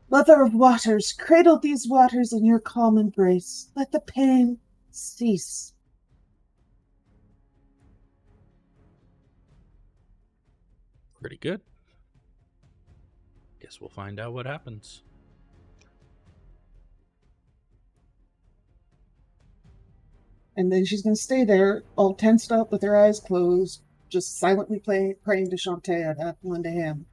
Mother of waters, cradle these waters in your calm embrace. Let the pain cease. Pretty good. Guess we'll find out what happens. And then she's going to stay there, all tensed up with her eyes closed, just silently praying to Shantae at 1 a.m.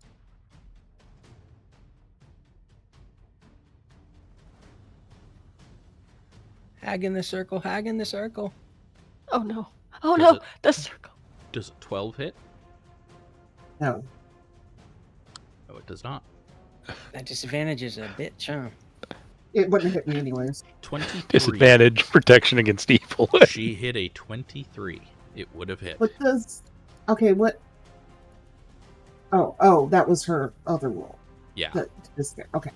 Hag in the circle, hag in the circle. Oh no. Oh Does no, it- the circle. Does a 12 hit? No. Oh, it does not. That disadvantage is a bitch, huh? It wouldn't hit me anyways. 23. Disadvantage, protection against evil. She hit a 23. It would have hit. What does... Okay, what... Oh, that was her other roll. Yeah. Okay.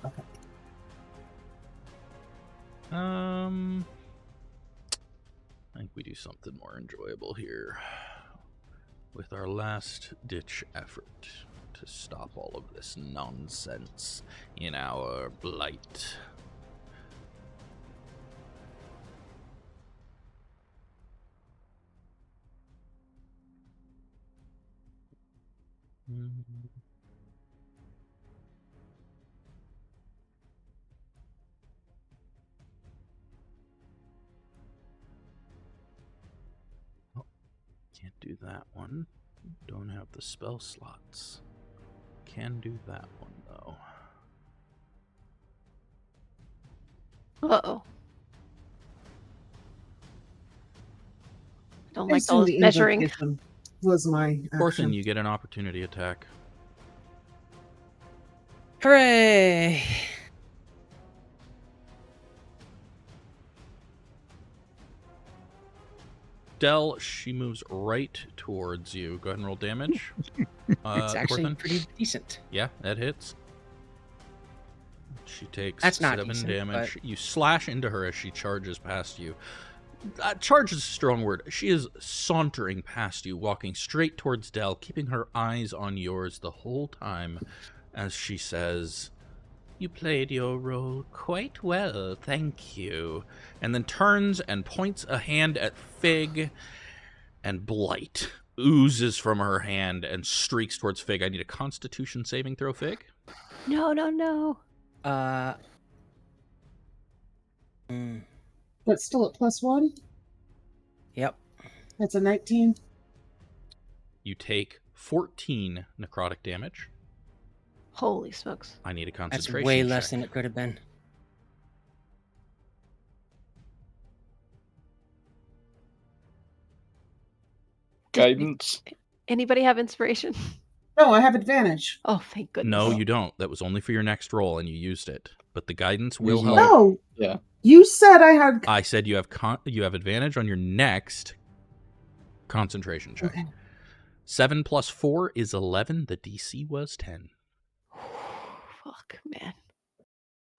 I think we do something more enjoyable here with our last ditch effort to stop all of this nonsense in our blight. Oh, can't do that one. Don't have the spell slots. Can do that one though. Uh-oh. Don't I like assume those the measuring. invocation was my Corthyndahast, action. you get an opportunity attack. Hooray! Del, she moves right towards you. Go ahead and roll damage. It's actually Corthynd? pretty decent. Yeah, that hits. She takes That's not 7 decent, damage. You slash into her as she charges past you. Charge is a strong word. She is sauntering past you, walking straight towards Del, keeping her eyes on yours the whole time as she says, "You played your role quite well, thank you." And then turns and points a hand at Fig, and blight oozes from her hand and streaks towards Fig. I need a Constitution saving throw, Fig. No, no, no. But still at +1? Yep. That's a 19. You take 14 necrotic damage. Holy smokes. I need a That's concentration way check. less than it could have been. Guidance. Anybody have inspiration? No, I have advantage. Oh, thank goodness. No, you don't. That was only for your next roll, and you used it. But the guidance will help. No! Yeah. You said I had... I said you have advantage on your next concentration check. Okay. 7 plus 4 is 11. The DC was 10. Fuck, man.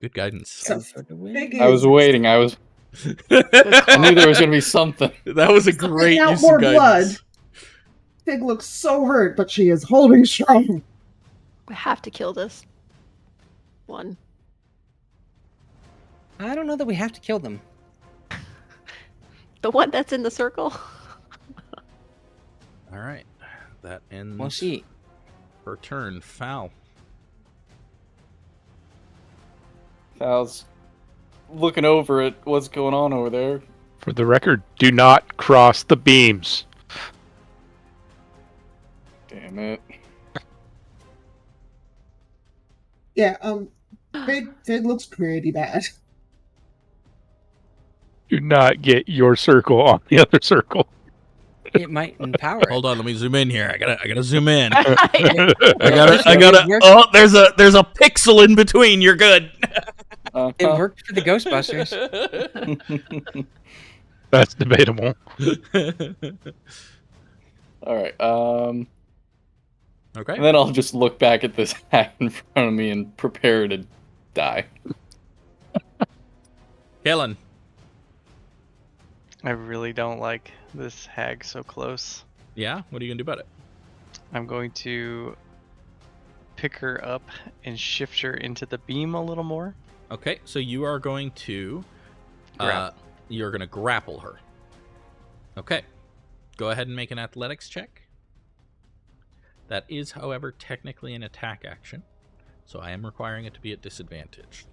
Good guidance. So Go for the win. Fig I was is waiting. I knew there was going to be something. That was a sucking great out use more of guidance. Fig looks so hurt, but she is holding strong. We have to kill this one. I don't know that we have to kill them. The one that's in the circle. All right. That ends We'll see. her turn. Foul. Val's looking over at what's going on over there. For the record, do not cross the beams. Damn it. Yeah, Fig looks pretty bad. Do not get your circle on the other circle. It might empower Hold on, let me zoom in here. I gotta zoom in. it. I gotta. Oh, there's a pixel in between. You're good. It worked for the Ghostbusters. That's debatable. All right. Okay. And then I'll just look back at this hat in front of me and prepare to die. Kaelen. I really don't like this hag so close. Yeah. What are you gonna do about it? I'm going to pick her up and shift her into the beam a little more. Okay. So you are going to. Grapple. You're gonna grapple her. Okay. Go ahead and make an athletics check. That is, however, technically an attack action, so I am requiring it to be at disadvantage.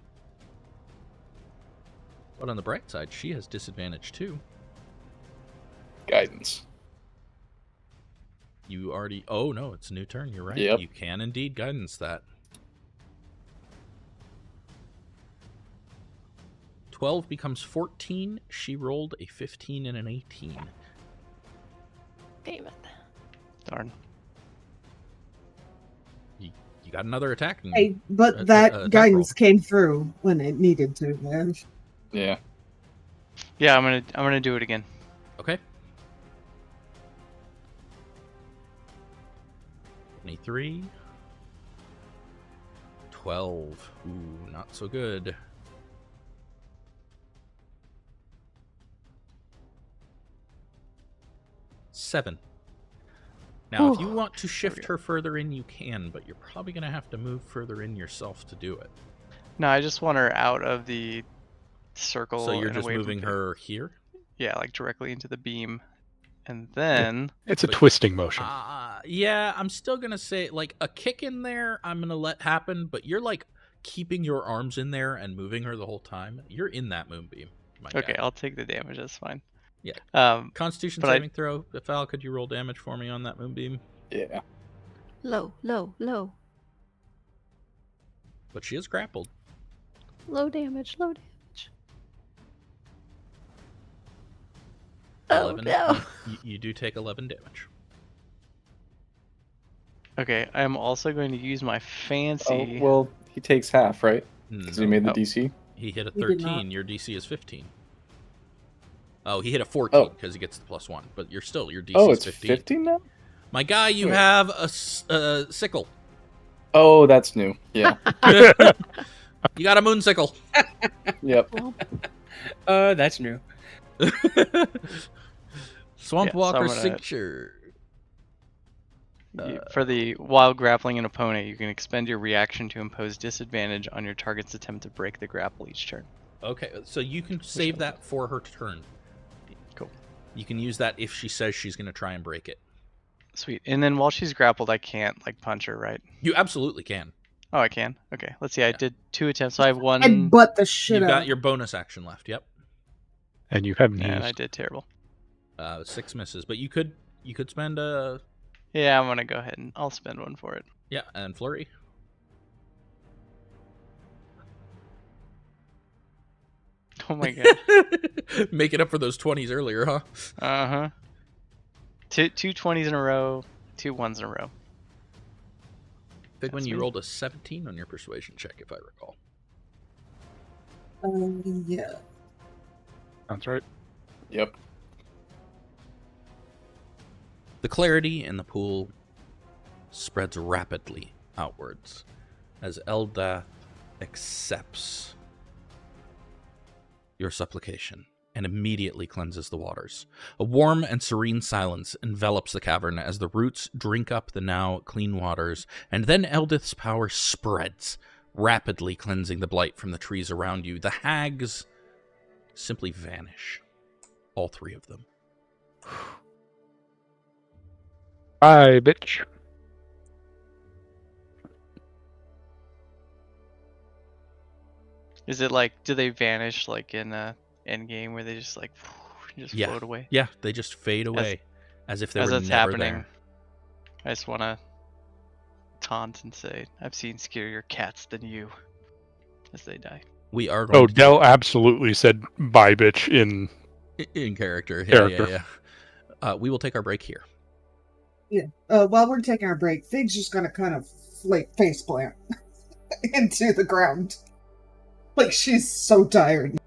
But on the bright side, she has disadvantage too. Guidance. You already... Oh, no, it's a new turn. You're right. Yep. You can indeed guidance that. 12 becomes 14. She rolled a 15 and an 18. Damn it. Darn. You got another attack. Hey, but that attack guidance roll. came through when it needed to, man. Yeah. Yeah, I'm gonna do it again. Okay. 23. 12. Ooh, not so good. Seven. Now, if you want to shift her further in, you can, but you're probably going to have to move further in yourself to do it. No, I just want her out of the circle. So you're and just away from moving Fig. her here? Yeah, like directly into the beam, and then It's a But- twisting motion. Yeah, I'm still going to say, like, a kick in there, I'm going to let happen, but you're, like, keeping your arms in there and moving her the whole time. You're in that moonbeam. my okay, guy. I'll take the damage. That's fine. Yeah. Constitution but I- saving throw. Val, could you roll damage for me on that moonbeam? Yeah. Low, low, low. But she is grappled. Low damage, low damage. Oh 11. no. You do take 11 damage. Okay, I'm also going to use my Oh, fancy. well, he takes half, right? Because he No, made the Oh. DC. he hit a He did not. 13. Your DC is 15. Oh, he hit a 14 because he gets the +1. But your DC Oh, is it's 15. 15 now? My guy, you Wait. have a sickle. Oh, that's new. Yeah. You got a moon sickle. Yep. That's new. Swamp Yeah, so Walker I'm gonna- signature. For the while grappling an opponent, you can expend your reaction to impose disadvantage on your target's attempt to break the grapple each turn. Okay, so you can save that for her turn. Cool. You can use that if she says she's going to try and break it. Sweet. And then while she's grappled, I can't like punch her, right? You absolutely can. Oh, I can. Okay. Let's see. I Yeah. did 2 attempts, so I have one, And butt the shit You've out. got your bonus action left. Yep. And you have knees. and I did terrible. 6 misses, but you could spend a Yeah, I'm gonna go ahead and I'll spend one for it. and flurry. Oh my god. Make it up for those 20s earlier, huh? Uh huh. Two 20s in a row, 2 1s in a row. I think when That's you me. rolled a 17 on your persuasion check, if I recall. Yeah. That's right. Yep. The clarity in the pool spreads rapidly outwards as Eldath accepts your supplication and immediately cleanses the waters. A warm and serene silence envelops the cavern as the roots drink up the now clean waters, and then Eldith's power spreads, rapidly cleansing the blight from the trees around you. The hags simply vanish. All three of them. Bye, bitch. Is it like, do they vanish like in Endgame where they just like just Yeah. float away? Yeah, they just fade away as if they As were that's never happening, there. I just want to taunt and say, I've seen scarier cats than you, as they die. We are going Oh, to Dell absolutely said bye, bitch in in character. character. Yeah. We will take our break here. Yeah. While we're taking our break, Fig's just gonna kind of like faceplant into the ground. Like she's so tired.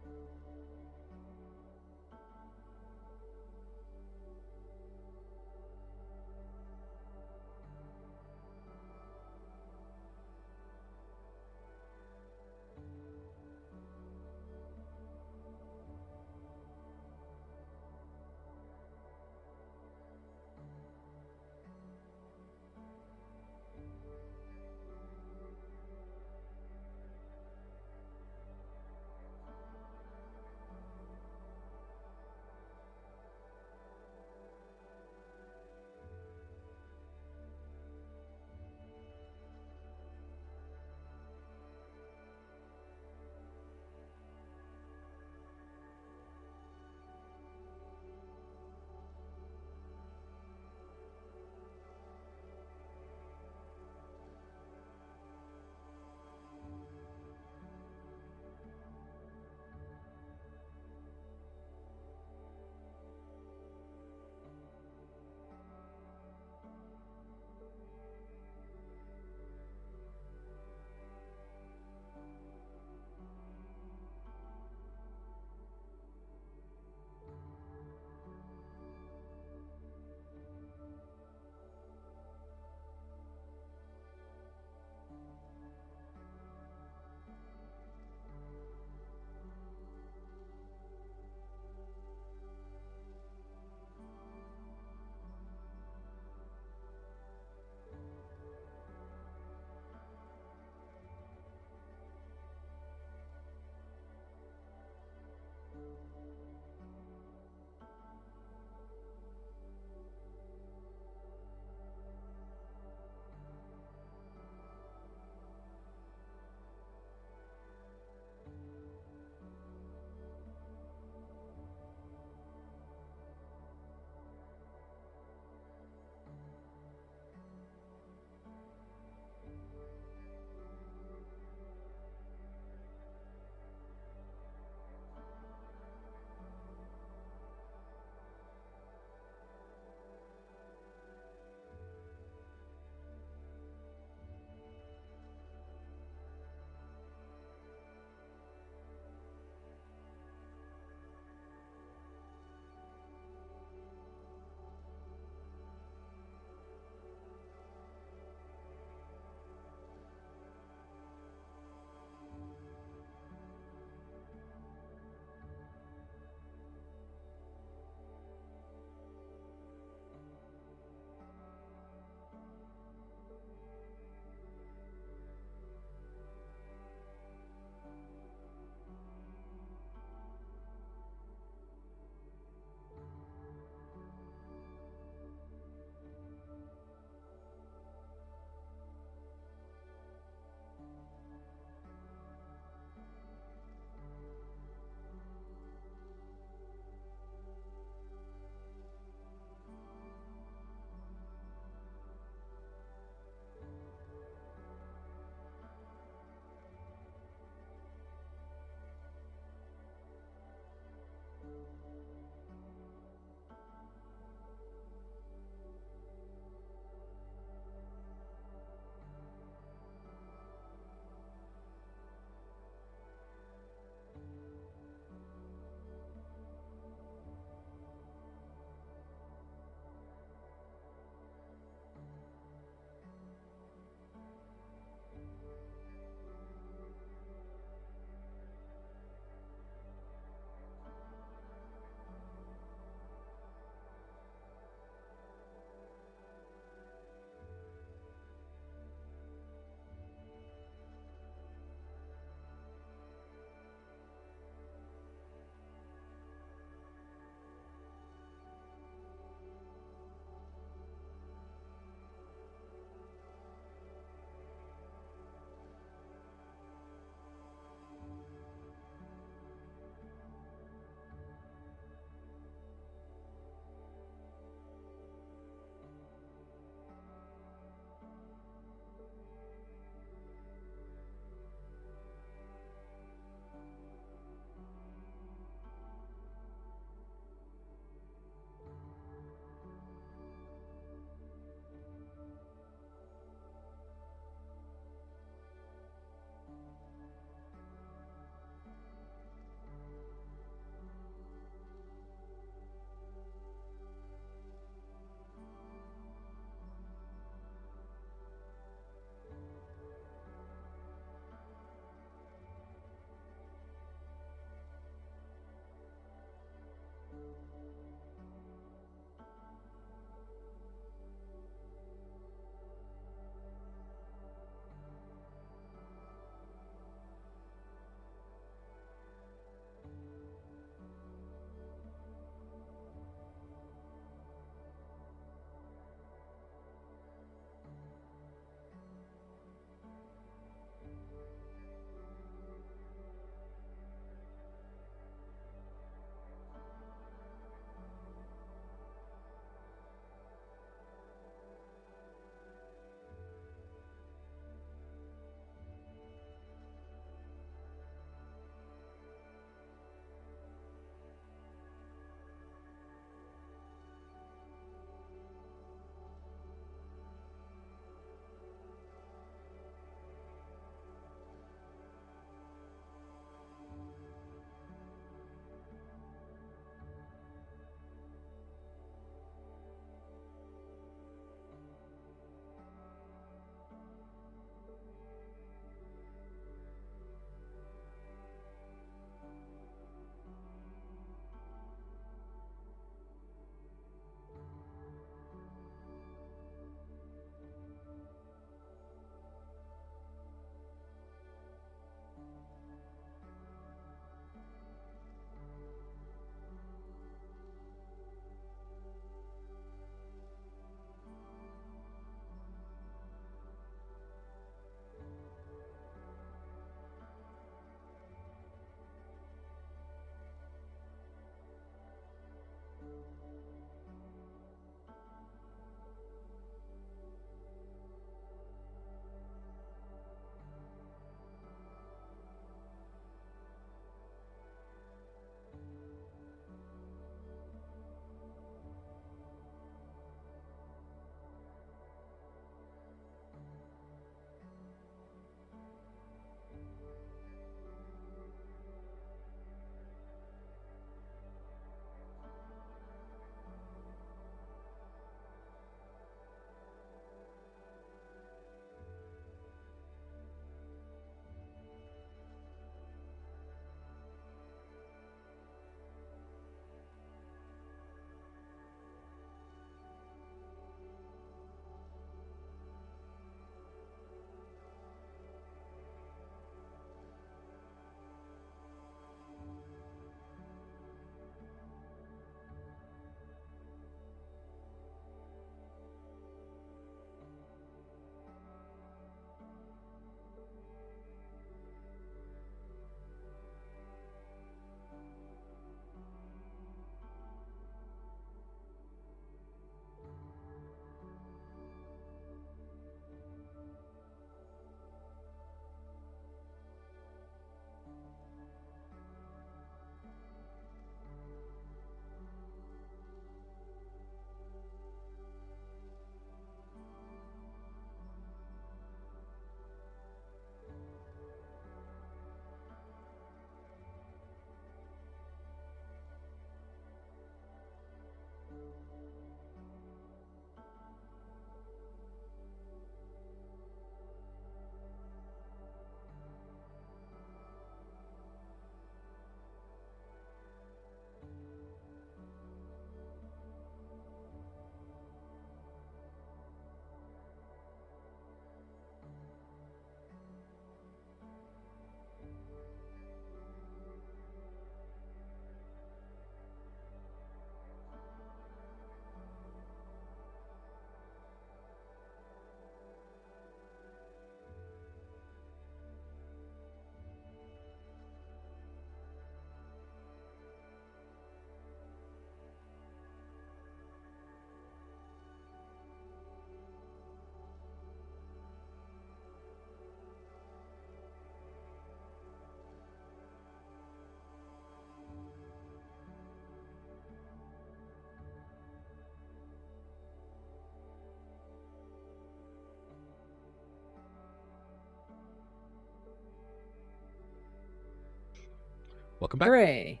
Welcome back. Hooray!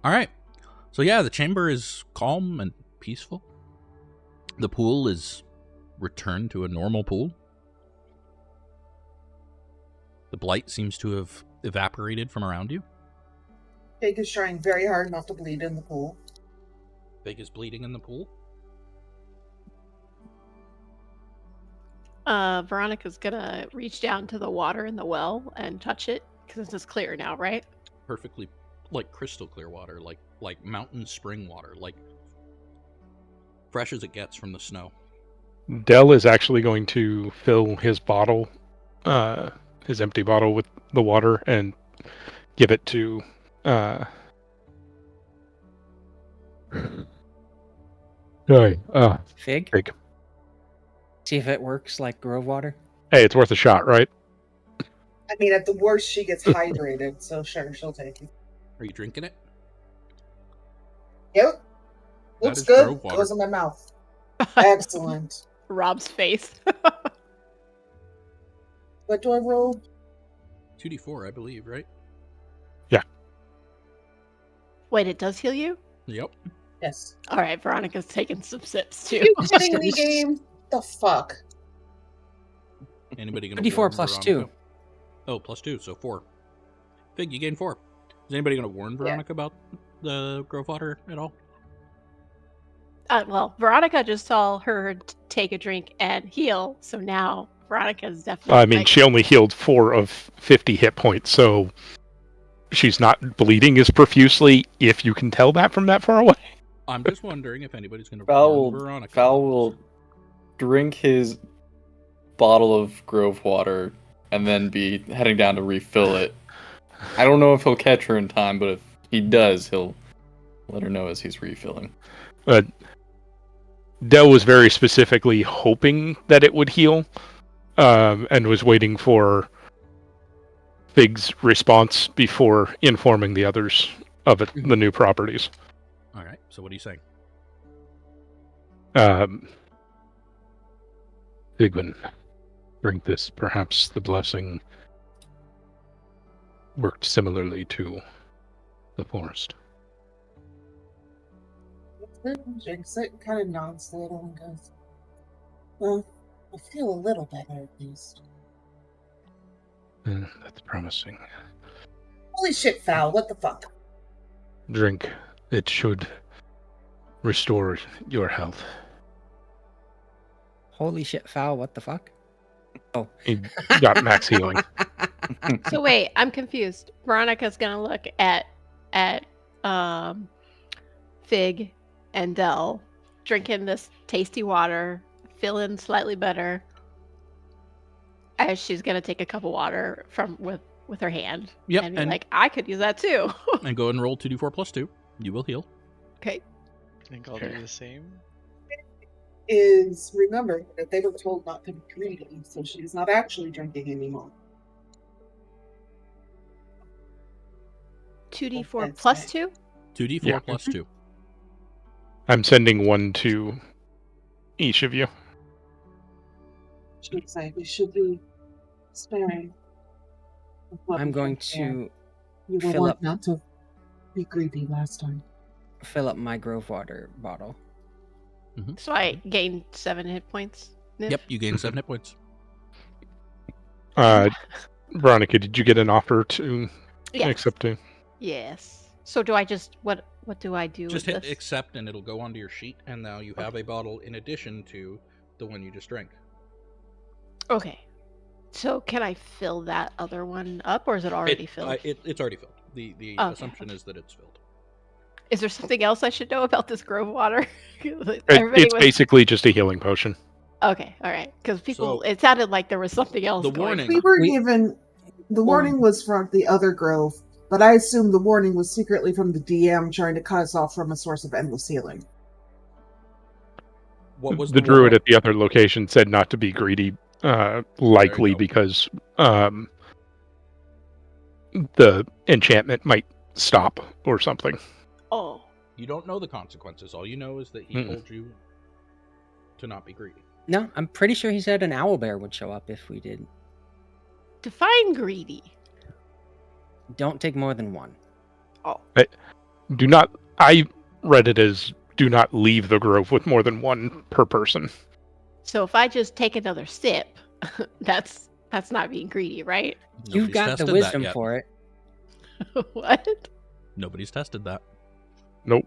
All right. So yeah, the chamber is calm and peaceful. The pool is returned to a normal pool. The blight seems to have evaporated from around you. Pig is trying very hard not to bleed in the pool. Big is bleeding in the pool. Veronica's gonna reach down to the water in the well and touch it because it's clear now, right? Perfectly, like crystal clear water, like mountain spring water, like fresh as it gets from the snow. Del is actually going to fill his bottle, his empty bottle, with the water and give it to. Fig? Fig. See if it works like Grove water. Hey, it's worth a shot, right? I mean, at the worst, she gets hydrated, so sure, she'll take it. Are you drinking it? Yep. That Looks is good. Grove water. Goes in my mouth. Excellent. Rob's face. What do I roll? 2d4, I believe, right? Wait, it does heal you? Yep. Yes. All right, Veronica's taking some sips too. Are you kidding me, game? The fuck? Anybody gonna 24 warn plus Veronica? 2. Oh, plus 2, so 4. Fig, you gain 4. Is anybody gonna warn Veronica about the Grove water at all? Well, Veronica just saw her take a drink and heal, so now Veronica's definitely. I mean, she only healed 4 of 50 hit points, so she's not bleeding as profusely, if you can tell that from that far away. I'm just wondering if anybody's gonna Val warn Veronica. Val will drink his bottle of Grove water and then be heading down to refill it. I don't know if he'll catch her in time, but if he does, he'll let her know as he's refilling. But Del was very specifically hoping that it would heal, and was waiting for Fig's response before informing the others of it, the new properties. All right. So what are you saying? Figwyn, drink this. Perhaps the blessing worked similarly to the forest. Drinks it, kind of nods a little and goes, well, I feel a little better at least. That's promising. Holy shit, Foul, what the fuck? Drink. It should restore your health. Holy shit, Foul, what the fuck? Oh. He got max healing. So wait, I'm confused. Veronica's gonna look at Fig and Del drinking this tasty water, feeling slightly better. As she's gonna take a cup of water with her hand. Yep, And be and- like, I could use that too. And go ahead and roll 2d4 plus 2. You will heal. Okay. I think I'll do the same. Is remember that they were told not to be greedy, so she's not actually drinking anymore. 2d4 That's plus right. 2? 2d4 Yeah. plus 2. I'm sending one to each of you. She would say we should be sparing. of what I'm we going can bear. to You were fill warned up- not to be greedy last time. fill up my Grove water bottle. So I gained 7 hit points. Nif? Yep, you gain 7 hit points. Veronica, did you get an offer to Yes. accept it? Yes. So do I just what do I do Just with hit this? accept and it'll go onto your sheet, and now you have a bottle in addition to the one you just drank. Okay. So can I fill that other one up, or is it already filled? It's already filled. The Okay, assumption is that it's filled. Is there something else I should know about this Grove water? It's basically just a healing potion. Okay, all right. Because So- people, it sounded like there was something else. The going warning- We were We- given the warning was from the other grove, but I assume the warning was secretly from the DM trying to cut us off from a source of endless healing. What was the druid warning? at the other location said not to be greedy, likely go. because the enchantment might stop or something. Oh, You don't know the consequences. All you know is that he Mm-mm. told you to not be greedy. No, I'm pretty sure he said an owlbear would show up if we did. define greedy. Don't take more than one. Oh. Do not. I read it as do not leave the grove with more than one per person. So if I just take another sip, that's not being greedy, right? You've Nobody's got tested the that wisdom yet. for it. What? Nobody's tested that. Nope.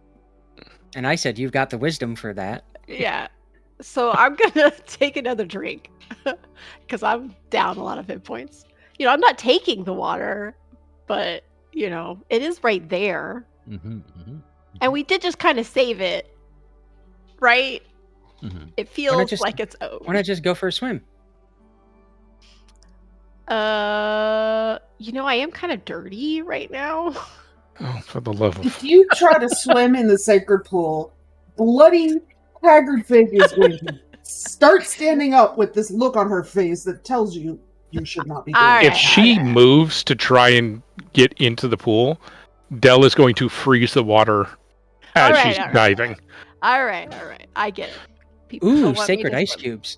And I said you've got the wisdom for that. Yeah. So I'm gonna take another drink because I'm down a lot of hit points. I'm not taking the water, but it is right there, and we did just kind of save it, right? It feels just- like it's Why not just go for a swim? I am kind of dirty right now. Oh, for the love If of... you try to swim in the sacred pool, bloody haggard Fig is going to start standing up with this look on her face that tells you you should not be doing All it. If right, she okay. moves to try and get into the pool, Del is going to freeze the water as All right, she's all right, diving. All right. I get it. People Ooh, don't want me sacred to ice swim. cubes.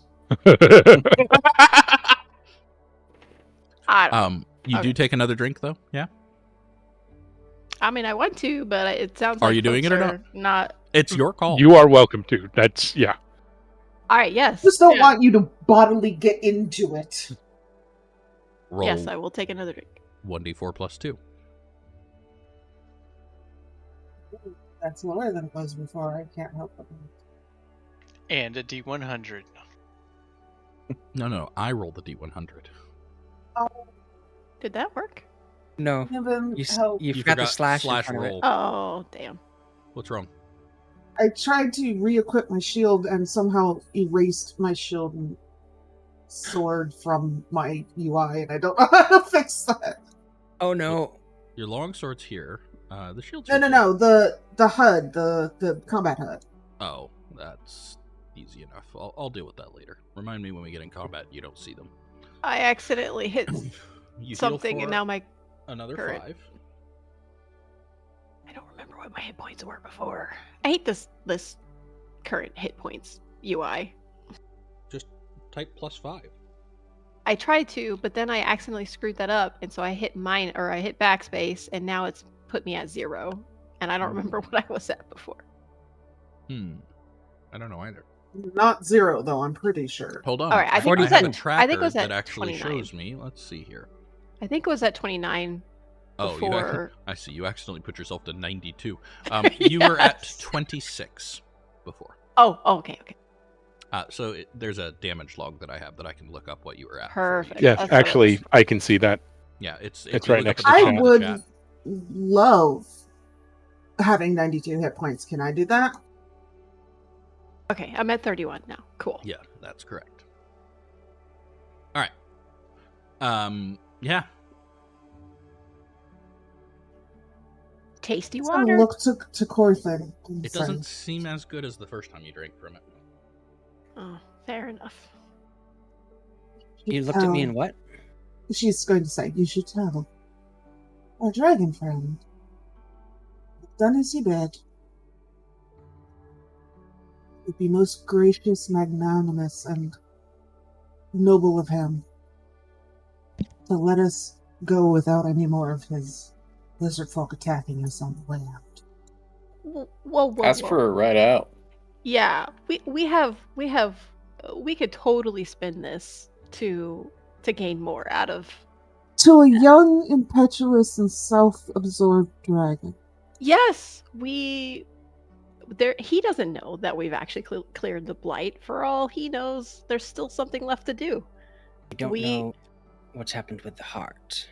I don't know. You do take another drink though, yeah? I mean, I want to, but it sounds Are like you doing folks it or are not? It's your call. You are welcome to. That's, yeah. All right, yes. Just don't Yeah. want you to bodily get into it. Roll Yes, I will take another drink. 1d4 plus 2. That's lower than it was before. I can't help it. And a D100. No, I roll the d100. Did that work? No, Given you how you forgot the forgot slash in front of it. roll. Oh, damn. What's wrong? I tried to re-equip my shield and somehow erased my shield and sword from my UI, and I don't know how to fix that. Oh no. Your longsword's here. The shield's No, here no, too. no. The HUD, the combat HUD. Oh, that's easy enough. I'll deal with that later. Remind me when we get in combat you don't see them. I accidentally hit You heal something, for and now my another current- 5. I don't remember what my hit points were before. I hate this current hit points UI. Just type plus 5. I tried to, but then I accidentally screwed that up, and so I hit backspace, and now it's put me at 0, and I don't remember what I was at before. I don't know either. Not 0 though. I'm pretty sure. Hold on. All right, I think I it was have at- a tracker I think it was at that actually 29. shows me. Let's see here. I think it was at 29 Oh, before. I see. You accidentally put yourself to 92. You were at Yes. 26 before. Oh, okay. So there's a damage log that I have that I can look up what you were at. Perfect. Yeah, That's what it actually, was. I can see that. Yeah, it's It's you right look up next at to the the top I of the would chat. love having 92 hit points. Can I do that? Okay, I'm at 31 now. Cool. Yeah, that's correct. All right. Yeah. Tasty So water. look to Corthynd. It doesn't seem as good as the first time you drank from it. Oh, fair enough. You looked at me and what? She's going to say, you should tell. Our dragon friend. Done as he bid. Would be most gracious, magnanimous, and noble of him to let us go without any more of his lizard folk attacking us on the way out. Whoa. Ask for a ride out. Yeah, we could totally spin this to gain more out of. To a young, impetuous, and self-absorbed dragon. Yes, he doesn't know that we've actually cleared the blight. For all he knows, there's still something left to do. I don't know what's happened with the heart.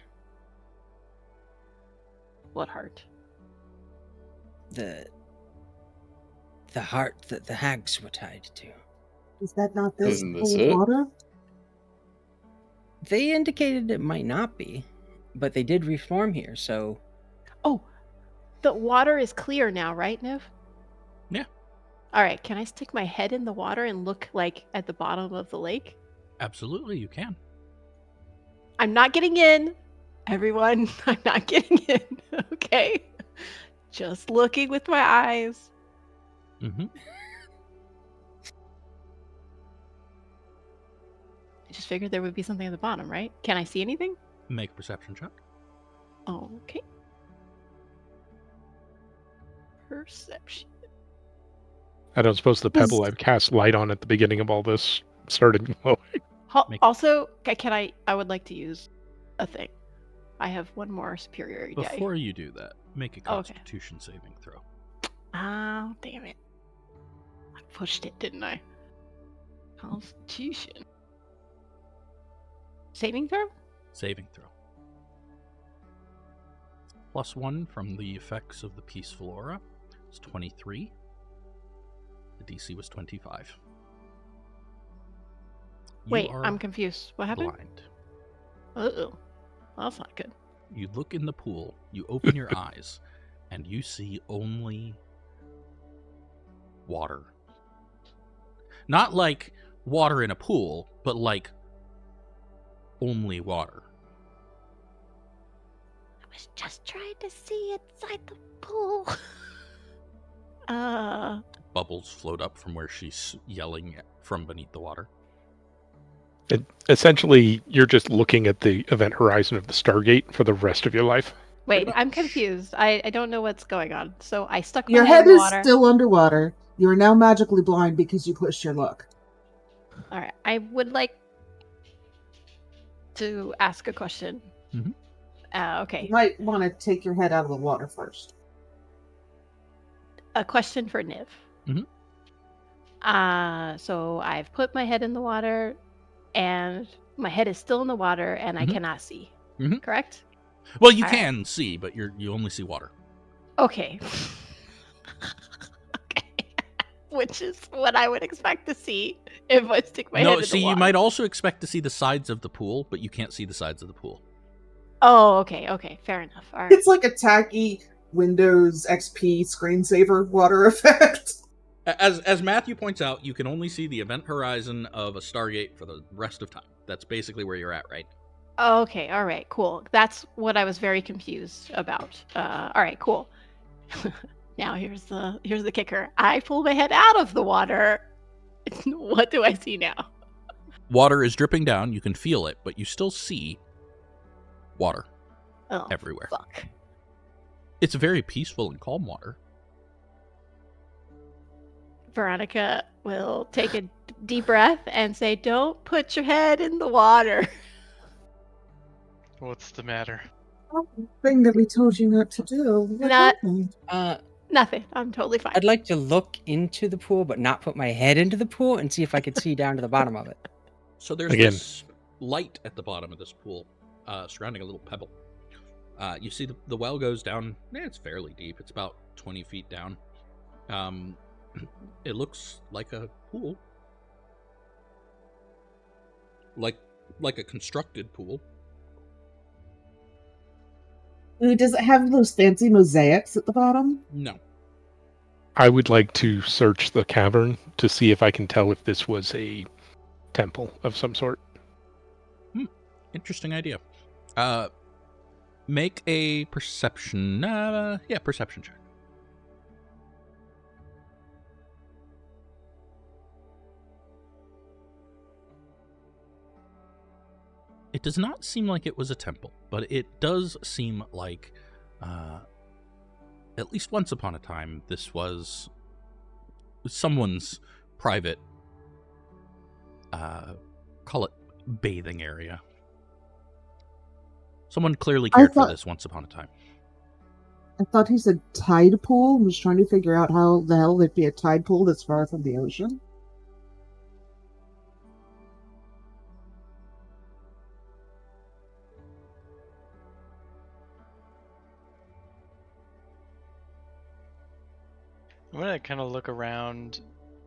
What heart? The heart that the hags were tied to. Is that not this Isn't this pool of it? water? They indicated it might not be, but they did reform here, so Oh, the water is clear now, right, Niv? Yeah. All right, can I stick my head in the water and look like at the bottom of the lake? Absolutely, you can. I'm not getting in, everyone. I'm not getting in. Okay, just looking with my eyes. Mm-hmm. I just figured there would be something at the bottom, right? Can I see anything? Make a perception check. Okay. Perception. I don't suppose the pebble I've cast light on at the beginning of all this started glowing. Also, I would like to use a thing. I have one more superiority die. Before you do that, make a Constitution saving throw. Oh, damn it. I pushed it, didn't I? Constitution. Saving throw? Saving throw. +1 from the effects of the peaceful aura is 23. The DC was 25. Wait, I'm confused. What happened? Blind. Uh-oh. That's not good. You look in the pool, you open your eyes, and you see only water. Not like water in a pool, but like only water. I was just trying to see inside the pool. Bubbles float up from where she's yelling from beneath the water. Essentially, you're just looking at the event horizon of the Stargate for the rest of your life. Wait, I'm confused. I don't know what's going on. So I stuck my Your head head in the is water. still underwater. You are now magically blind because you pushed your luck. All right. I would like to ask a question. Mm-hmm. Okay. You might want to take your head out of the water first. A question for Niv. Mm-hmm. So I've put my head in the water, and my head is still in the water, and I cannot see. Mm-hmm. Correct? Well, you can see, but you only see water. Okay. Okay. Which is what I would expect to see if I stick my head in the water. You might also expect to see the sides of the pool, but you can't see the sides of the pool. Oh, okay. Okay. Fair enough. All right. It's like a tacky Windows XP screensaver water effect. As Matthew points out, you can only see the event horizon of a Stargate for the rest of time. That's basically where you're at, right? Okay, all right, cool. That's what I was very confused about. All right, cool. Now here's the kicker. I pull my head out of the water. What do I see now? Water is dripping down. You can feel it, but you still see water everywhere. Fuck. It's very peaceful and calm water. Veronica will take a deep breath and say, "Don't put your head in the water." What's the matter? Thing that we told you not to do. What happened? Nothing. I'm totally fine. I'd like to look into the pool, but not put my head into the pool and see if I could see down to the bottom of it. So there's this light at the bottom of this pool, surrounding a little pebble. You see the well goes down. It's fairly deep. It's about 20 feet down. It looks like a pool, like a constructed pool. Ooh, does it have those fancy mosaics at the bottom? No. I would like to search the cavern to see if I can tell if this was a temple of some sort. Interesting idea. Make a perception. Perception check. It does not seem like it was a temple, but it does seem like, at least once upon a time, this was someone's private, call it bathing area. Someone clearly cared for this once upon a time. I thought he said tide pool. I was trying to figure out how the hell there'd be a tide pool that's far from the ocean. I'm gonna kind of look around.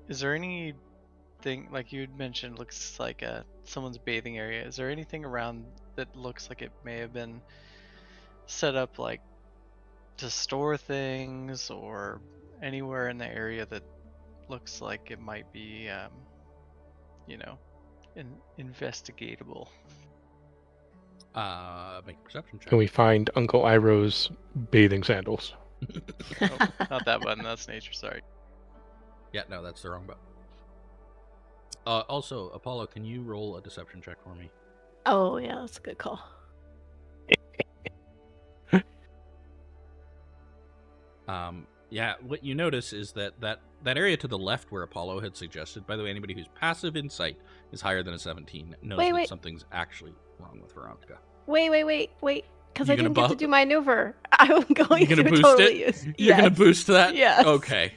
Is there anything, like you had mentioned, looks like someone's bathing area? Is there anything around that looks like it may have been set up, like to store things, or anywhere in the area that looks like it might be, investigatable? Make a perception check. Can we find Uncle Iroh's bathing sandals? Oh, not that button. That's nature. Sorry. Yeah, no, that's the wrong button. Also, Apollo, can you roll a deception check for me? Oh yeah, that's a good call. Yeah, what you notice is that area to the left where Apollo had suggested, by the way, anybody whose passive insight is higher than a 17 knows that something's actually wrong with Veronica. Wait. Because You I didn't gonna get to do my maneuver. I'm going to boost totally it? use. You're gonna boost that? Yes. Okay.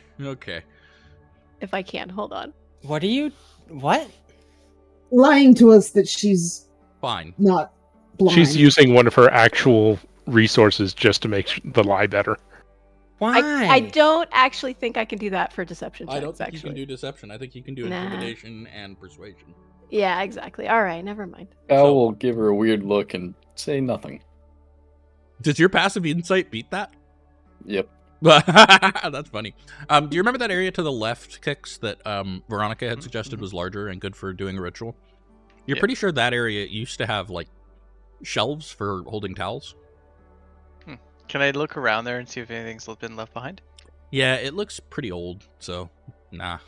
If I can, hold on. What? Lying to us that she's fine. Not blind. She's using one of her actual resources just to make the lie better. Why? I don't actually think I can do that for deception checks, I don't think actually. you can do deception. I think you can do intimidation and persuasion. Yeah, exactly. All right, never mind. Al will give her a weird look and say nothing. Does your passive insight beat that? Yep. That's funny. Do you remember that area to the left, Kixt, that Veronica had suggested was larger and good for doing a ritual? You're pretty sure that area used to have, like, shelves for holding towels? Can I look around there and see if anything's been left behind? Yeah, it looks pretty old, so nah.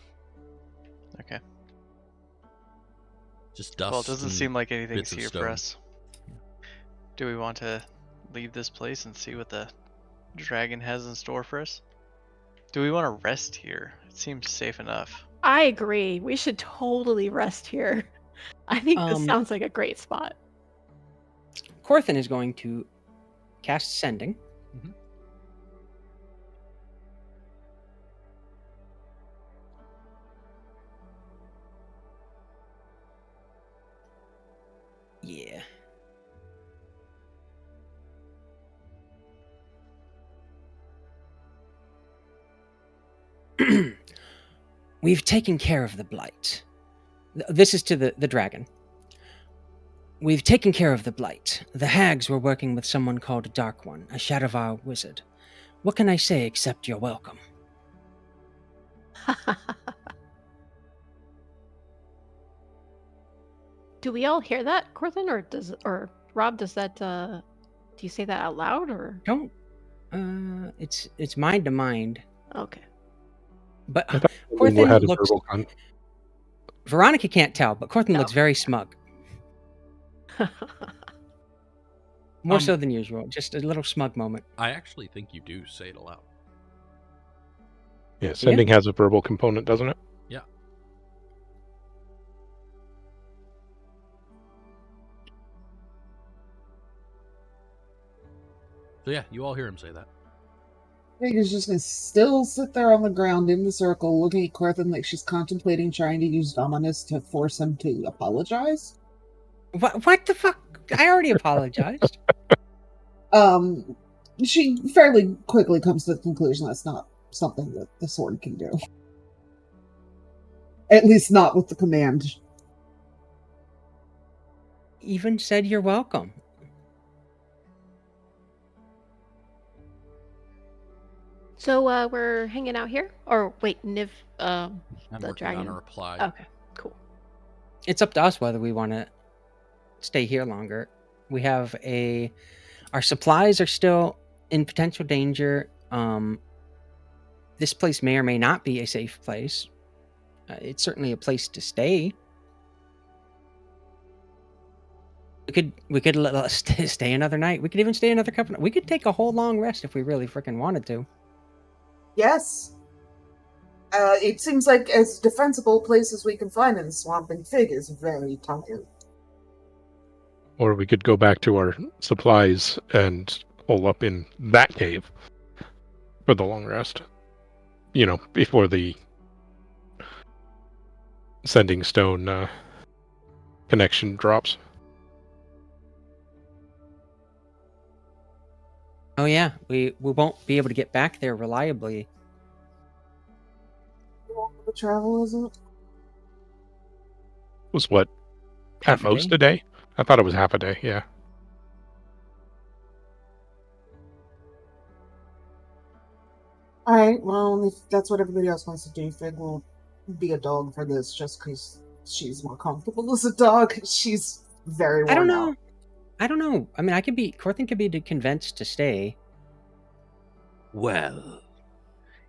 Okay. Just dust. Well, it doesn't seem like anything's here stone. for us. Do we want to leave this place and see what the dragon has in store for us? Do we want to rest here? It seems safe enough. I agree. We should totally rest here. I think this sounds like a great spot. Corthyndahast is going to cast Sending. Mm-hmm. Yeah. We've taken care of the blight. This is to the dragon. We've taken care of the blight. The hags were working with someone called Dark One, a Shadowvar wizard. What can I say except you're welcome? Do we all hear that, Corthyndahast, or Rob? Does that? Do you say that out loud or? Don't. It's mind to mind. Okay. But Corthyndahast looks. Veronica can't tell, but Corthyndahast looks very smug. More so than usual. Just a little smug moment. I actually think you do say it aloud. Yeah, Sending has a verbal component, doesn't it? Yeah. So yeah, you all hear him say that. Vega's just gonna still sit there on the ground in the circle, looking at Corthyndahast like she's contemplating trying to use Dominus to force him to apologize. What the fuck? I already apologized. She fairly quickly comes to the conclusion that's not something that the sword can do. At least not with the command. Even said you're welcome. So we're hanging out here, or wait, Niv, I'm the working dragon. on a reply. Okay, cool. It's up to us whether we want to stay here longer. We have our supplies are still in potential danger. This place may or may not be a safe place. It's certainly a place to stay. We could stay another night. We could even stay another couple. We could take a whole long rest if we really freaking wanted to. Yes. It seems like as defensible place as we can find in the swamp, and Fig is very tired. Or we could go back to our supplies and hole up in that cave for the long rest. You know, before the Sending Stone connection drops. Oh yeah, we won't be able to get back there reliably. How long of a travel is it? Was what? At most a day? I thought it was half a day, yeah. Alright, well, if that's what everybody else wants to do, Fig will be a dog for this just because she's more comfortable as a dog. She's very worn out. I don't know. I mean, Corthyndahast could be convinced to stay. Well,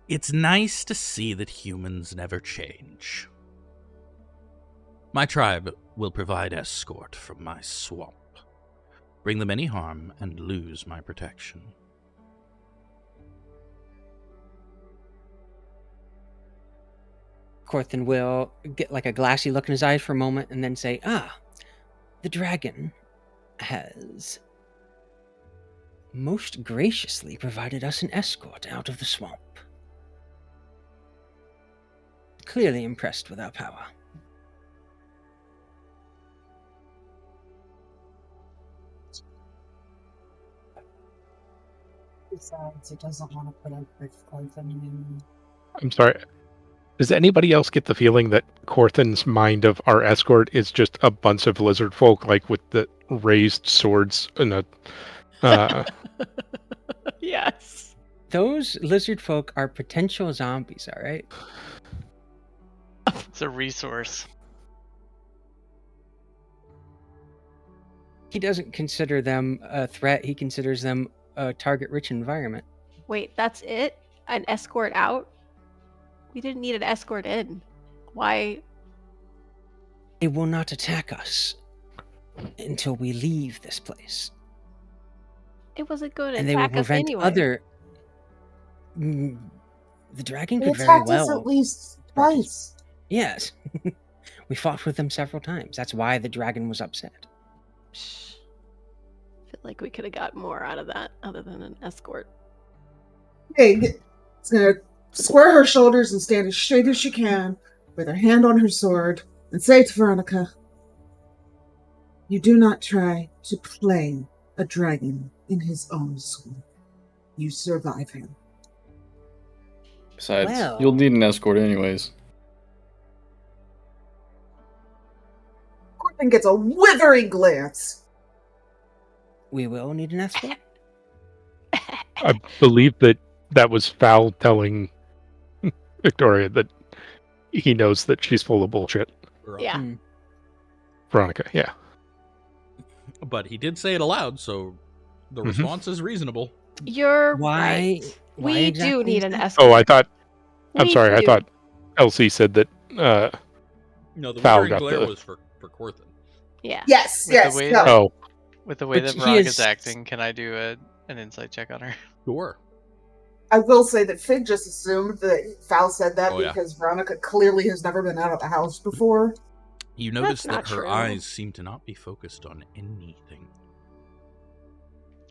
it's nice to see that humans never change. My tribe will provide escort from my swamp, bring them any harm, and lose my protection. Corthin will get like a glassy look in his eyes for a moment and then say, the dragon has most graciously provided us an escort out of the swamp. Clearly impressed with our power. Besides, it doesn't want to put up with Corthin. I'm sorry. Does anybody else get the feeling that Corthin's mind of our escort is just a bunch of lizard folk, like with the raised swords and a Yes. Those lizard folk are potential zombies, all right? It's a resource. He doesn't consider them a threat. He considers them a target-rich environment. Wait, that's it? An escort out? We didn't need an escort in. Why? They will not attack us until we leave this place. It wasn't going to And they will attack us prevent anyway. other... The dragon They could very attacked us well... at least twice. Yes. We fought with them several times. That's why the dragon was upset. Shh. I feel like we could have got more out of that other than an escort. Pig is going to square her shoulders and stand as straight as she can with her hand on her sword and say to Veronica, "You do not try to play a dragon in his own sword. You survive him." Besides, Well. you'll need an escort anyways. Corthin gets a withering glance. We will need an escort? I believe that was Val telling Victoria that he knows that she's full of bullshit. Yeah. Veronica, yeah. But he did say it aloud, so the response is reasonable. You're Why- right. why We exactly do need is an that? escort. Oh, I'm We sorry. I do. thought Elsie said that. No, the Val withering got glare the- was for Corthin. Yeah. Yes, With yes. the way no. that- Oh, With the way But that he Veronica's is- acting, can I do an insight check on her? Sure. I will say that Fig just assumed that Val said that Oh, yeah. because Veronica clearly has never been out of the house before. You notice that not her true. eyes seem to not be focused on anything.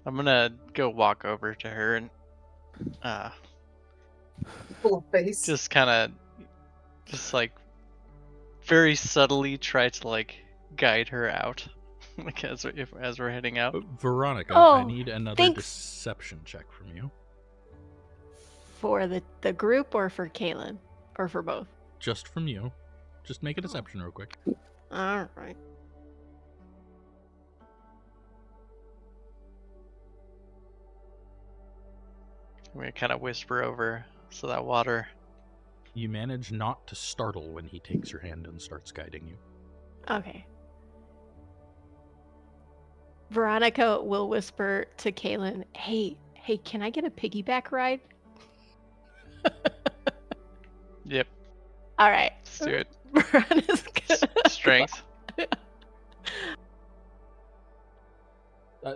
I'm gonna go walk over to her and Full of face. just kind of, like, very subtly try to like guide her out, like as we're heading out. Veronica, I Oh, need another thanks. deception check from you. For the group or for Kaelen? Or for both? Just from you. Just make a deception real quick. All right. I'm gonna kind of whisper over so that water. You manage not to startle when he takes your hand and starts guiding you. Okay. Veronica will whisper to Kaelen, hey, can I get a piggyback ride? Yep, All right. let's do it. Veronica's gonna... Strength.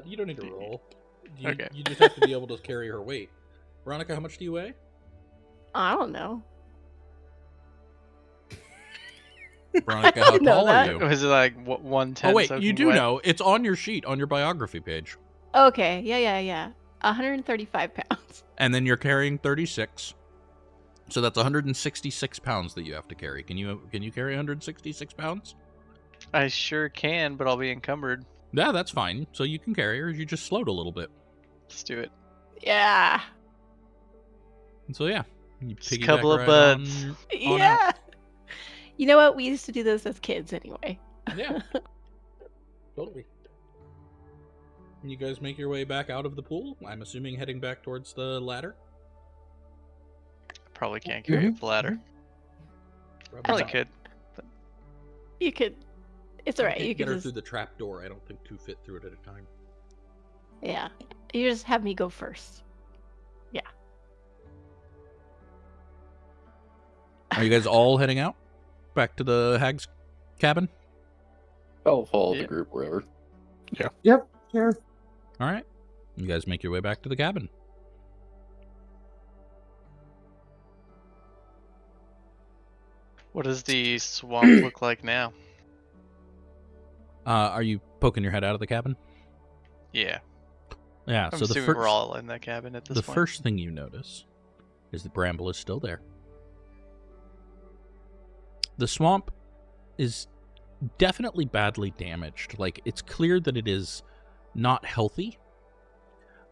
You don't need to roll. Okay. You just have to be able to carry her weight. Veronica, how much do you weigh? I don't know. Veronica, how I know tall are that. you? Was it like 110? Oh wait, you soaking do wet? know. It's on your sheet, on your biography page. Okay, yeah. 135 pounds. And then you're carrying 36. So that's 166 pounds that you have to carry. Can you carry 166 pounds? I sure can, but I'll be encumbered. Yeah, that's fine. So you can carry her. You just slowed a little bit. Let's do it. Yeah. And so yeah, you Just a piggyback couple of right buds. on Yeah. You know what? We used to do this as kids anyway. Yeah. Totally. You guys make your way back out of the pool. I'm assuming heading back towards the ladder. Probably can't carry up the ladder. Probably not. could. You could. It's all right. Can't You get could her just. through the trap door. I don't think two fit through it at a time. Yeah. You just have me go first. Yeah. Are you guys all heading out? Back to the hag's cabin? I'll follow Yeah. the group wherever. Yep, sure. All right. You guys make your way back to the cabin. What does the swamp look like now? Are you poking your head out of the cabin? Yeah. Yeah, I'm so the assuming first, we're all in that cabin at this the point. first thing you notice is the bramble is still there. The swamp is definitely badly damaged. Like, it's clear that it is not healthy,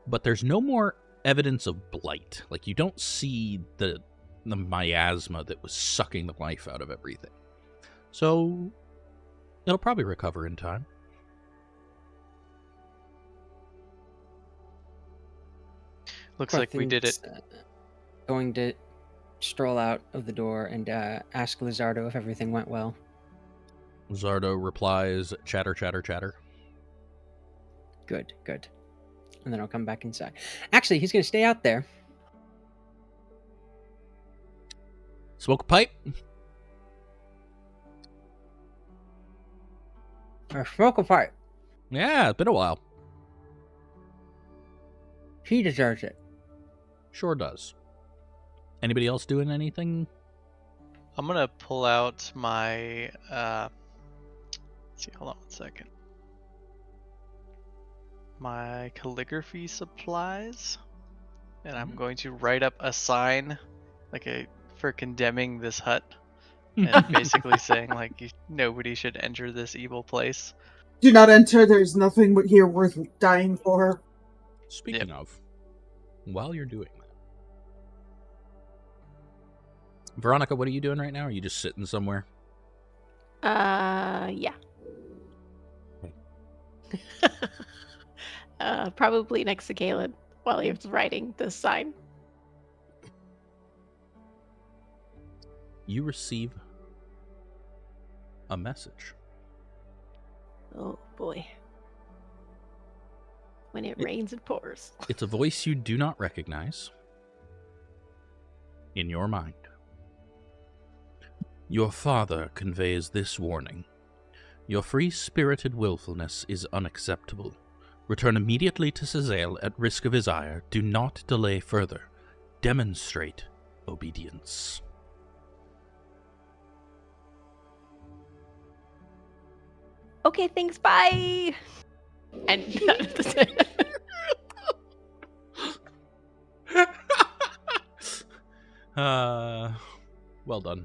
but there's no more evidence of blight. Like, you don't see the miasma that was sucking the life out of everything. So, it'll probably recover in time. Looks like we did it. Corthyndahast, going to stroll out of the door and ask Lizardo if everything went well. Zardo replies, chatter, chatter, chatter. Good, good. And then I'll come back inside. Actually, he's going to stay out there. Smoke a pipe? Or smoke a pipe. Yeah, it's been a while. He deserves it. Sure does. Anybody else doing anything? I'm gonna pull out my let's see, hold on one second. My calligraphy supplies. And I'm going to write up a sign for condemning this hut. And basically saying nobody should enter this evil place. Do not enter. There's nothing here worth dying for. Speaking of, while you're doing that, Veronica, what are you doing right now? Are you just sitting somewhere? Yeah. Probably next to Kaelen while he was writing this sign. You receive a message. Oh boy. When it rains, it pours. It's a voice you do not recognize. In your mind. Your father conveys this warning. Your free-spirited willfulness is unacceptable. Return immediately to Cazael at risk of his ire. Do not delay further. Demonstrate obedience. Okay, thanks, bye! And well done.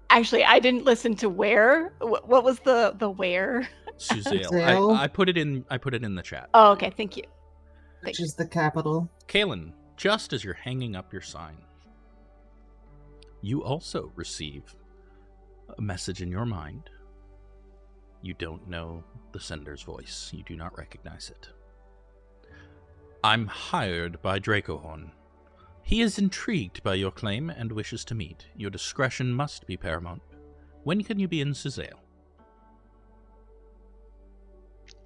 Actually, I didn't listen to where. What was the where? Cazael. I put it in the chat. Oh, okay, thank you. Which is the capital. Kaelen, just as you're hanging up your sign, you also receive a message in your mind. You don't know the sender's voice. You do not recognize it. I'm hired by Dracohorn. He is intrigued by your claim and wishes to meet. Your discretion must be paramount. When can you be in Cazael?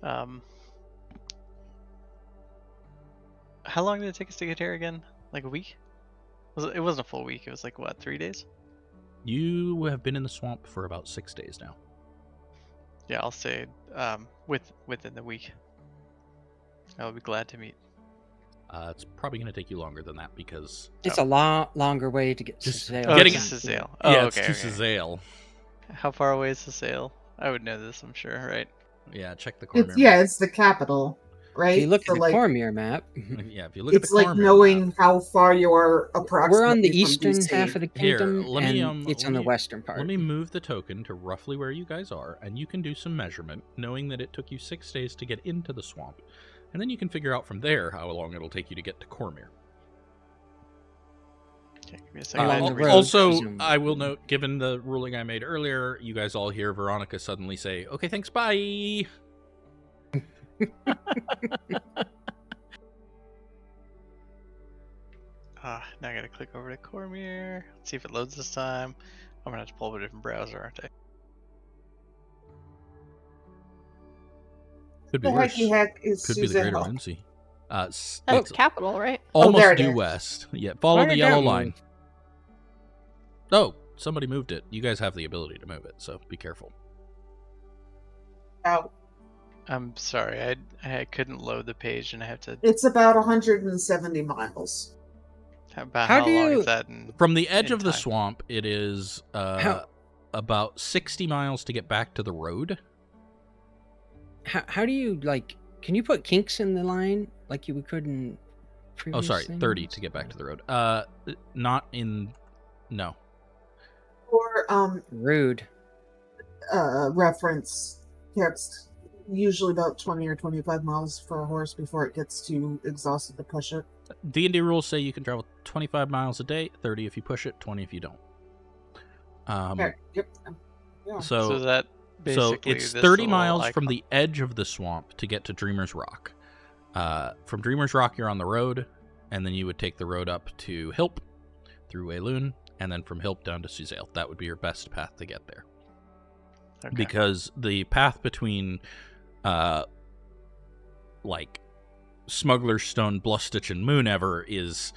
How long did it take us to get here again? Like a week? It wasn't a full week. It was 3 days? You have been in the swamp for about 6 days now. Yeah, I'll say within the week. I'll be glad to meet. It's probably going to take you longer than that because... It's a lot longer way to get to Just Cazael. Oh, Getting it's to Cazael. yeah, Oh, it's okay, to okay. Cazael. How far away is Cazael? I would know this, I'm sure, right? Yeah, check the Cormyr It's map. it's the capital, right? If you look So, at the Cormyr map, Yeah, if you look at it's the like Cormyr knowing map, how far you are approximately. we're on the from eastern DC. half of the Here, kingdom, let me, and it's let on the me- western part. let me move the token to roughly where you guys are, and you can do some measurement, knowing that it took you 6 days to get into the swamp. And then you can figure out from there how long it'll take you to get to Cormyr. Okay, give me a second. Along the road, Also, presumably. I will note, given the ruling I made earlier, you guys all hear Veronica suddenly say, "Okay, thanks, bye." Now I gotta click over to Cormyr. Let's see if it loads this time. I'm gonna have to pull up a different browser, aren't I? Could be The worse. hecky heck is Could be the Greater Cazael. Lindsay. That's It's capital, right? almost there it due is. west. Yeah, follow Why the did yellow that line. move? Oh, somebody moved it. You guys have the ability to move it, so be careful. Out. I'm sorry, I couldn't load the page, and I have to. It's about 170 miles. About How how do long you- is that in? From the edge in of the time? swamp, it is How- about 60 miles to get back to the road. How do you like? Can you put kinks in the line like you could in Oh, previous sorry, 30 things? to get back to the road. Not in. No. For Rude. reference, Kixt, usually about 20 or 25 miles for a horse before it gets too exhausted to push it. D&D rules say you can travel 25 miles a day, 30 if you push it, 20 if you don't. Okay, yep. Yeah. So that So basically it's this 30 little miles icon- from the edge of the swamp to get to Dreamer's Rock. From Dreamer's Rock, you're on the road, and then you would take the road up to Hilp through Wayloon, and then from Hilp down to Suzale. That would be your best path to get there. Okay. Because the path between, Smuggler's Stone, Bluestitch, and Moonever is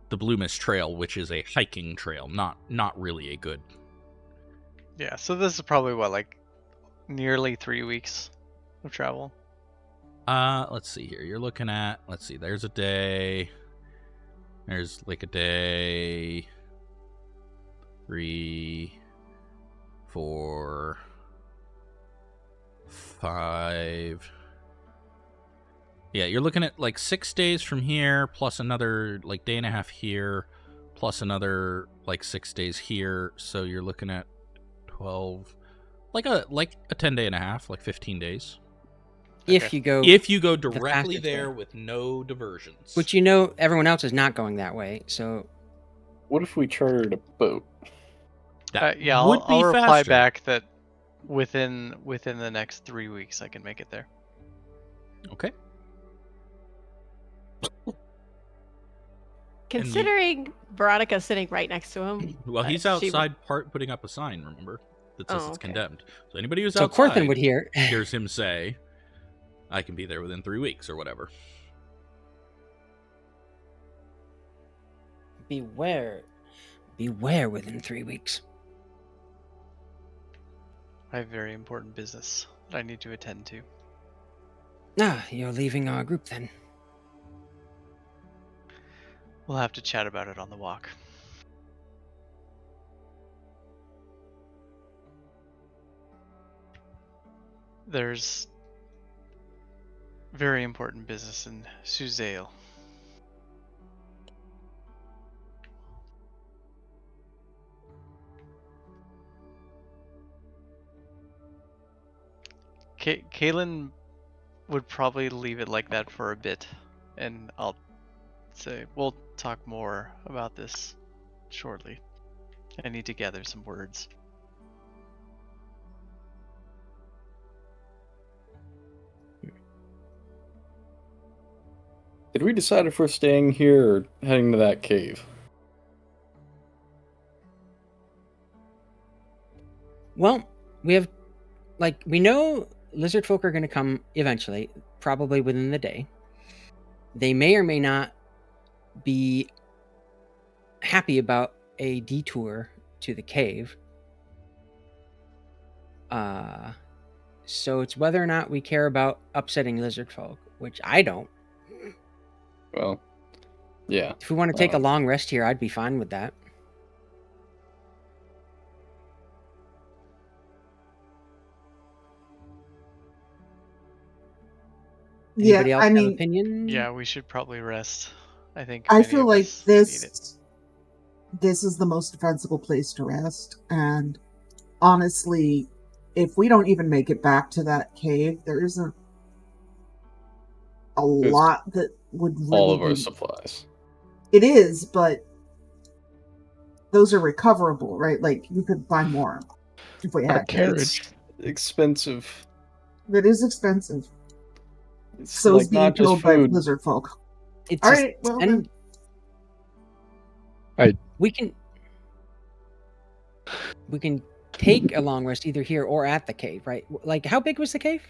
the Blue Mist Trail, which is a hiking trail, not really a good. Yeah, so this is probably what, like, nearly 3 weeks of travel. Let's see here. You're looking at, there's a day. There's like a day. 3, 4, 5. Yeah, you're looking at like 6 days from here, plus another like day and a half here, plus another like 6 days here. So you're looking at 12, like a 10-day and a half, like 15 days. If you go, If you go directly fastest there way. with no diversions. which you know everyone else is not going that way. So What if we chartered a boat? That Yeah, would I'll be reply faster. back that within the next 3 weeks I can make it there. Okay. Considering Veronica sitting right next to him. Well, he's she would- outside putting up a sign, remember? That says Oh, it's okay. condemned. So anybody who's so outside Corthynd would hear. hears him say, I can be there within 3 weeks or whatever. Beware within 3 weeks. I have very important business that I need to attend to. You're leaving our group then. We'll have to chat about it on the walk. There's very important business in Suzale. Kaelen would probably leave it like that for a bit, and I'll say we'll talk more about this shortly. I need to gather some words. Did we decide if we're staying here or heading to that cave? Well, we know lizard folk are going to come eventually, probably within the day. They may or may not be happy about a detour to the cave. So it's whether or not we care about upsetting lizard folk, which I don't. Well, yeah. If we want to take a long rest here, I'd be fine with that. Anybody else I have mean, opinion? Yeah, we should probably rest. I think I many feel of like us need it. this is the most defensible place to rest. And honestly, if we don't even make it back to that cave, there isn't a It's lot that would really All of our be- supplies. It is, but those are recoverable, right? Like we could buy more if we Our had to. carriage. Expensive. It is expensive. It's So like is being not just killed by food. lizard folk. It's All just- right, well and then. we can take a long rest either here or at the cave, right? Like, how big was the cave?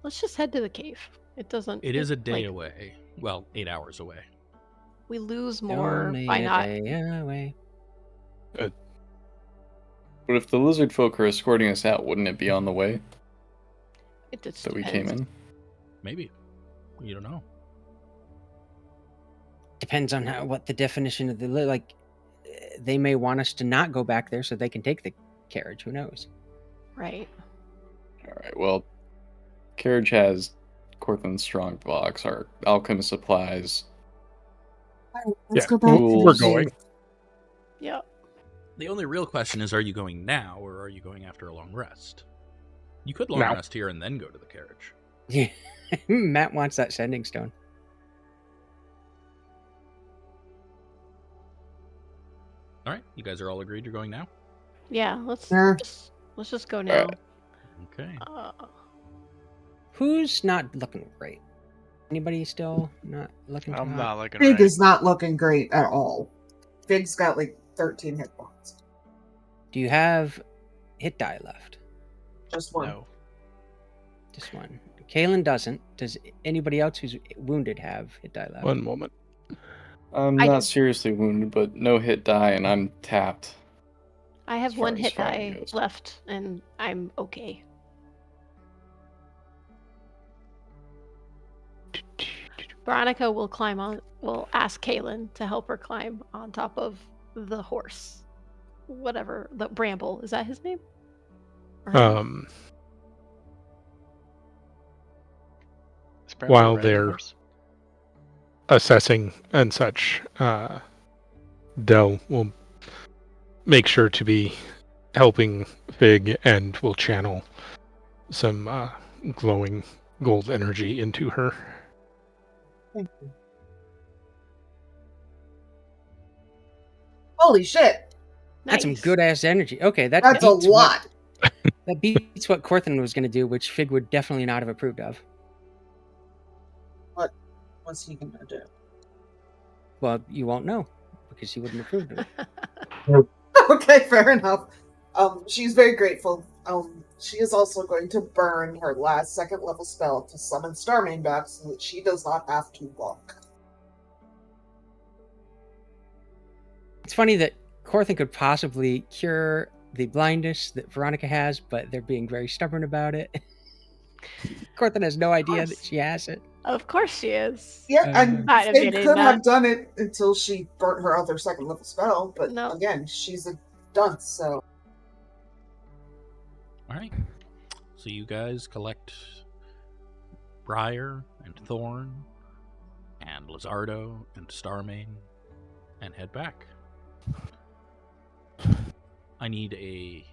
Let's just head to the cave. It doesn't. It is a day like, away. Well, 8 hours away. We lose more Only by a not. day away. But if the lizard folk are escorting us out, wouldn't it be on the way? It just that we came depends. in? Maybe. You don't know. Depends on what the definition of the like. They may want us to not go back there so they can take the carriage. Who knows? Right. All right. Well, carriage has Corthyndahast strong box, our alchemist supplies. Let's Yeah, go back. we're going. Yep. The only real question is, are you going now or are you going after a long rest? You could long Now. rest here and then go to the carriage. Yeah, Matt wants that sending stone. All right, you guys are all agreed you're going now? Yeah. Let's Sure. just go now. Okay. Who's not looking great? Anybody still not looking? I'm too hot? not looking Fig right. is not looking great at all. Fig's got like 13 hit points. Do you have hit die left? Just one. No. Just one. Kaelen doesn't. Does anybody else who's wounded have hit die left? One moment. I'm I not do. seriously wounded, but no hit die, and I'm tapped. I have As far one as hit fighting die goes. left, and I'm okay. Veronica will will ask Kaelen to help her climb on top of the horse. Whatever, the Bramble. Is that his name? Or her name? Is Bramble While riding the they're horse? assessing and such, Del will make sure to be helping Fig and will channel some glowing gold energy into her. Thank you. Holy shit! That's some Nice. good ass energy. Okay, that That's a beats what- lot. that beats what Corthyndahast was going to do, which Fig would definitely not have approved of. What's he gonna do? Well, you won't know because he wouldn't approve of it. Okay, fair enough. She's very grateful. She is also going to burn her last second level spell to summon Starmane back so that she does not have to walk. It's funny that Corthyndahast could possibly cure the blindness that Veronica has, but they're being very stubborn about it. Corthyndahast has no idea that course. she has it. Of course she is. Yeah, and I'd have they been in could have that. done it until she burnt her other second level spell, but No. again, she's a dunce, so All right. So you guys collect Briar and Thorn and Lizardo and Starmane and head back. I need a...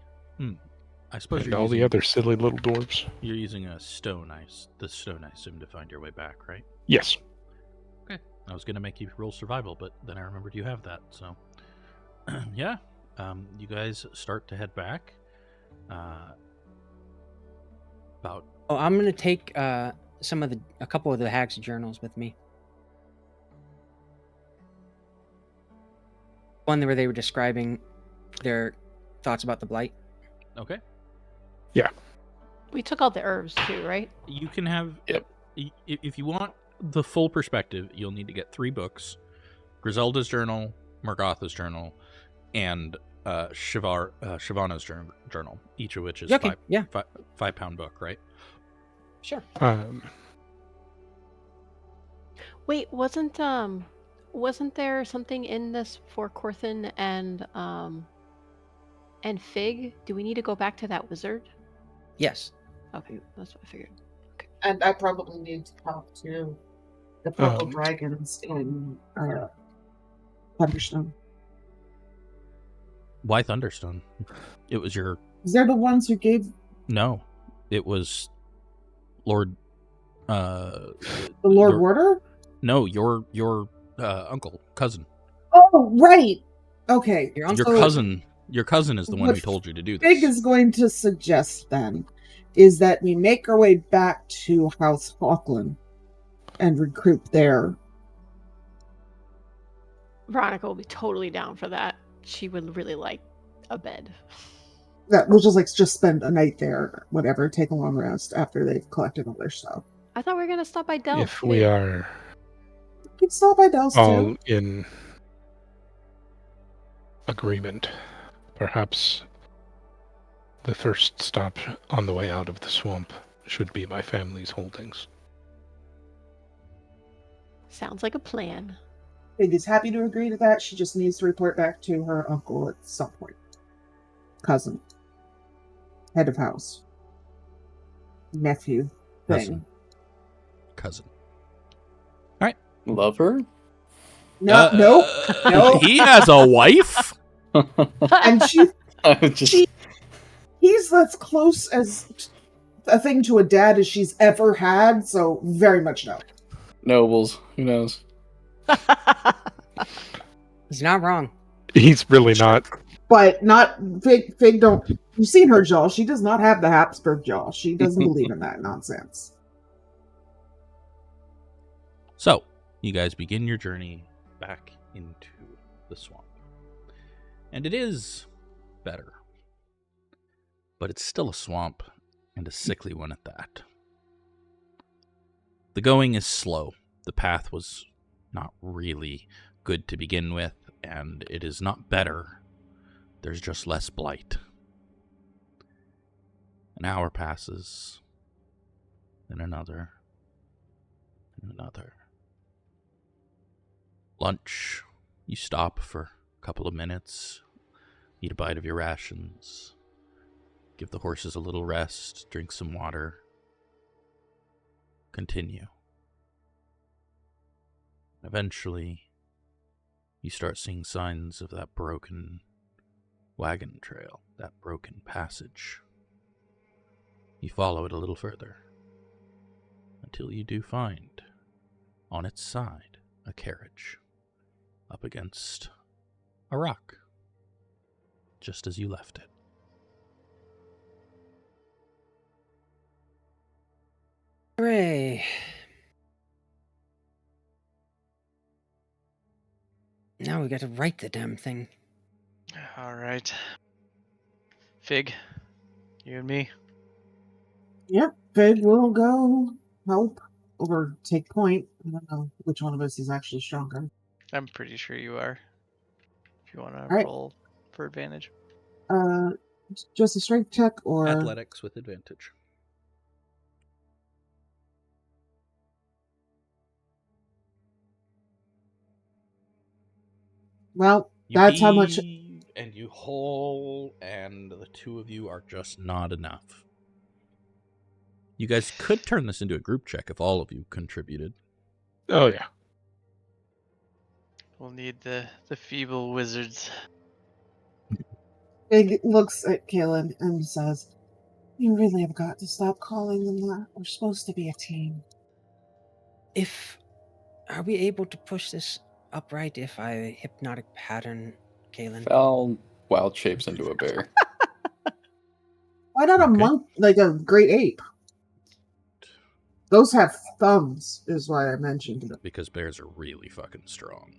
I suppose And you're all the using, other silly little dwarves. you're using a stone. The stone, I assume, to find your way back, right? Yes. Okay. I was going to make you roll survival, but then I remembered you have that, so... yeah. You guys start to head back. About... Oh, I'm going to take a couple of the hag's journals with me. One where they were describing their thoughts about the blight. Okay. We took all the herbs too, right? You can have... Yep. If you want the full perspective, you'll need to get 3 books. Griselda's journal, Morgotha's journal, and Shyvana's journal, each of which is Okay, yeah. 5-pound book, right? Sure. Wait, wasn't there something in this for Corthyndahast and Fig? Do we need to go back to that wizard? Yes. Okay, that's what I figured. and I probably need to talk to the purple Um, dragons in Thunderstone. Why Thunderstone? It was your... They're the ones who gave No. It was Lord... the Lord Warder? No, your uncle, cousin. Oh, right. Okay. Your Your uncle cousin is the one What who told you to do Fig this. is going to suggest then is that we make our way back to House Hawklin and recruit there. Veronica will be totally down for that. She would really like a bed. That we'll just spend a night there, whatever, take a long rest after they've collected all their stuff. I thought we were gonna stop by Del. if we are You can stop by Dell's all too. in agreement, perhaps the first stop on the way out of the swamp should be my family's holdings. Sounds like a plan. Fig is happy to agree to that. She just needs to report back to her uncle at some point. Cousin. Head of house. Nephew. Thing. Cousin. Lover? No, no. He has a wife? And Just he's as close as a thing to a dad as she's ever had, so very much no. nobles. Who knows? He's not wrong. He's really not. But not Fig don't. You've seen her jaw. She does not have the Habsburg jaw. She doesn't believe in that nonsense. So, you guys begin your journey back into the swamp. And it is better. But it's still a swamp, and a sickly one at that. The going is slow. The path was not really good to begin with, and it is not better. There's just less blight. An hour passes, then another, and another. Lunch, you stop for a couple of minutes, eat a bite of your rations, give the horses a little rest, drink some water, continue. Eventually, you start seeing signs of that broken wagon trail, that broken passage. You follow it a little further, until you do find, on its side, a carriage, up against a rock, just as you left it. Hooray. Now we got to write the damn thing. All right. Fig, you and me. Yep, Fig will go help or take point. I don't know which one of us is actually stronger. I'm pretty sure you are. If you want to right. roll for advantage. Just a strength check or Athletics with advantage. well, You that's how much. heave and you haul, and the two of you are just not enough. You guys could turn this into a group check if all of you contributed. Oh, yeah. We'll need the feeble wizards. Fig looks at Kaelen and says, "You really have got to stop calling them that. We're supposed to be a team." Are we able to push this upright if I hypnotic pattern Kaelen? Val wild shapes into a bear. Why not a Okay. monk, like a great ape? Those have thumbs, is why I mentioned it. Because bears are really fucking strong.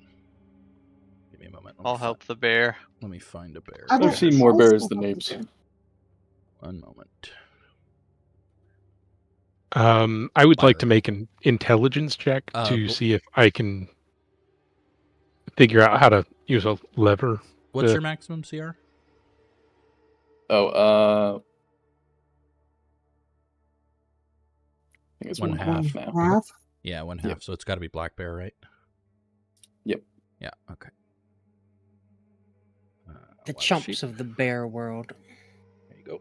Give me a moment. I'll help the bear. Let me find a bear. I I've don't- seen more I'll bears still than help apes. the bear. One moment. I would like to make an intelligence check to Well- see if I can figure out how to use a lever. What's your maximum CR? Oh, I think it's One one half. half now. Half? Yeah, one half. Yep. So it's got to be black bear, right? Yep. Yeah. Okay. The wild chumps sheep. of the bear world. There you go.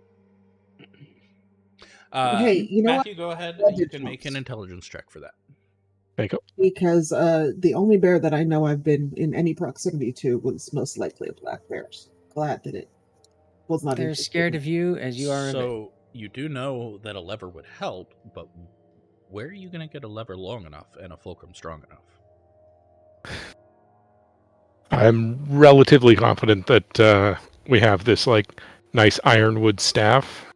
Hey, you know Matthew, go ahead. Love You your can make an chumps. intelligence check for that. There you go. Because the only bear that I know I've been in any proximity to was most likely a black bear. So glad that it was not. They're scared of you as you are of it. So you do know that a lever would help, but where are you going to get a lever long enough and a fulcrum strong enough? I'm relatively confident that we have this like nice ironwood staff.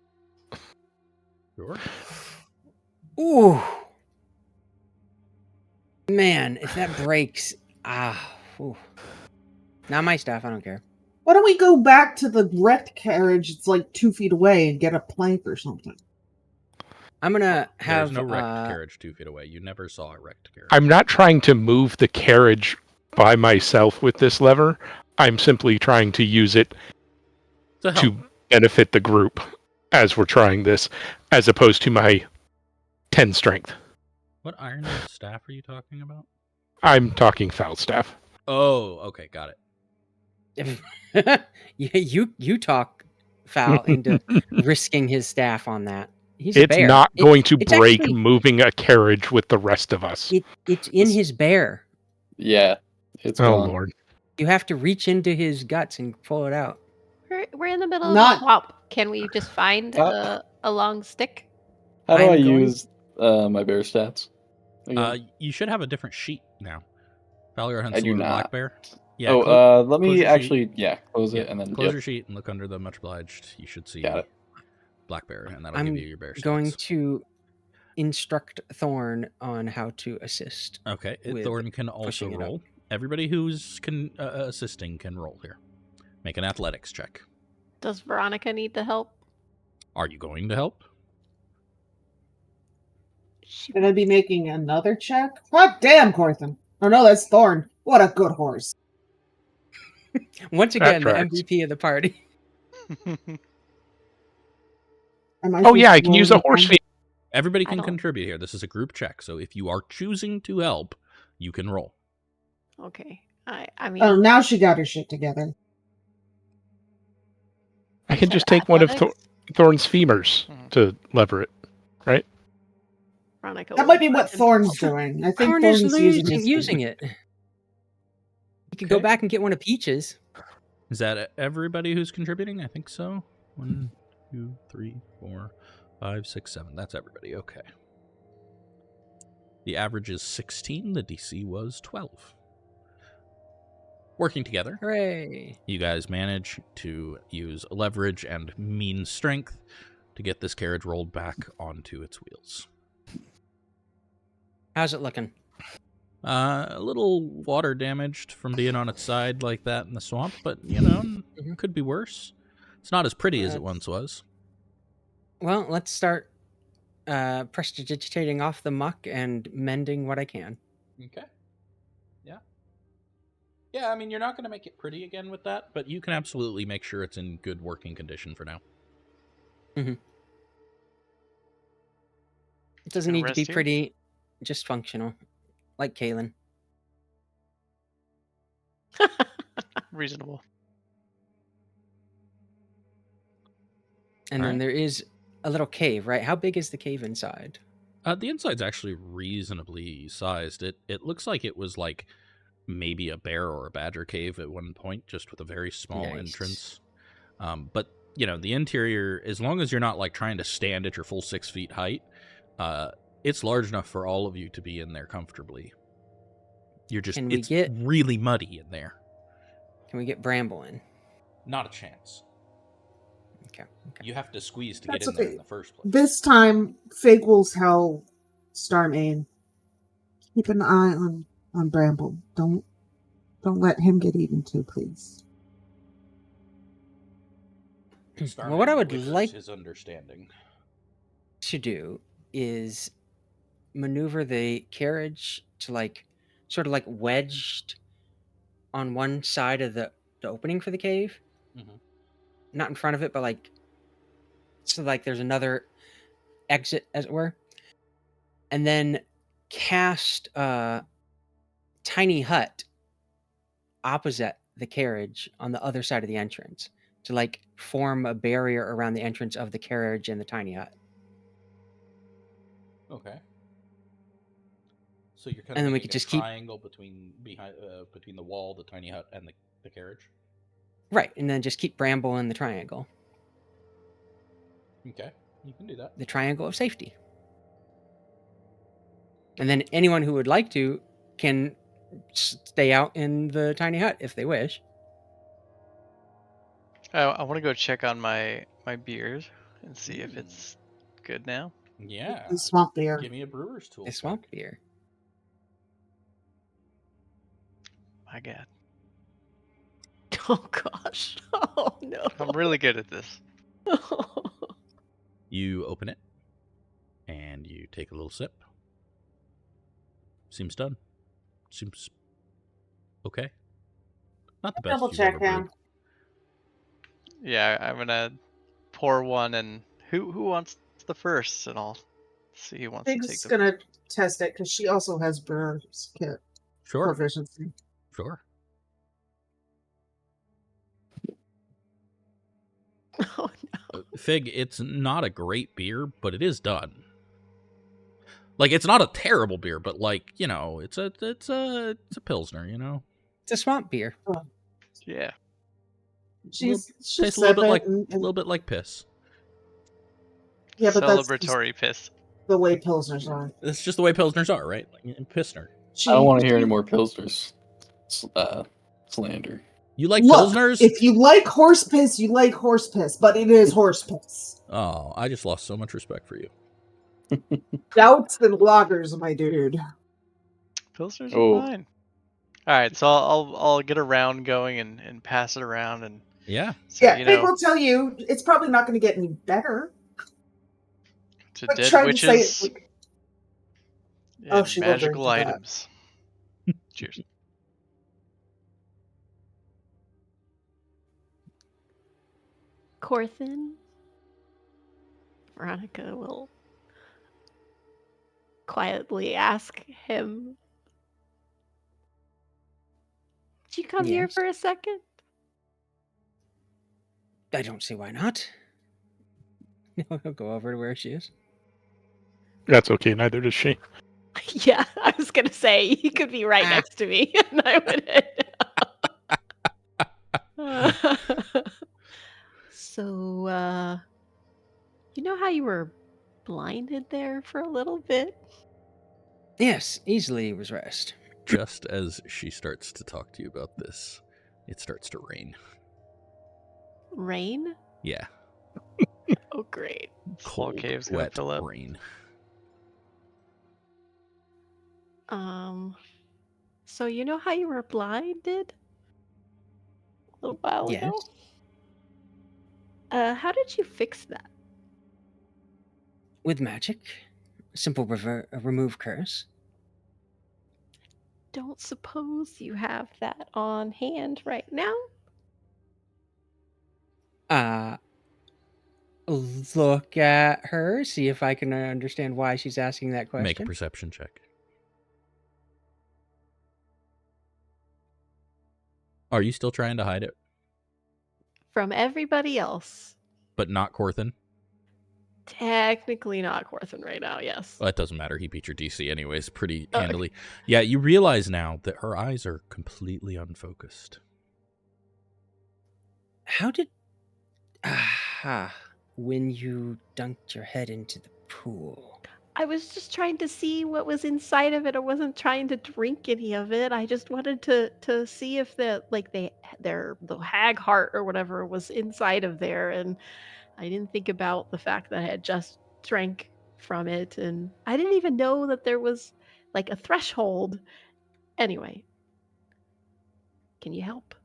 Sure. Ooh. Man, if that breaks, ooh. Not my stuff, I don't care. Why don't we go back to the wrecked carriage? It's like 2 feet away and get a plank or something. I'm gonna have There's no wrecked carriage 2 feet away. You never saw a wrecked carriage. I'm not trying to move the carriage by myself with this lever. I'm simply trying to use it To help. to benefit the group as we're trying this, as opposed to my 10 strength. What iron staff are you talking about? I'm talking Falstaff. Oh, okay, got it. you talk Foul into risking his staff on that. He's a It's bear. not going to it's break actually- moving a carriage with the rest of us. It's in his bear. Yeah, it's Oh, gone. Lord. You have to reach into his guts and pull it out. We're in the middle of Not- a swamp. Can we just find Uh, a long stick? How do I'm I going- use my bear stats? Again? You should have a different sheet now. Falaghard hunts I the do little not. black bear. Yeah. Let close me your actually, close it Yeah, and then close yep. your sheet and look under the much obliged. You should see Got it. black bear, and that'll I'm give you your bear stats. going to instruct Thorn on how to assist. Okay, with Thorn can also pushing it up. roll. Everybody who's assisting can roll here. Make an athletics check. Does Veronica need the help? Are you going to help? She Should I be making another check? Hot damn, Corthyndahast. Oh no, that's Thorn. What a good horse. Once again, the tracks. MVP of the party. Am I Oh, supposed yeah, to I can roll use a this horse time? feed. Everybody I can don't- contribute here. This is a group check, so if you are choosing to help, you can roll. Okay. I mean, Oh, now she got her shit together. I you can said just take one of athletics? Thorn's femurs Mhm. to lever it. Veronica That will might be what fucking- Thorn's doing. I think Thorn Thorn's is using it. it. You could go Okay. back and get one of Peach's. Is that everybody who's contributing? I think so. 1, 2, 3, 4, 5, 6, 7. That's everybody. Okay. The average is 16. The DC was 12. Working together, Hooray! you guys manage to use leverage and mean strength to get this carriage rolled back onto its wheels. How's it looking? A little water damaged from being on its side like that in the swamp, but, Mhm. could be worse. It's not as pretty as it That's- once was. Well, let's start prestidigitating off the muck and mending what I can. Okay. Yeah. Yeah, I mean, you're not going to make it pretty again with that, but you can absolutely make sure it's in good working condition for now. It doesn't Gonna need to rest be here? pretty, just functional, like Kaelen. Reasonable. And then Alright. there is a little cave, right? How big is the cave inside? The inside's actually reasonably sized. It looks like it was like maybe a bear or a badger cave at one point, just with a very small Nice. entrance. But the interior, as long as you're not like trying to stand at your full 6 feet height, it's large enough for all of you to be in there comfortably. Can we It's get- really muddy in there. Can we get Bramble in? Not a chance. Okay. You have to squeeze to That's get in there okay. in the first place. This time, Figwyn's hell Starmane. Keep an eye on Bramble. Don't let him get eaten too, please. Well, what I would Whispers like his understanding. to do is maneuver the carriage to sort of wedged on one side of the opening for the cave. Mhm. Not in front of it, but so there's another exit, as it were. And then cast a tiny hut opposite the carriage on the other side of the entrance to form a barrier around the entrance of the carriage and the tiny hut. Okay. So you're kind of And then we making could a just keep- triangle between the wall, the tiny hut, and the carriage. Right, and then just keep Bramble in the triangle. Okay, you can do that. The triangle of safety. And then anyone who would like to can stay out in the tiny hut if they wish. I want to go check on my beard and see if it's good now. Yeah. The swamp bear. Give me a brewer's tool. The check. swamp beer. My God, Oh gosh. Oh no. I'm really good at this. You open it, and you take a little sip. Seems done. Seems okay. Not the best Double you've check ever him. brewed. Yeah, I'm gonna pour one, and who wants the first and all. See who wants to take Fig's the gonna test it because she also has Brewer's kit Sure. proficiency. Sure. Oh no. Fig, it's not a great beer, but it is done. Like, it's not a terrible beer, but like, you know, it's a pilsner, you know. It's a swamp beer. Yeah. She's Tastes a little bit like and- a little bit like piss. Yeah, but that's just Celebratory piss. the way pilsners are. It's just the way pilsners are, right? Like, pissner. I don't want to hear any more Pilsners slander. You like Look, pilsners? if you like horse piss, you like horse piss, but it is horse piss. Oh, I just lost so much respect for you. Stouts and lagers, my dude. Pilsners Oh. are fine. All right, so I'll get a round going and pass it around and Yeah. so, Yeah, you Fig know, will tell you it's probably not going to get any better. to But dead try to say it witches like, and she will drink magical to that. items. Cheers. Corthin. Veronica will quietly ask him, "Did you come here Yes. for a second?" I don't see why not. He'll go over to where she is. That's okay. Neither does she. Yeah, I was gonna say he could be right Ah. next to me, and I would. So, you know how you were blinded there for a little bit? Yes, easily was rest. Just as she starts to talk to you about this, it starts to rain. Rain? Yeah. Oh, great. Small Cold, cave's gonna wet fill up. rain. So you know how you were blinded a little while Yes. ago? How did you fix that? With magic. Simple remove curse. Don't suppose you have that on hand right now? Look at her, see if I can understand why she's asking that question. Make a perception check. Are you still trying to hide it? From everybody else. But not Corthin? Technically not Corthin right now, yes. Well, that doesn't matter. He beat your DC anyways, pretty Okay. handily. Yeah, you realize now that her eyes are completely unfocused. How did... Aha. When you dunked your head into the pool. I was just trying to see what was inside of it. I wasn't trying to drink any of it. I just wanted to see if the hag heart or whatever was inside of there, and I didn't think about the fact that I had just drank from it, and I didn't even know that there was like a threshold. Anyway, can you help?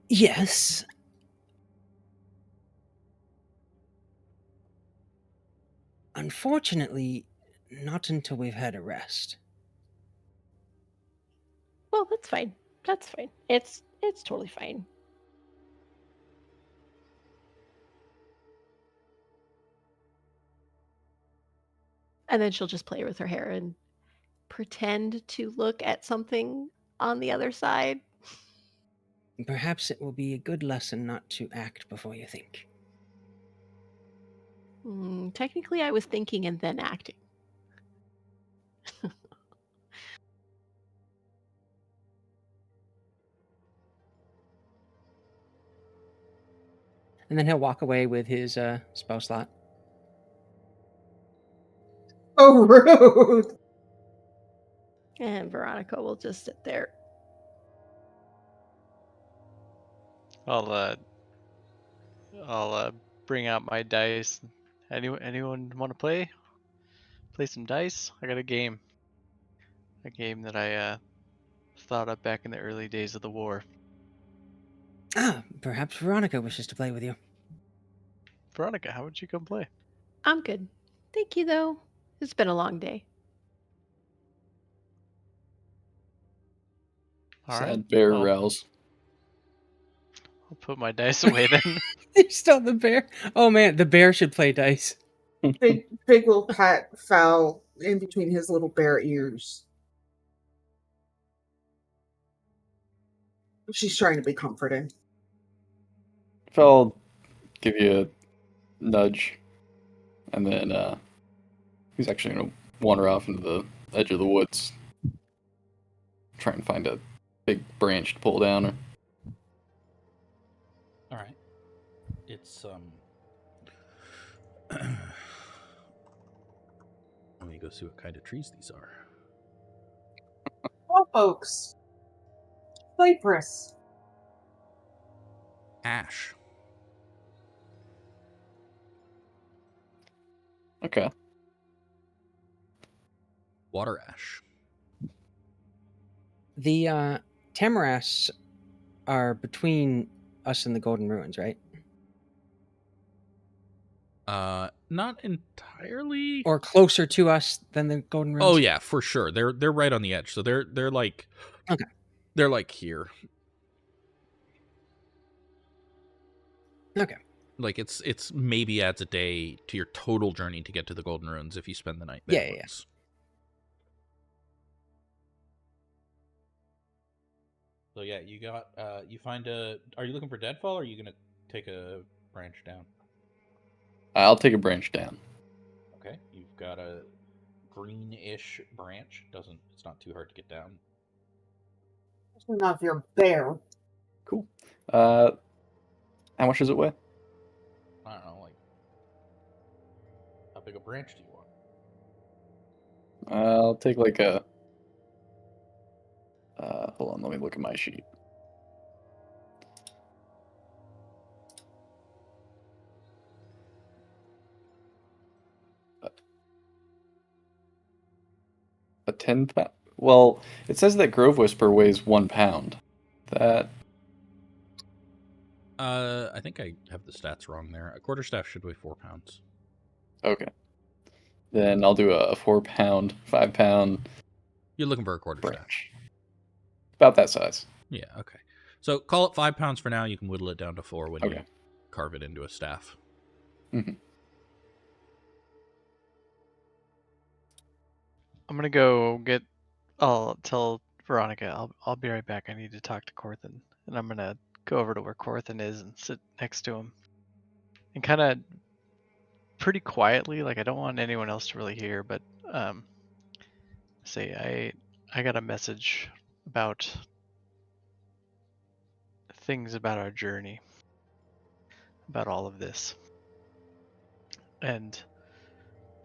Yes. Unfortunately, not until we've had a rest. Well, that's fine. That's fine. It's totally fine. And then she'll just play with her hair and pretend to look at something on the other side. Perhaps it will be a good lesson not to act before you think. Technically, I was thinking and then acting. And then he'll walk away with his spell slot. Oh, rude. And Veronica will just sit there. I'll bring out my dice. Anyone want to play? Play some dice? I got a game. A game that I thought up back in the early days of the war. Perhaps Veronica wishes to play with you. Veronica, how would you come play? I'm good. Thank you, though. It's been a long day. All Sad right. bear well, rouse. I'll put my dice away then. You're still the bear. Oh man, the bear should play dice. Big will pat Fowl in between his little bear ears. She's trying to be comforting. If I'll give you a nudge, and then he's actually gonna wander off into the edge of the woods, try and find a big branch to pull down. Or All right. It's Let me go see what kind of trees these are. Well, folks. Cypress. Ash. okay, Water ash. The Tammarasts are between us and the Golden Ruins, right? Not entirely. Or closer to us than the Golden Ruins? Oh yeah, for sure. They're right on the edge. So they're like Okay. They're like here. Okay. Like it's maybe adds a day to your total journey to get to the Golden Ruins if you spend the night there. Yeah. So yeah, you got you find a. Are you looking for deadfall, or are you gonna take a branch down? I'll take a branch down. Okay, you've got a greenish branch. It's not too hard to get down. Especially not if you're a bear. Cool. How much does it weigh? I don't know, like how big a branch do you want? I'll take like a. Hold on, let me look at my sheet. A 10 pound. Well, it says that Grove Whisper weighs 1 pound. That. I think I have the stats wrong there. A quarterstaff should weigh 4 pounds. Okay. Then I'll do a 4 pound, 5 pound You're looking for a quarterstaff. branch. About that size. Yeah, okay. So call it 5 pounds for now. You can whittle it down to 4 when you Okay. carve it into a staff. Mhm. I'm gonna go get. I'll tell Veronica. I'll be right back. I need to talk to Corthin, and I'm gonna go over to where Corthin is and sit next to him, and kind of pretty quietly. Like I don't want anyone else to really hear, but say I got a message about things about our journey, about all of this, and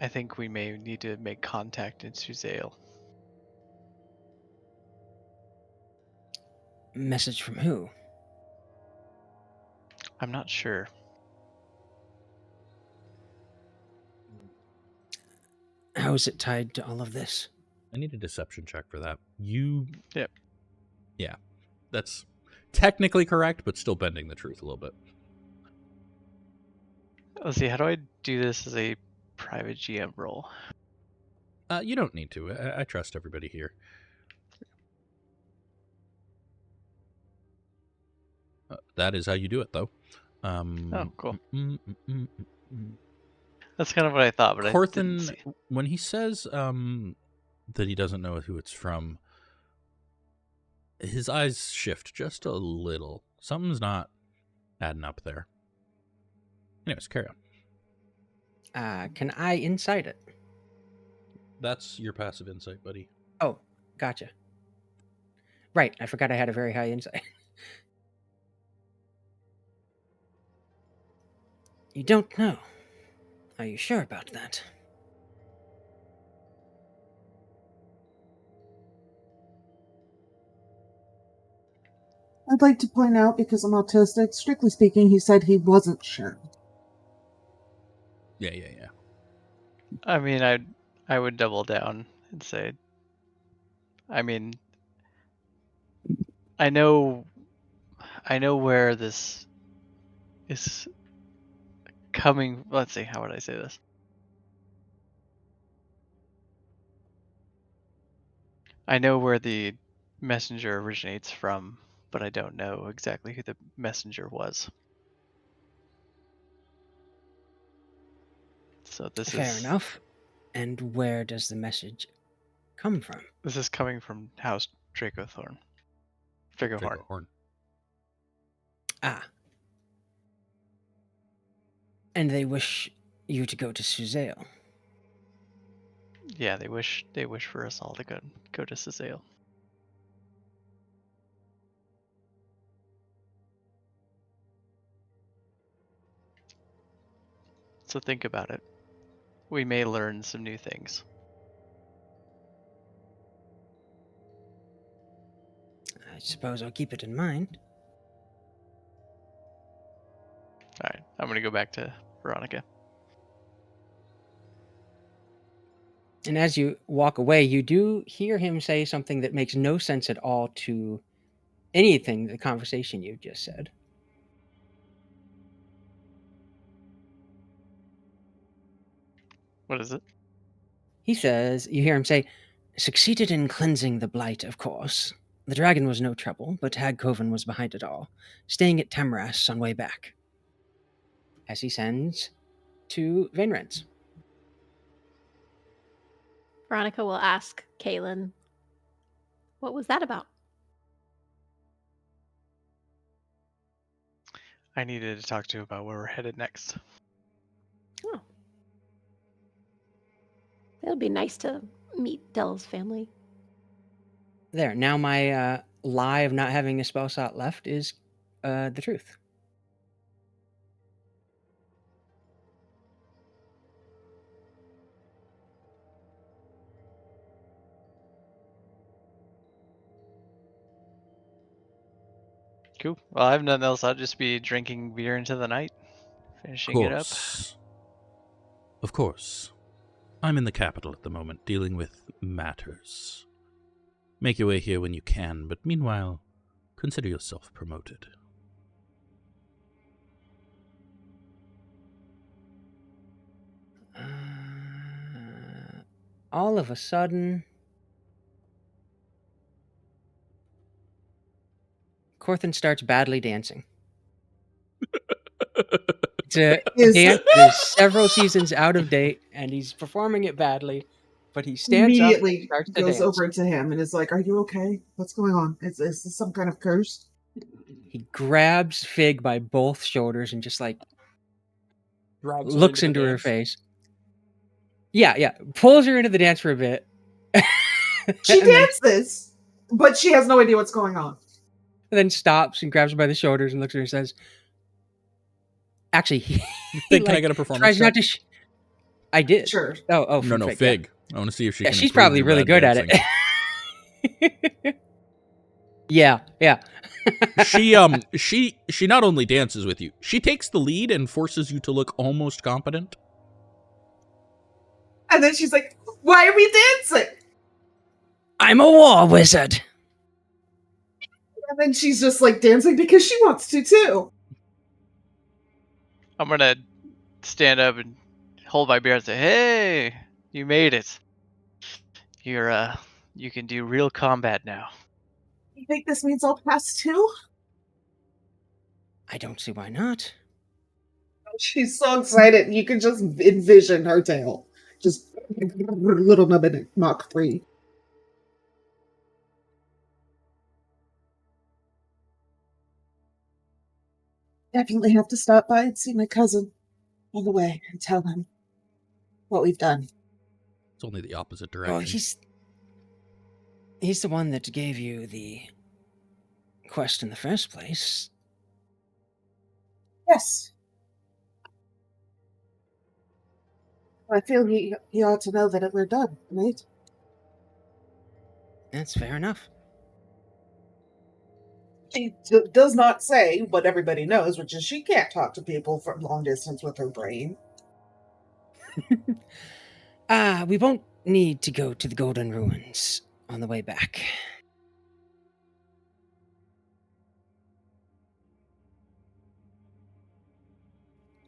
I think we may need to make contact into Zale. Message from who? I'm not sure. How is it tied to all of this? I need a deception check for that. You. Yep. Yeah, that's technically correct, but still bending the truth a little bit. Let's see. How do I do this as a private GM role? You don't need to. I trust everybody here. That is how you do it, though. Oh, cool. mm, mm, mm, mm, mm. That's kind of what I thought, but I didn't Corthin, see. when he says that he doesn't know who it's from, his eyes shift just a little. Something's not adding up there. Anyways, carry on. Can I insight it? That's your passive insight, buddy. Oh, gotcha. Right, I forgot I had a very high insight. You don't know. Are you sure about that? I'd like to point out, because I'm autistic, strictly speaking, he said he wasn't sure. Yeah. I mean, I would double down and say, I mean, I know where this is coming. Let's see, how would I say this? I know where the messenger originates from, but I don't know exactly who the messenger was. So this Fair is enough. And where does the message come from? this is coming from House Dracohorn. Figurehorn. Dracohorn. Ah. And they wish you to go to Suzail. Yeah, they wish for us all to go to Suzail. So think about it. We may learn some new things. I suppose I'll keep it in mind. Alright, I'm gonna go back to Veronica. And as you walk away, you do hear him say something that makes no sense at all to anything, the conversation you just said. What is it? He says, you hear him say, succeeded in cleansing the blight, of course. The dragon was no trouble, but Hag Coven was behind it all, staying at Tammarast on way back. As he sends to Vainrance. Veronica will ask Kaelen, what was that about? I needed to talk to you about where we're headed next. Oh. It'll be nice to meet Dell's family. There, now my lie of not having a spell slot left is the truth. Cool. Well, I have nothing else. I'll just be drinking beer into the night, finishing it up. Of course. I'm in the capital at the moment, dealing with matters. Make your way here when you can, but meanwhile, consider yourself promoted. All of a sudden, Corthyndahast starts badly dancing. It's a dance that is several seasons out of date, and he's performing it badly, but he stands up and Immediately starts to goes dance. over to him and is like, "Are you okay? What's going on? Is this some kind of curse?" He grabs Fig by both shoulders and just like Drags her looks into the into her dance. face. Yeah, pulls her into the dance for a bit. She and then, dances, but she has no idea what's going on. and then stops and grabs her by the shoulders and looks at her and says, "Actually, he Fig, can I like, get a performance tries not check? to. I did. Sure. Oh, No, Fig. Fig. I want to see if she Yeah, can she's improve probably your really bad good dancing. at it. Yeah. She not only dances with you, she takes the lead and forces you to look almost competent. And then she's like, "Why are we dancing?" I'm a war wizard. And then she's just like dancing because she wants to too. I'm gonna stand up and hold my beer and say, "Hey, you made it. You can do real combat now." You think this means I'll pass too? I don't see why not. She's so excited. You can just envision her tail. Just little nubbin Mach 3. Definitely have to stop by and see my cousin on the way and tell him what we've done. It's only the opposite direction. Well, he's the one that gave you the quest in the first place. Yes. I feel he ought to know that we're done, right? That's fair enough. She does not say what everybody knows, which is she can't talk to people from long distance with her brain. We won't need to go to the Golden Ruins on the way back.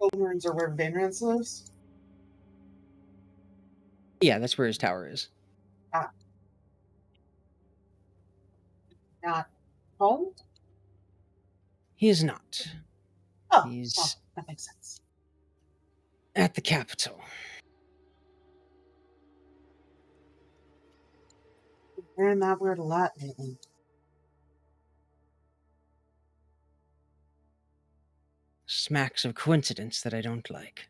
Golden Ruins are where Vainrance lives? Yeah, that's where his tower is. Not home? He is not. Oh, He's well, that makes sense. at the capital. Been hearing that word a lot lately. Smacks of coincidence that I don't like.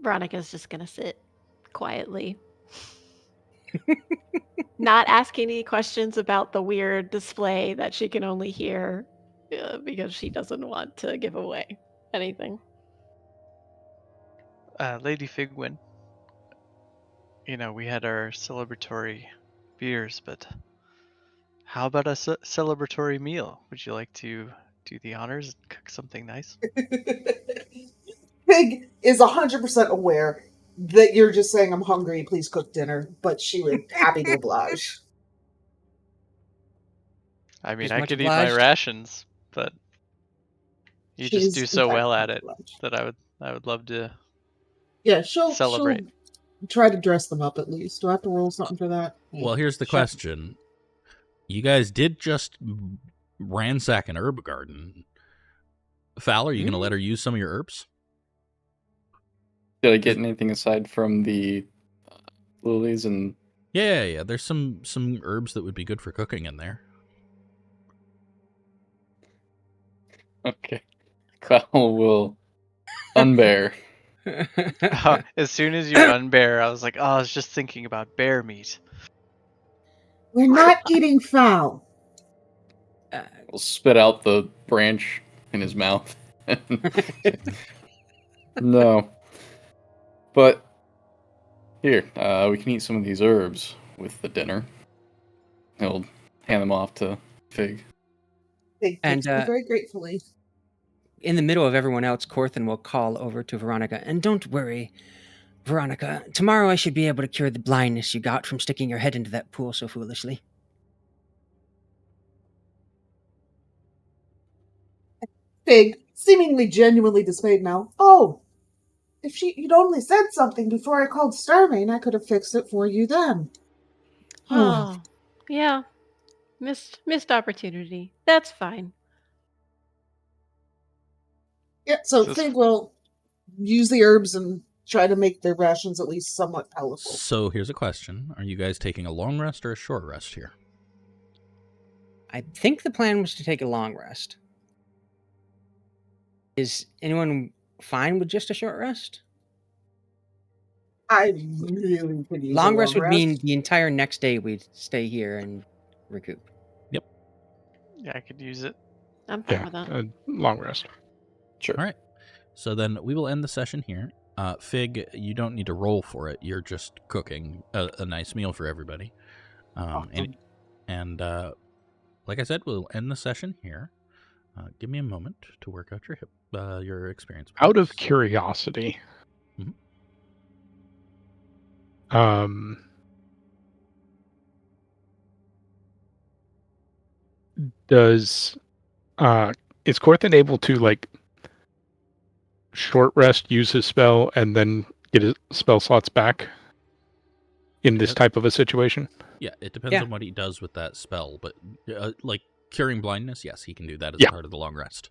Veronica's just gonna sit quietly. Not asking any questions about the weird display that she can only hear because she doesn't want to give away anything. Lady Figwyn, we had our celebratory beers, but how about a celebratory meal? Would you like to do the honors and cook something nice? Pig is 100% aware that you're just saying, I'm hungry, please cook dinner, but she would happy to oblige. I mean, She's I much could eat my obliged. rations, but you just do She's so well entirely at it obliged. that I would love to Yeah, she'll celebrate. try to dress them up at least. Do I have to roll something for that? Well, here's the Chef. question. You guys did just ransack an herb garden. Fal, are you going to let her use some of your herbs? Did I get anything aside from the lilies and... Yeah. There's some herbs that would be good for cooking in there. Okay. Kyle will unbear. As soon as you unbear, I was like, I was just thinking about bear meat. We're not eating fowl. Will spit out the branch in his mouth. No. But here, we can eat some of these herbs with the dinner. He'll hand them off to Fig. They And, takes them very gratefully. In the middle of everyone else, Corthynd will call over to Veronica. And don't worry, Veronica. Tomorrow I should be able to cure the blindness you got from sticking your head into that pool so foolishly. Fig, seemingly genuinely dismayed now. Oh, if you'd only said something before I called Starmane, I could have fixed it for you then. Oh, yeah. Missed opportunity. That's fine. Yeah, so This- Fig will use the herbs and try to make their rations at least somewhat palatable. So here's a question. Are you guys taking a long rest or a short rest here? I think the plan was to take a long rest. Is anyone fine with just a short rest? I really could use Long a rest long would mean the entire next day we'd stay here and recoup. Yeah, I could use it. I'm fine Yeah, with that. a long rest. Sure. All right. So then we will end the session here. Fig, you don't need to roll for it. You're just cooking a nice meal for everybody. Awesome. And like I said, we'll end the session here. Give me a moment to work out your experience. Out of points. curiosity, Mhm. Does is Corthynd able to short rest, use his spell, and then get his spell slots back in this type of a situation? Yeah, it depends Yeah. on what he does with that spell, but like curing blindness, yes, he can do that as Yeah. part of the long rest,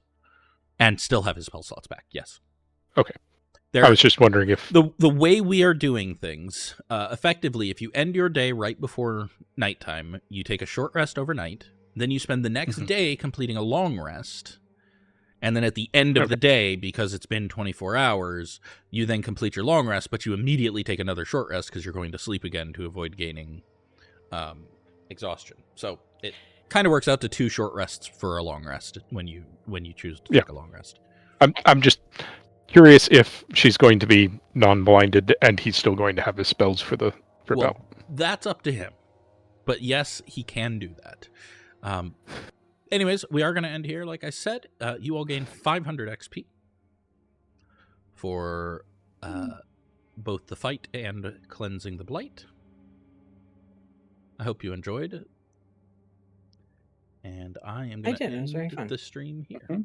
and still have his spell slots back. Yes. Okay. There, I was just wondering if the way we are doing things, effectively, if you end your day right before nighttime, you take a short rest overnight, then you spend the next Mhm. day completing a long rest, and then at the end of the day, because it's been 24 hours, you then complete your long rest, but you immediately take another short rest because you're going to sleep again to avoid gaining exhaustion. So it kind of works out to 2 short rests for a long rest when you choose to take a long rest. I'm just curious if she's going to be non-blinded and he's still going to have his spells for battle. That's up to him. But yes, he can do that. Anyways, we are going to end here. Like I said, you all gain 500 XP for both the fight and cleansing the blight. I hope you enjoyed. And I am I going to did, it was very end fun. the stream here. Mhm.